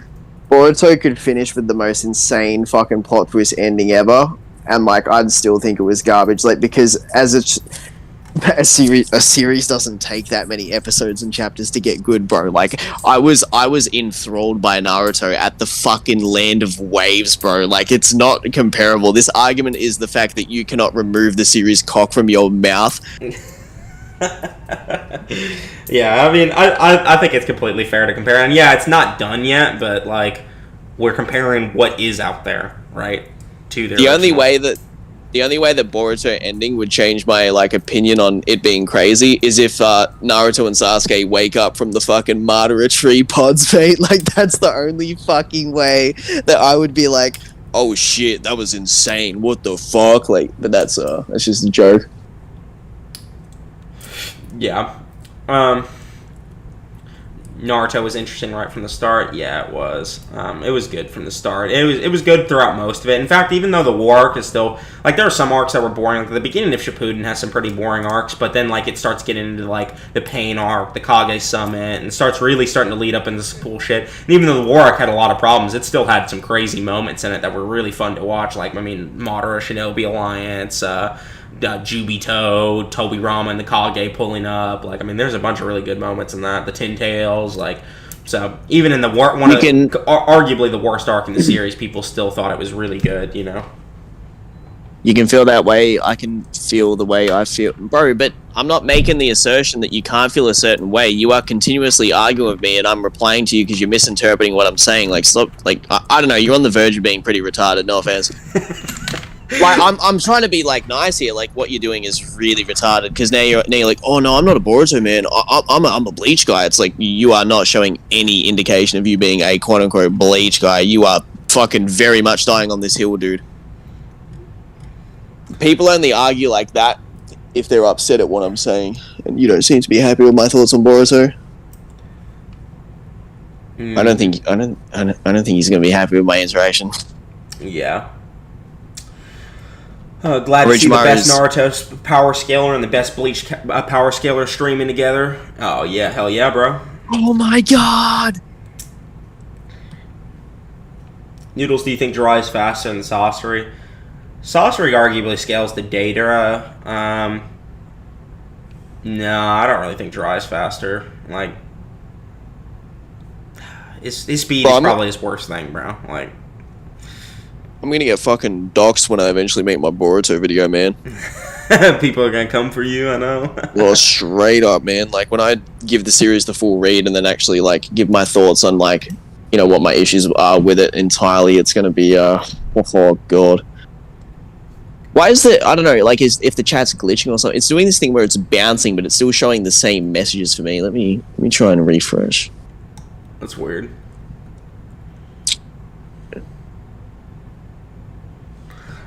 Boruto could finish with the most insane fucking plot twist ending ever, and like, I'd still think it was garbage. Like, because as a series doesn't take that many episodes and chapters to get good, bro. Like, I was enthralled by Naruto at the fucking land of waves, bro. Like, it's not comparable. This argument is the fact that you cannot remove the series cock from your mouth. Yeah, I mean, I think it's completely fair to compare, and yeah, it's not done yet, but like, we're comparing what is out there, right? To their the only way that Boruto ending would change my like opinion on it being crazy is if Naruto and Sasuke wake up from the fucking Madara tree pods, mate. Like, that's the only fucking way that I would be like, oh shit, that was insane, what the fuck? Like, but that's just a joke. Yeah. Naruto was interesting right from the start. Yeah, it was. It was good from the start. It was good throughout most of it. In fact, even though the war arc is still like there are some arcs that were boring. Like the beginning of Shippuden has some pretty boring arcs, but then like it starts getting into like the Pain arc, the Kage Summit, and starting to lead up into some cool shit. And even though the war arc had a lot of problems, it still had some crazy moments in it that were really fun to watch. Like Madara Shinobi Alliance. Jubito, Toby Rama, and the Kage pulling up. Like, there's a bunch of really good moments in that. The Tin Tails, like, so even in the arguably the worst arc in the series, people still thought it was really good. You know. You can feel that way. I can feel the way I feel, bro. But I'm not making the assertion that you can't feel a certain way. You are continuously arguing with me, and I'm replying to you because you're misinterpreting what I'm saying. Like, stop. Like, I don't know. You're on the verge of being pretty retarded. No offense. Like I'm trying to be like nice here. Like what you're doing is really retarded because now you're like, oh no, I'm not a Boruto man. I'm a Bleach guy. It's like you are not showing any indication of you being a quote unquote Bleach guy. You are fucking very much dying on this hill, dude. People only argue like that if they're upset at what I'm saying, and you don't seem to be happy with my thoughts on Boruto. I don't think he's gonna be happy with my interaction. Yeah. Glad to see the best Naruto power scaler and the best Bleach power scaler streaming together. Oh yeah, hell yeah, bro. Oh my god. Noodles, do you think Jiraiya is faster than Sasori? Sasori arguably scales the Datara. No, I don't really think Jiraiya is faster. Like, his speed is probably his worst thing, bro. Like, I'm gonna get fucking doxxed when I eventually make my Boruto video, man. People are gonna come for you, I know. Well, straight up, man. Like, when I give the series the full read and then actually, like, give my thoughts on, like, you know, what my issues are with it entirely, it's gonna be, oh, God. Why is it, I don't know, like, if the chat's glitching or something, it's doing this thing where it's bouncing, but it's still showing the same messages for me. Let me try and refresh. That's weird.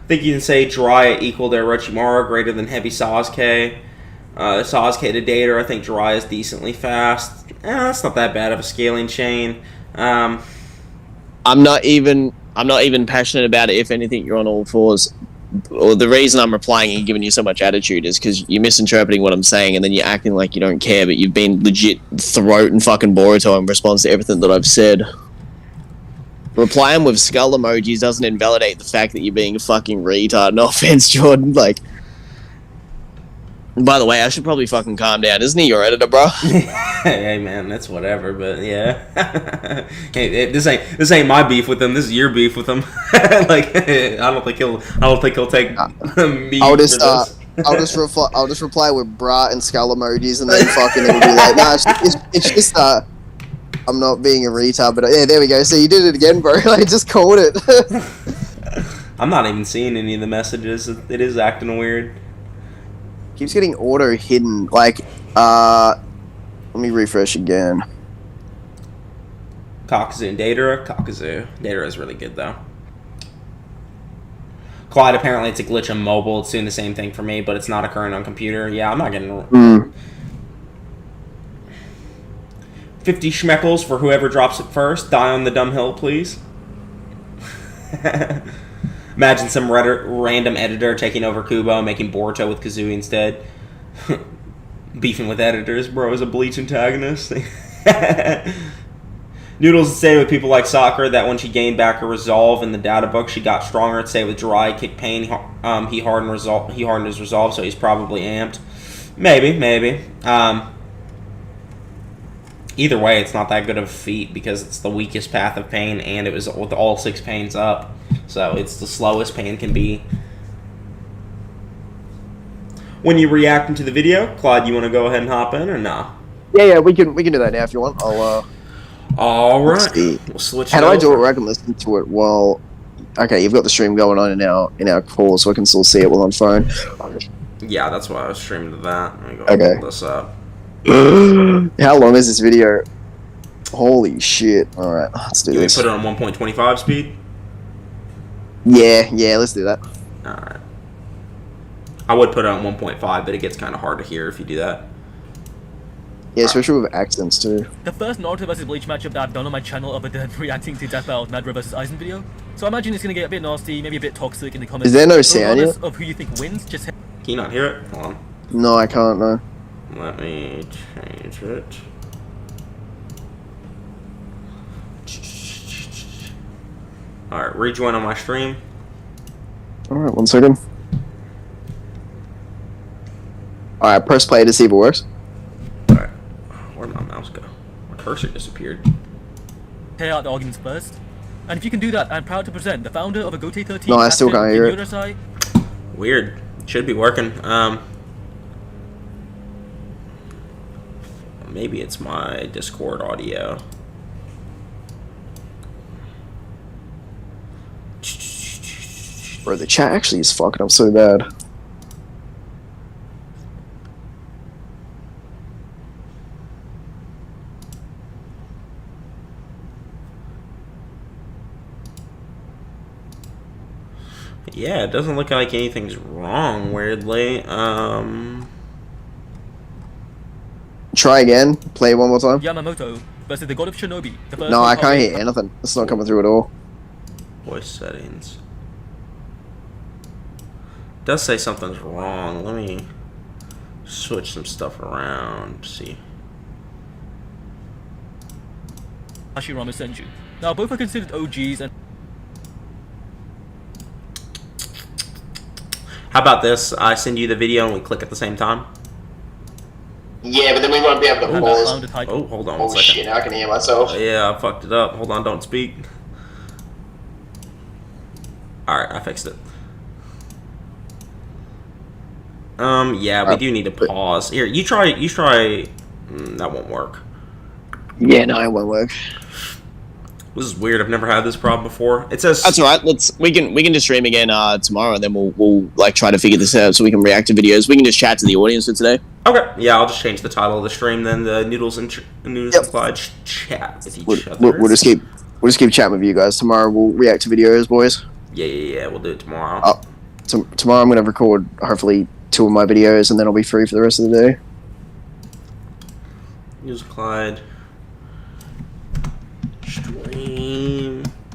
I think you can say Jiraiya equal to Orochimaru, greater than Heavy Sasuke. Sasuke to Dater, I think Jiraiya is decently fast. That's not that bad of a scaling chain. I'm not even passionate about it. If anything, you're on all fours. Or the reason I'm replying and giving you so much attitude is because you're misinterpreting what I'm saying, and then you're acting like you don't care, but you've been legit throat and fucking Boruto in response to everything that I've said. Replying with skull emojis doesn't invalidate the fact that you're being a fucking retard. No offense, Jordan. Like, by the way, I should probably fucking calm down. Isn't he your editor, bro? Hey man, that's whatever. But yeah, hey, this ain't my beef with him. This is your beef with him. Like, I don't think he'll take me. I'll just reply with bra and skull emojis, and then fucking it'll be like, nah, it's just I'm not being a retard, but yeah, there we go. So you did it again, bro. I just called it. I'm not even seeing any of the messages. It is acting weird. Keeps getting auto hidden. Like, let me refresh again. Kakuzu and Datara. Datara is really good though. Clyde, apparently it's a glitch on mobile. It's doing the same thing for me, but it's not occurring on computer. Yeah, I'm not getting 50 schmeckles for whoever drops it first. Die on the dumb hill, please. Imagine some random editor taking over Kubo, making Boruto with Kazooie instead. Beefing with editors, bro, as a Bleach antagonist. Noodles say with people like Sakura that when she gained back her resolve in the data book, she got stronger. It's say with Jiraiya, kick pain, he hardened his resolve, so he's probably amped. Maybe. Either way, it's not that good of a feat because it's the weakest path of pain, and it was with all 6 pains up, so it's the slowest pain can be. When you reacting to the video, Clyde, you want to go ahead and hop in or nah? Yeah, we can do that now if you want. I'll all right, we'll switch. How do I do it where I can listen to it while? Okay, you've got the stream going on in our call, so I can still see it while on phone. Yeah, that's why I was streaming to that. Let me go pull this up. How long is this video? Holy shit. Alright, let's do this. You put it on 1.25 speed? Yeah, let's do that. Alright. I would put it on 1.5, but it gets kind of hard to hear if you do that. Yeah, especially with accents too. The first Naruto vs Bleach matchup that I've done on my channel other than reacting to Death Battle Madara vs Aizen video. So I imagine it's gonna get a bit nasty, maybe a bit toxic in the comments. Is there no sound Regardless yet? of who you think wins, just Can you not hear it? Hold on. No, I can't. No. Let me change it. Alright, rejoin on my stream. All right, 1 second. All right, press play to see if it works. Alright, where'd my mouse go? My cursor disappeared. tear out the arguments first. And if you can do that, I'm proud to present the founder of a Gote 13. No, I still can't hear it. Yurasai. Weird. Should be working. Maybe it's my Discord audio. Bro, the chat actually is fucking up so bad. Yeah, it doesn't look like anything's wrong, weirdly. Try again. Play one more time. Yamamoto versus the God of Shinobi. The first No, I Hokage. can't hear anything. It's not coming through at all. Voice settings. It does say something's wrong. Let me switch some stuff around. See. Hashirama Senju. Now, both are considered OGs and How about this? I send you the video and we click at the same time. Yeah, but then we won't be able to both pause. found a title. Oh, hold on Oh one second. shit, now I can hear myself. Yeah, I fucked it up. Hold on, don't speak. Alright, I fixed it. Yeah, we do need to pause. Here, you try, that won't work. Yeah, no, it won't work. This is weird, I've never had this problem before. It says... That's alright. We can just stream again tomorrow, and then we'll like try to figure this out so we can react to videos. We can just chat to the audience for today. Okay, yeah, I'll just change the title of the stream, then the Noodles and Clyde chat with each other. We'll just keep chatting with you guys. Tomorrow we'll react to videos, boys. Yeah, we'll do it tomorrow. Tomorrow I'm gonna record hopefully 2 of my videos, and then I'll be free for the rest of the day. Noodles and Clyde.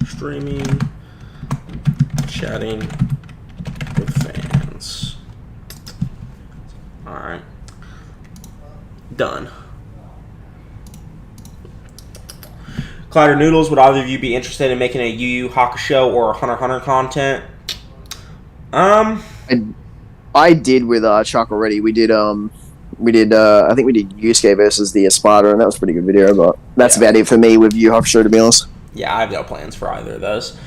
Streaming, chatting with fans. Alright. Done. Clyde or Noodles, would either of you be interested in making a Yu Yu Hakusho or Hunter x Hunter content? I did with Chuck already. We did I think we did Yusuke versus the Espada, and that was a pretty good video, but that's about it for me with Yu Hakusho, to be honest. Yeah, I have no plans for either of those.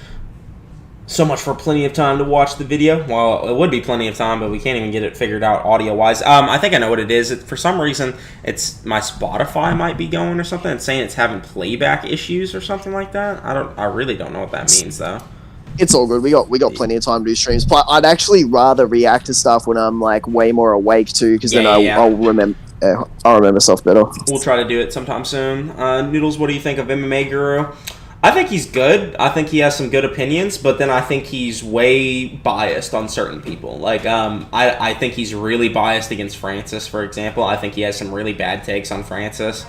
So much for plenty of time to watch the video. Well, it would be plenty of time, but we can't even get it figured out audio-wise. I think I know what it is. For some reason, it's my Spotify might be going or something. It's saying it's having playback issues or something like that. I really don't know what that means, though. It's all good. We got plenty of time to do streams. But I'd actually rather react to stuff when I'm like way more awake too, because then I'll remember. I'll remember stuff better. We'll try to do it sometime soon. Noodles, what do you think of MMA Guru? I think he's good. I think he has some good opinions, but then I think he's way biased on certain people. Like, I think he's really biased against Francis, for example. I think he has some really bad takes on Francis.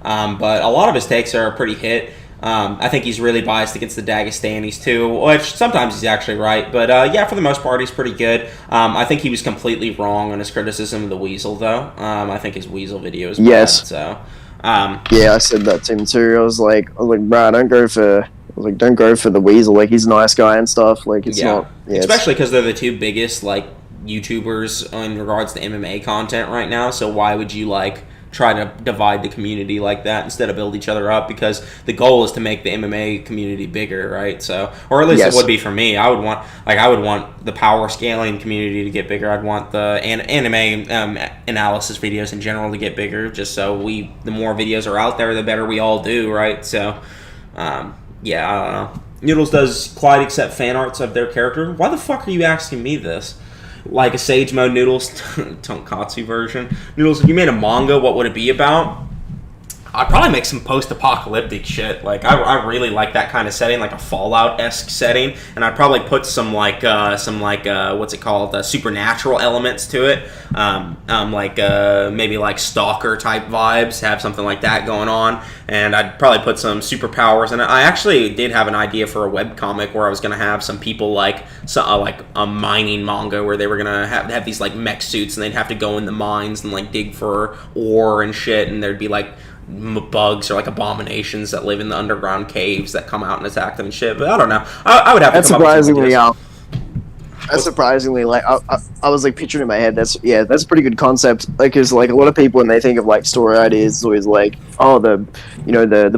But a lot of his takes are pretty hit. I think he's really biased against the Dagestanis too, which sometimes he's actually right. But yeah, for the most part, he's pretty good. I think he was completely wrong on his criticism of the Weasel, though. I think his Weasel video is bad. Yes. So, yeah, I said that to him too. I was like, bro, don't go for the Weasel. Like, he's a nice guy and stuff. Like, it's not. Yeah, especially because they're the two biggest like YouTubers in regards to MMA content right now. So why would you like try to divide the community like that instead of build each other up? Because the goal is to make the MMA community bigger, right? So, or at least it would be for me. I would want the power scaling community to get bigger. I'd want the anime analysis videos in general to get bigger, just so the more videos are out there, the better we all do, right? So, yeah, I don't know. Noodles, does Clyde accept fan arts of their character? Why the fuck are you asking me this? Like a Sage Mode Noodles Tonkatsu version. Noodles, if you made a manga, what would it be about? I'd probably make some post-apocalyptic shit. Like I really like that kind of setting, like a Fallout-esque setting, and I'd probably put some what's it called, supernatural elements to it, maybe like Stalker type vibes, have something like that going on, and I'd probably put some superpowers in it. I actually did have an idea for a webcomic where I was gonna have some people like a mining manga where they were gonna have these like mech suits and they'd have to go in the mines and like dig for ore and shit, and there'd be like bugs or like abominations that live in the underground caves that come out and attack them and shit. But I don't know. I would have to come up with some ideas. That's surprisingly, like, I was like picturing in my head. That's a pretty good concept. Like, cause like a lot of people when they think of like story ideas, it's always like, oh, the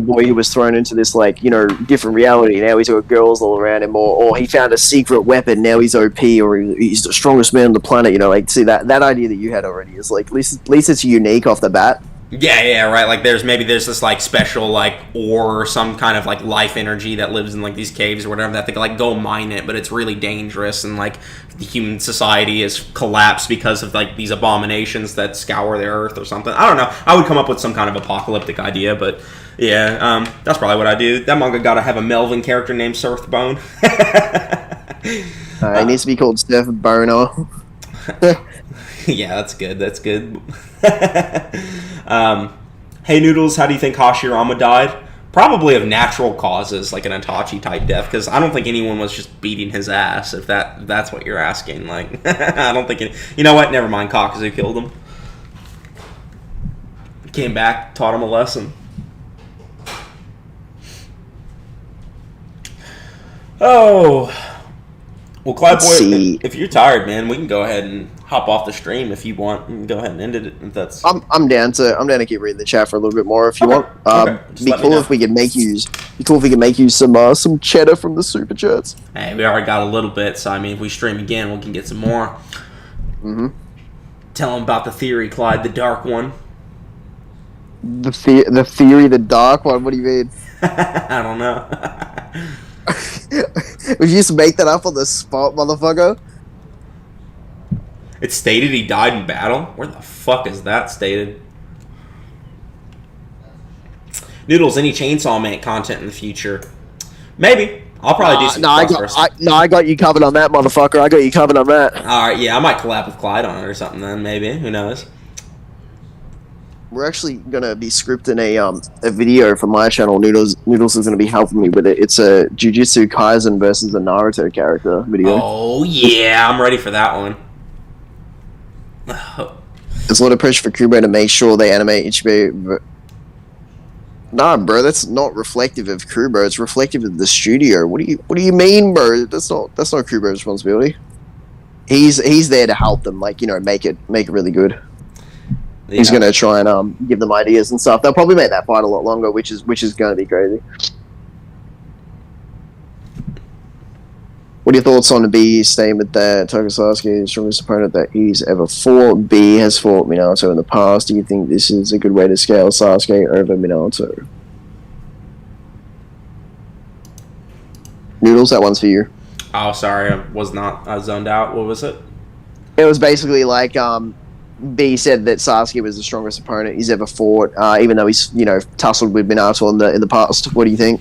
boy who was thrown into this like different reality. Now he's got girls all around him, or he found a secret weapon. Now he's OP, or he's the strongest man on the planet. Like, see that idea that you had already is like at least it's unique off the bat. Yeah, right. Like, there's this like special like ore or some kind of like life energy that lives in like these caves or whatever that they can like go mine it, but it's really dangerous, and like the human society has collapsed because of like these abominations that scour the earth or something. I don't know. I would come up with some kind of apocalyptic idea, but yeah, that's probably what I do. That manga gotta have a Melvin character named Surfbone. It needs to be called Surf Boner. Yeah, that's good. That's good. Hey Noodles, how do you think Hashirama died? Probably of natural causes, like an Itachi type death, because I don't think anyone was just beating his ass. If that's what you're asking, like I don't think you know what? Never mind. Kakuzu killed him. Came back, taught him a lesson. Oh. Well, Clyde Boy, if you're tired, man, we can go ahead and hop off the stream if you want, and go ahead and end it if that's. I'm down to keep reading the chat for a little bit more if you want. Be cool if we could make you some cheddar from the super chats. Hey, we already got a little bit, so I mean, if we stream again, we can get some more. Mhm. Tell them about the theory, Clyde, the dark one. The theory, the dark one. What do you mean? I don't know. Would you just make that up on the spot, motherfucker? It's stated he died in battle? Where the fuck is that stated? Noodles, any Chainsaw Man content in the future? Maybe. I'll probably do some I got you covered on that, motherfucker. I got you covered on that. Alright, yeah, I might collab with Clyde on it or something then, maybe. Who knows? We're actually gonna be scripting a video for my channel. Noodles is gonna be helping me with it. It's a Jujutsu Kaisen versus a Naruto character video. Oh yeah, I'm ready for that one. There's a lot of pressure for Kubo to make sure they animate Ichibe. Nah, bro, that's not reflective of Kubo. It's reflective of the studio. What do you mean, bro? That's not Kubo's responsibility. He's there to help them, like make it really good. Yeah. He's gonna try and give them ideas and stuff. They'll probably make that fight a lot longer, which is gonna be crazy. What are your thoughts on B's statement that Sasuke is the strongest opponent that he's ever fought? B has fought Minato in the past. Do you think this is a good way to scale Sasuke over Minato? Noodles, that one's for you. Oh, sorry, I zoned out. What was it? It was basically like B said that Sasuke was the strongest opponent he's ever fought, even though he's tussled with Minato in the past. What do you think?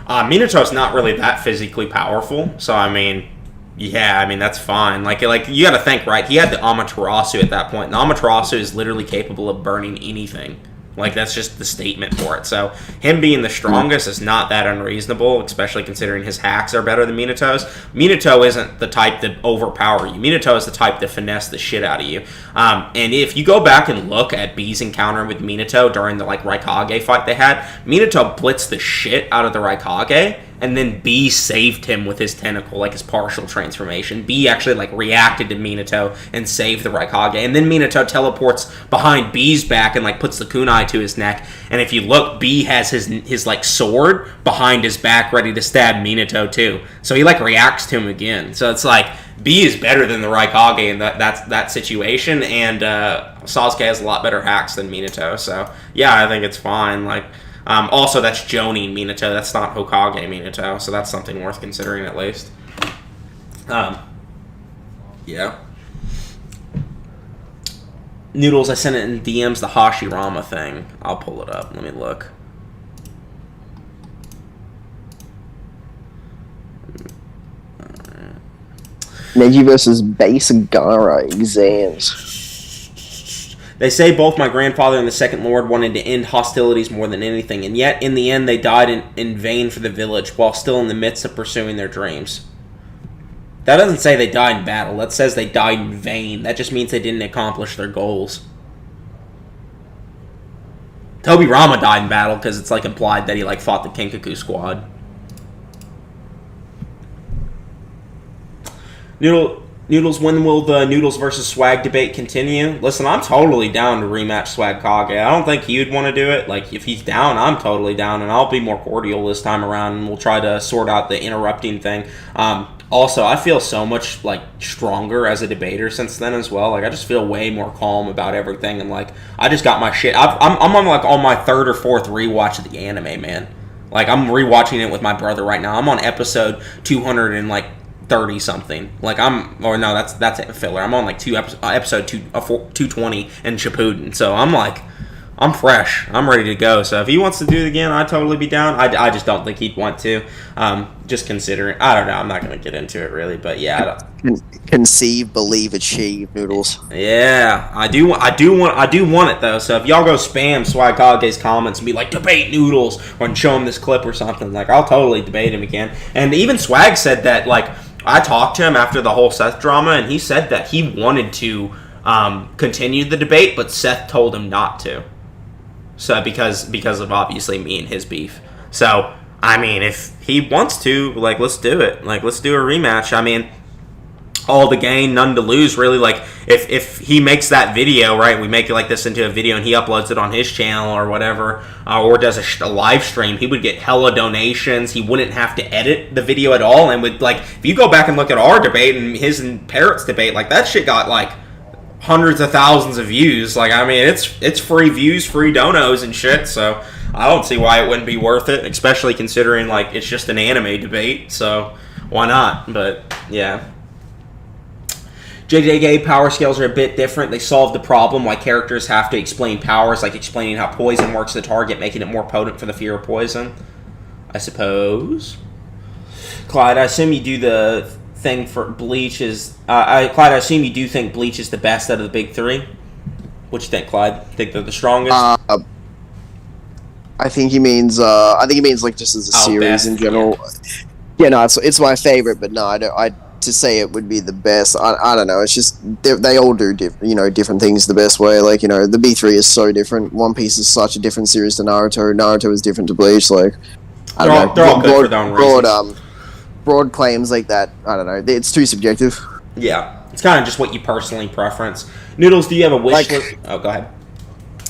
Minato's not really that physically powerful, so I mean, yeah, I mean that's fine. Like you got to think, right? He had the Amaterasu at that point. The Amaterasu is literally capable of burning anything. Like that's just the statement for it. So him being the strongest is not that unreasonable, especially considering his hacks are better than Minato's. Minato isn't the type to overpower you. Minato is the type to finesse the shit out of you. And if you go back and look at B's encounter with Minato during the Raikage fight they had, Minato blitzed the shit out of the Raikage, and then B saved him with his tentacle, his partial transformation. B actually reacted to Minato and saved the Raikage, and then Minato teleports behind B's back and puts the kunai to his neck. And if you look, B has his sword behind his back, ready to stab Minato too. So he reacts to him again. So it's B is better than the Raikage in that situation, and Sasuke has a lot better hacks than Minato. So yeah, I think it's fine. Also, that's Jonin Minato. That's not Hokage Minato, so that's something worth considering at least. Yeah. Noodles, I sent it in DMs, the Hashirama thing. I'll pull it up. Let me look. Neji versus Base Gara exams. They say both my grandfather and the Second Lord wanted to end hostilities more than anything, and yet in the end they died in vain for the village while still in the midst of pursuing their dreams. That doesn't say they died in battle. That says they died in vain. That just means they didn't accomplish their goals. Tobirama died in battle because it's like implied that he like fought the Kenkaku squad. Noodles, when will the Noodles versus Swag debate continue? Listen, I'm totally down to rematch Swag Kage. I don't think he'd want to do it. Like, if he's down, I'm totally down, and I'll be more cordial this time around, and we'll try to sort out the interrupting thing. Also, I feel so much, like, stronger as a debater since then as well. Like, I just feel way more calm about everything, and, like, I just got my shit. I'm on, like, on my third or fourth rewatch of the anime, man. Like, I'm rewatching it with my brother right now. I'm on episode 200 and, like, 30 something. Like that's a filler. I'm on like episode 220 and Shippuden. So I'm fresh. I'm ready to go. So if he wants to do it again, I'd totally be down. I just don't think he'd want to. Just considering, I don't know. I'm not going to get into it really, but yeah. Conceive, believe, achieve, Noodles. Yeah, I do want it though. So if y'all go spam Swag Kage's comments and be like, debate Noodles, or show him this clip or something, like I'll totally debate him again. And even Swag said that, like, I talked to him after the whole Seth drama, and he said that he wanted to continue the debate, but Seth told him not to. So because of obviously me and his beef. So I mean, if he wants to, like, let's do it. Like, let's do a rematch. I mean, all to gain, none to lose, really. Like, if he makes that video, right, we make it like this into a video and he uploads it on his channel or whatever, or does a live stream, he would get hella donations. He wouldn't have to edit the video at all, and would, like, if you go back and look at our debate and his and Parrot's debate, like, that shit got, like, hundreds of thousands of views. Like, I mean, it's free views, free donos and shit, so I don't see why it wouldn't be worth it, especially considering, like, it's just an anime debate, so why not? But, yeah. JJK power scales are a bit different. They solve the problem why characters have to explain powers, like explaining how poison works to the target, making it more potent for the fear of poison, I suppose. Clyde, I assume you do the thing for Bleach is... Clyde, I assume you do think Bleach is the best out of the big three? What you think, Clyde? Think they're the strongest? I think he means like just as a series best, in general. Yeah, no, it's my favorite, but no, to say it would be the best, I don't know. It's just they all do different things the best way. Like, the B3 is so different. One Piece is such a different series to Naruto. Naruto is different to Bleach. Like, I don't know. They're all good for their own reasons. Broad claims like that, I don't know. It's too subjective. Yeah, it's kind of just what you personally preference. Noodles, do you have a wish list? Oh, go ahead.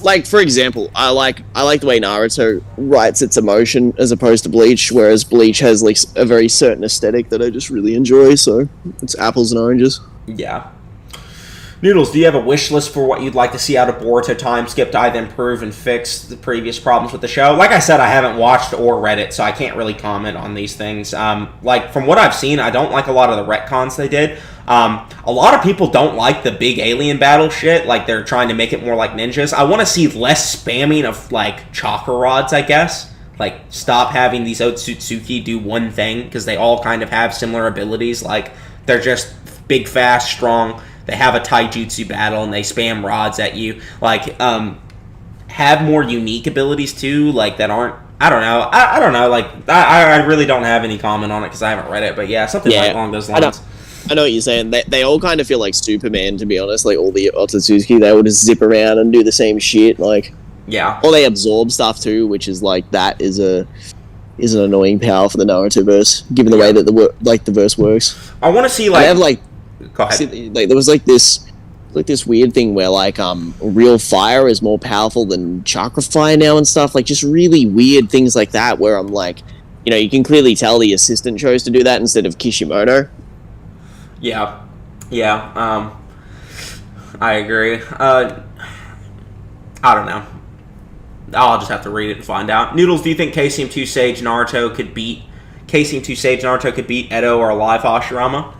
Like, for example, I like the way Naruto writes its emotion as opposed to Bleach, whereas Bleach has, like, a very certain aesthetic that I just really enjoy, so it's apples and oranges. Yeah. Noodles, do you have a wish list for what you'd like to see out of Boruto time skip to either improve and fix the previous problems with the show? Like I said, I haven't watched or read it, so I can't really comment on these things. Like, from what I've seen, I don't like a lot of the retcons they did. A lot of people don't like the big alien battle shit, like they're trying to make it more like ninjas. I want to see less spamming of, like, chakra rods, I guess. Like, stop having these Otsutsuki do one thing, because they all kind of have similar abilities. Like, they're just big, fast, strong. They have a taijutsu battle, and they spam rods at you. Like, have more unique abilities, too, like, that aren't... I don't know. I don't know. Like, I really don't have any comment on it, because I haven't read it. But, yeah, something like along those lines. I know what you're saying. They all kind of feel like Superman, to be honest. Like, all the Otsutsuki, they will just zip around and do the same shit. Like, yeah. Or they absorb stuff, too, which is, like, that is an annoying power for the Naruto verse, given the way that the verse works. I want to see, like... They have, like... Go ahead. See, like, there was, like, this weird thing where, like, real fire is more powerful than chakra fire now and stuff. Like, just really weird things like that, where I'm like, you can clearly tell the assistant chose to do that instead of Kishimoto. Yeah. I agree. I don't know. I'll just have to read it and find out. Noodles, do you think KCM2 Sage Naruto could beat Edo or Alive Hashirama?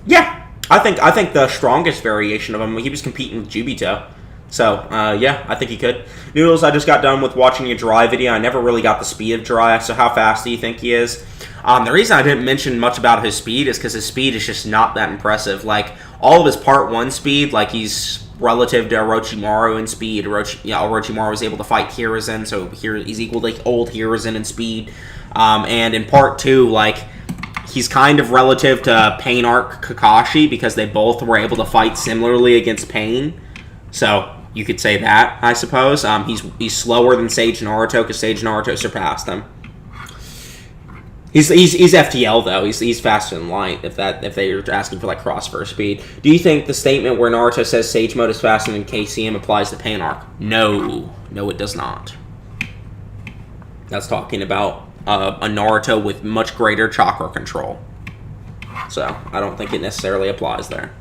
Yeah, I think the strongest variation of him, he was competing with Jubito. So, yeah, I think he could. Noodles, I just got done with watching your Dry video. I never really got the speed of Dry, so how fast do you think he is? The reason I didn't mention much about his speed is because his speed is just not that impressive. Like, all of his Part 1 speed, like, he's relative to Orochimaru in speed. Orochimaru was able to fight Hiruzen, so he's equal to old Hiruzen in speed. And in Part 2, like, he's kind of relative to Pain Arc Kakashi because they both were able to fight similarly against Pain. So you could say that, I suppose. He's slower than Sage Naruto because Sage Naruto surpassed him. He's FTL though. He's faster than light. If they're asking for like crossfire speed, do you think the statement where Naruto says Sage Mode is faster than KCM applies to Pain Arc? No, it does not. That's talking about a Naruto with much greater chakra control. So I don't think it necessarily applies there.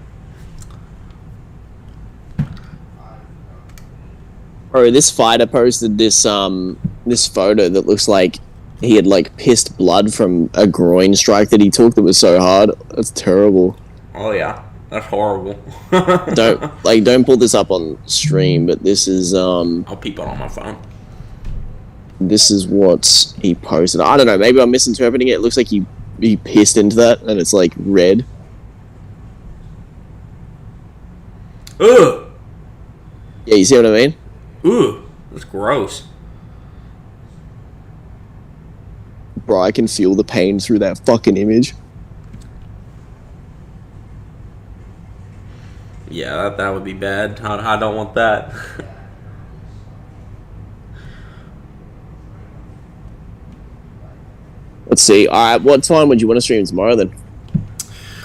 Bro, this fighter posted this photo that looks like he had like pissed blood from a groin strike that he took that was so hard. That's terrible. Oh yeah, that's horrible. don't pull this up on stream, but this is I'll peep it on my phone. This is what he posted. I don't know, maybe I'm misinterpreting it. It looks like he pissed into that and it's like red. Ugh. Yeah, you see what I mean? Ooh, that's gross. Bro, I can feel the pain through that fucking image. Yeah, that would be bad. I don't want that. Let's see. Alright, what time would you want to stream tomorrow then?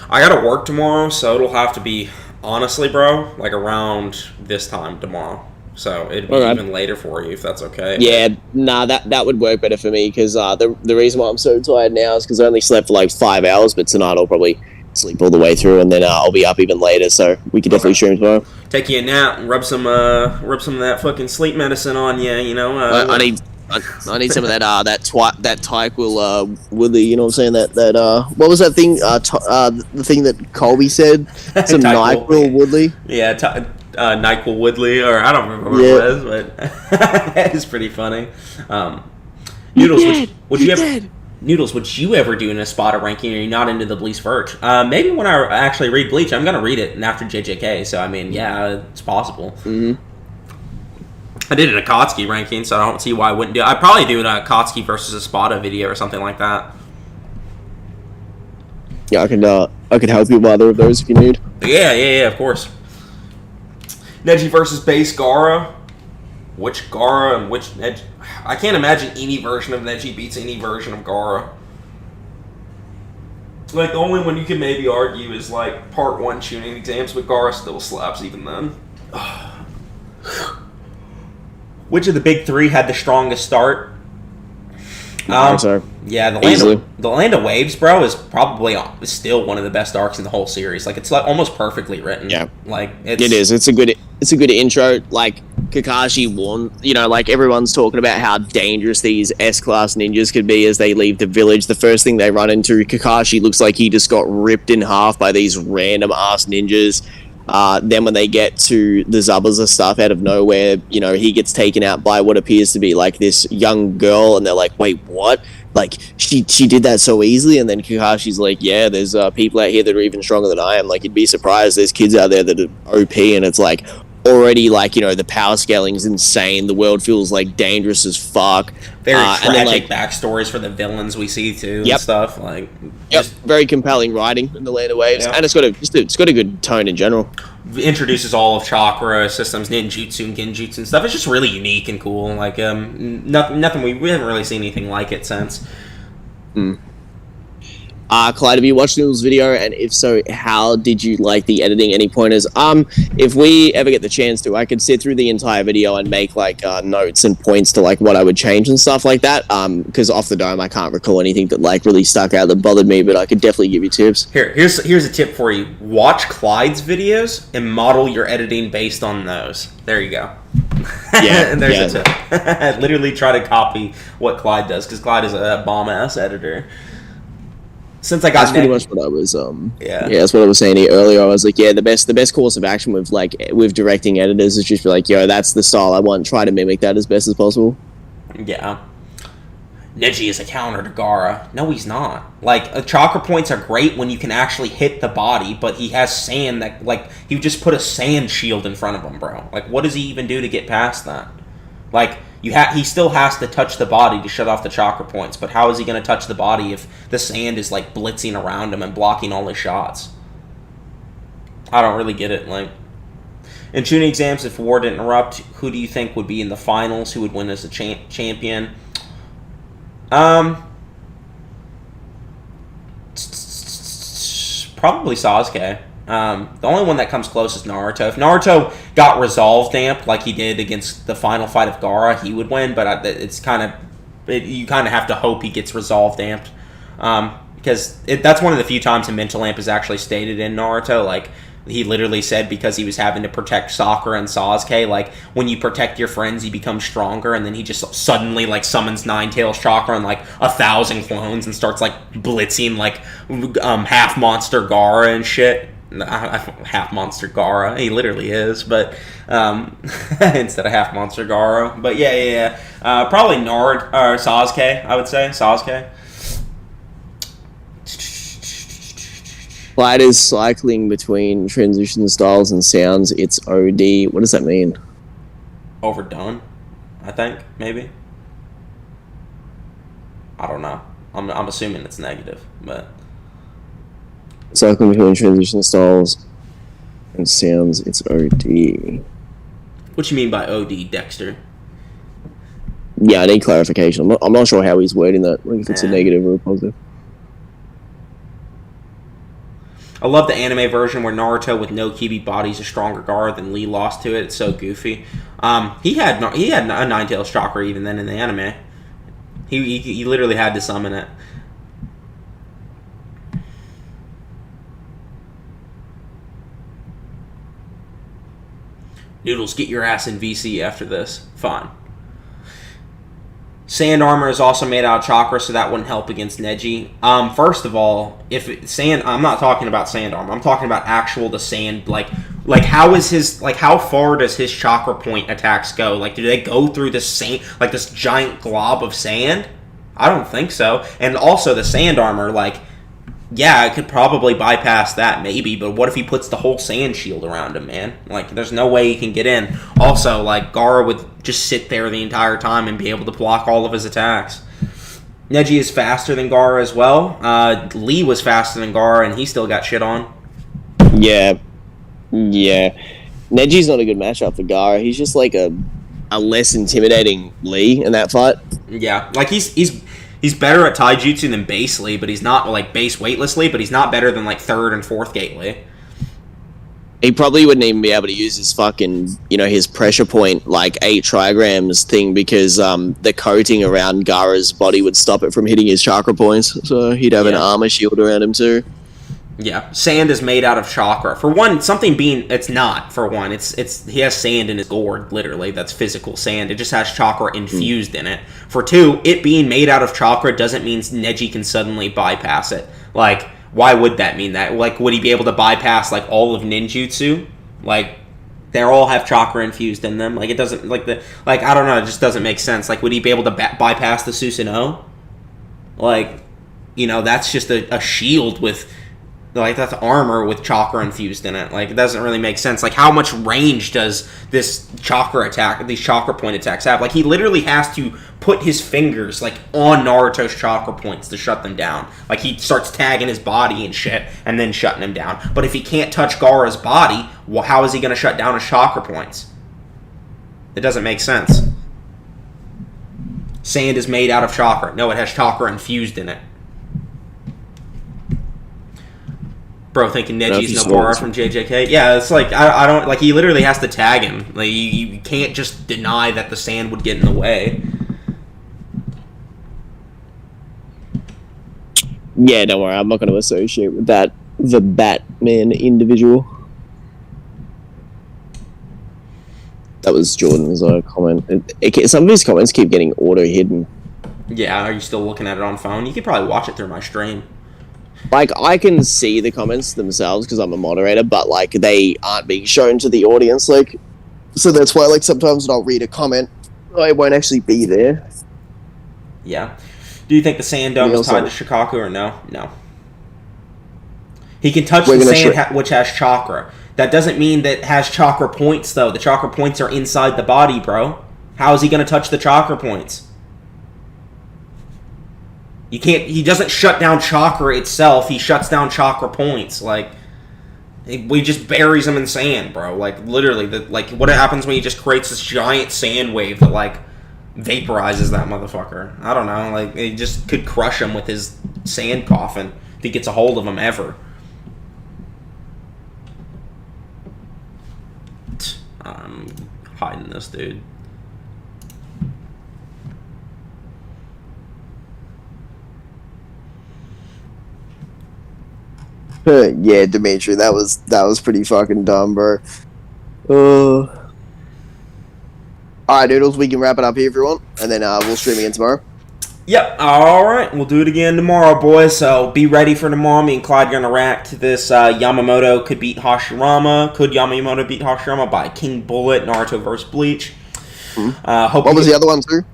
I gotta work tomorrow, so it'll have to be, honestly, bro, like around this time tomorrow. So it'd be even later for you if that's okay. Yeah, nah, that would work better for me because the reason why I'm so tired now is because I only slept for like 5 hours, but tonight I'll probably sleep all the way through and then I'll be up even later, so we could definitely stream tomorrow. Take you a nap and rub some of that fucking sleep medicine on you, you know. I need some of that Tyquil Woodley, you know what I'm saying? That what was that thing? The thing that Colby said? Some NyQuil Woodley. Yeah, NyQuil Woodley, or I don't remember what it was, but it's pretty funny. Noodles, would you ever do an Espada ranking? Or are you not into the Bleach Verge? Maybe when I actually read Bleach, I'm gonna read it after JJK. So I mean, yeah, it's possible. Mm-hmm. I did an Akatsuki ranking, so I don't see why I wouldn't do it. I'd probably do an Akatsuki versus Espada video or something like that. Yeah, I could help you with either of those if you need. Yeah, of course. Neji versus base Gaara. Which Gaara and which Neji? I can't imagine any version of Neji beats any version of Gaara. Like, the only one you can maybe argue is, like, Part 1 tuning exams, but Gaara still slaps even then. Which of the big three had the strongest start? Yeah, the Land of Waves, bro, is probably still one of the best arcs in the whole series. Like, it's like almost perfectly written. Yeah, like it is. It's a good intro. Like Kakashi won. You know, like everyone's talking about how dangerous these S-class ninjas could be as they leave the village. The first thing they run into, Kakashi looks like he just got ripped in half by these random ass ninjas. Then when they get to the Zabuza stuff out of nowhere, you know, he gets taken out by what appears to be like this young girl, and they're like, wait, what? Like, she did that so easily? And then Kakashi's like, yeah, there's people out here that are even stronger than I am. Like, you'd be surprised. There's kids out there that are OP, and it's like, already, like, you know, the power scaling is insane. The world feels like dangerous as fuck. Very tragic and then, like, backstories for the villains we see too. And stuff like. Very compelling writing in the Land of Waves, and it's got a good tone in general. Introduces all of chakra systems, ninjutsu and genjutsu and stuff. It's just really unique and cool. Like nothing we haven't really seen anything like it since. Clyde, have you watched Noodles' video? And if so, how did you like the editing? Any pointers? If we ever get the chance to, I could sit through the entire video and make like notes and points to like what I would change and stuff like that. Because off the dome, I can't recall anything that like really stuck out that bothered me, but I could definitely give you tips. Here's a tip for you. Watch Clyde's videos and model your editing based on those. There you go. Yeah, and there's a tip. Literally try to copy what Clyde does, because Clyde is a bomb ass editor. since I got That's pretty much what I was. Yeah, that's what I was saying earlier. I was like, the best course of action with directing editors is just be like, yo, that's the style I want. Try to mimic that as best as possible. Yeah. Neji is a counter to Gaara. No, he's not. Like, chakra points are great when you can actually hit the body, but he has sand that, like, you just put a sand shield in front of him, bro. Like, what does he even do to get past that? Like, he still has to touch the body to shut off the chakra points, but how is he going to touch the body if the sand is, like, blitzing around him and blocking all his shots? I don't really get it. Like, in tuning exams, if war didn't erupt, who do you think would be in the finals? Who would win as a champion? Probably Sasuke. The only one that comes close is Naruto. If Naruto got resolve damped like he did against the final fight of Gaara, he would win. But it's kind of you kind of have to hope he gets resolve damped, because that's one of the few times a mental amp is actually stated in Naruto. Like, he literally said because he was having to protect Sakura and Sasuke, like, when you protect your friends, you become stronger, and then he just suddenly, like, summons Nine-Tails Chakra and, like, 1,000 clones and starts, like, blitzing, like, half-monster Gaara and shit. Half-monster Gaara. He literally is, but, instead of half-monster Gaara. But, yeah. Probably Sasuke, I would say. Sasuke. Clyde is cycling between transition styles and sounds. It's OD. What does that mean? Overdone, I think, maybe. I don't know. I'm assuming it's negative, but Cycling between transition styles and sounds. It's OD. What you mean by OD, Dexter? Yeah, I need clarification. I'm not sure how he's wording that. Like, if it's a negative or a positive. I love the anime version where Naruto with no Kibi body is a stronger Gaara than Lee lost to it. It's so goofy. He had a Nine-Tails Chakra even then in the anime. He literally had to summon it. Noodles, get your ass in VC after this. Fine. Sand armor is also made out of chakra, so that wouldn't help against Neji. First of all, I'm not talking about sand armor. I'm talking about the sand. Like how far does his chakra point attacks go? Like, do they go through the sand, like this giant glob of sand? I don't think so. And also the sand armor, like, yeah, it could probably bypass that, maybe, but what if he puts the whole sand shield around him, man? Like, there's no way he can get in. Also, like, Gaara would just sit there the entire time and be able to block all of his attacks. Neji is faster than Gaara as well. Lee was faster than Gaara, and he still got shit on. Yeah. Neji's not a good matchup for Gaara. He's just like a less intimidating Lee in that fight. Yeah, like, he's better at taijutsu than base Lee, but he's not, like, base weightless Lee, but he's not better than, like, 3rd and 4th gate Lee. He probably wouldn't even be able to use his fucking, his pressure point, like, 8 trigrams thing, because the coating around Gaara's body would stop it from hitting his chakra points, so he'd have an armor shield around him too. Yeah, sand is made out of chakra. For one, it's not, for one. He has sand in his gourd, literally. That's physical sand. It just has chakra infused in it. For two, it being made out of chakra doesn't mean Neji can suddenly bypass it. Like, why would that mean that? Like, would he be able to bypass, like, all of ninjutsu? Like, they all have chakra infused in them. Like, it doesn't, I don't know, it just doesn't make sense. Like, would he be able to bypass the Susanoo? Like, that's just a shield with... Like, that's armor with chakra infused in it. Like, it doesn't really make sense. Like, how much range does these chakra point attacks have? Like, he literally has to put his fingers, like, on Naruto's chakra points to shut them down. Like, he starts tagging his body and shit, and then shutting him down. But if he can't touch Gaara's body, well, how is he going to shut down his chakra points? It doesn't make sense. Sand is made out of chakra. No, it has chakra infused in it. Bro, thinking Neji's no Gaara from JJK. Yeah, it's like, I don't, like, he literally has to tag him. Like, you can't just deny that the sand would get in the way. Yeah, don't worry, I'm not going to associate with that, the Batman individual. That was Jordan's comment. Some of his comments keep getting auto-hidden. Yeah, are you still looking at it on phone? You could probably watch it through my stream. Like, I can see the comments themselves because I'm a moderator, but, like, they aren't being shown to the audience, like, so that's why, like, sometimes when I'll read a comment, it won't actually be there. Yeah. Do you think the sand dome is tied to Shikaku or no? No. He can touch the sand which has chakra. That doesn't mean that it has chakra points, though. The chakra points are inside the body, bro. How is he going to touch the chakra points? You can't. He doesn't shut down chakra itself. He shuts down chakra points. Like, he just buries them in sand, bro. Like, literally, like what happens when he just creates this giant sand wave that like vaporizes that motherfucker? I don't know. Like, he just could crush him with his sand coffin if he gets a hold of him ever. I'm hiding this dude. Yeah, Dimitri, that was pretty fucking dumb, bro. Alright, Noodles, we can wrap it up here if you want, and then we'll stream again tomorrow. Yep, alright, we'll do it again tomorrow, boys, so be ready for tomorrow. Me and Clyde are going to react to this Yamamoto could beat Hashirama. Could Yamamoto beat Hashirama by King Bullet, Naruto vs. Bleach. What was the other one, too?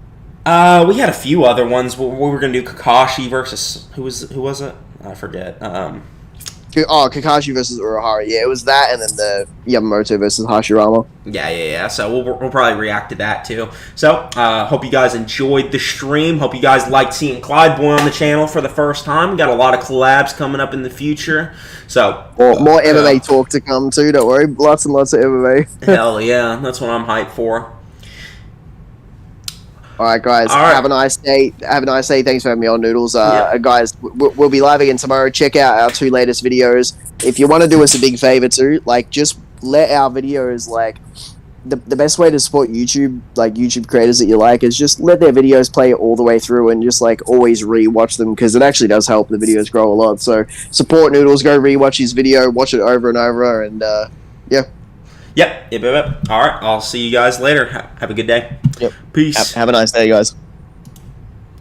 We had a few other ones. We were going to do Kakashi versus... Who was it? I forget. Kakashi versus Urahara. Yeah, it was that, and then the Yamamoto versus Hashirama. Yeah. So we'll probably react to that too. So hope you guys enjoyed the stream. Hope you guys liked seeing Clyde Boy on the channel for the first time. We got a lot of collabs coming up in the future. So more MMA talk to come too. Don't worry, lots and lots of MMA. Hell yeah, that's what I'm hyped for. All right, guys. All right. Have a nice day. Have a nice day. Thanks for having me on, Noodles. Guys, we'll be live again tomorrow. Check out our 2 latest videos. If you want to do us a big favor too, like, just let our videos, like, the best way to support YouTube, like YouTube creators that you like, is just let their videos play all the way through and just like always re-watch them, because it actually does help the videos grow a lot. So support Noodles. Go re-watch his video. Watch it over and over, and yeah. Yep. All right. I'll see you guys later. Have a good day. Yep. Peace. Have a nice day, guys.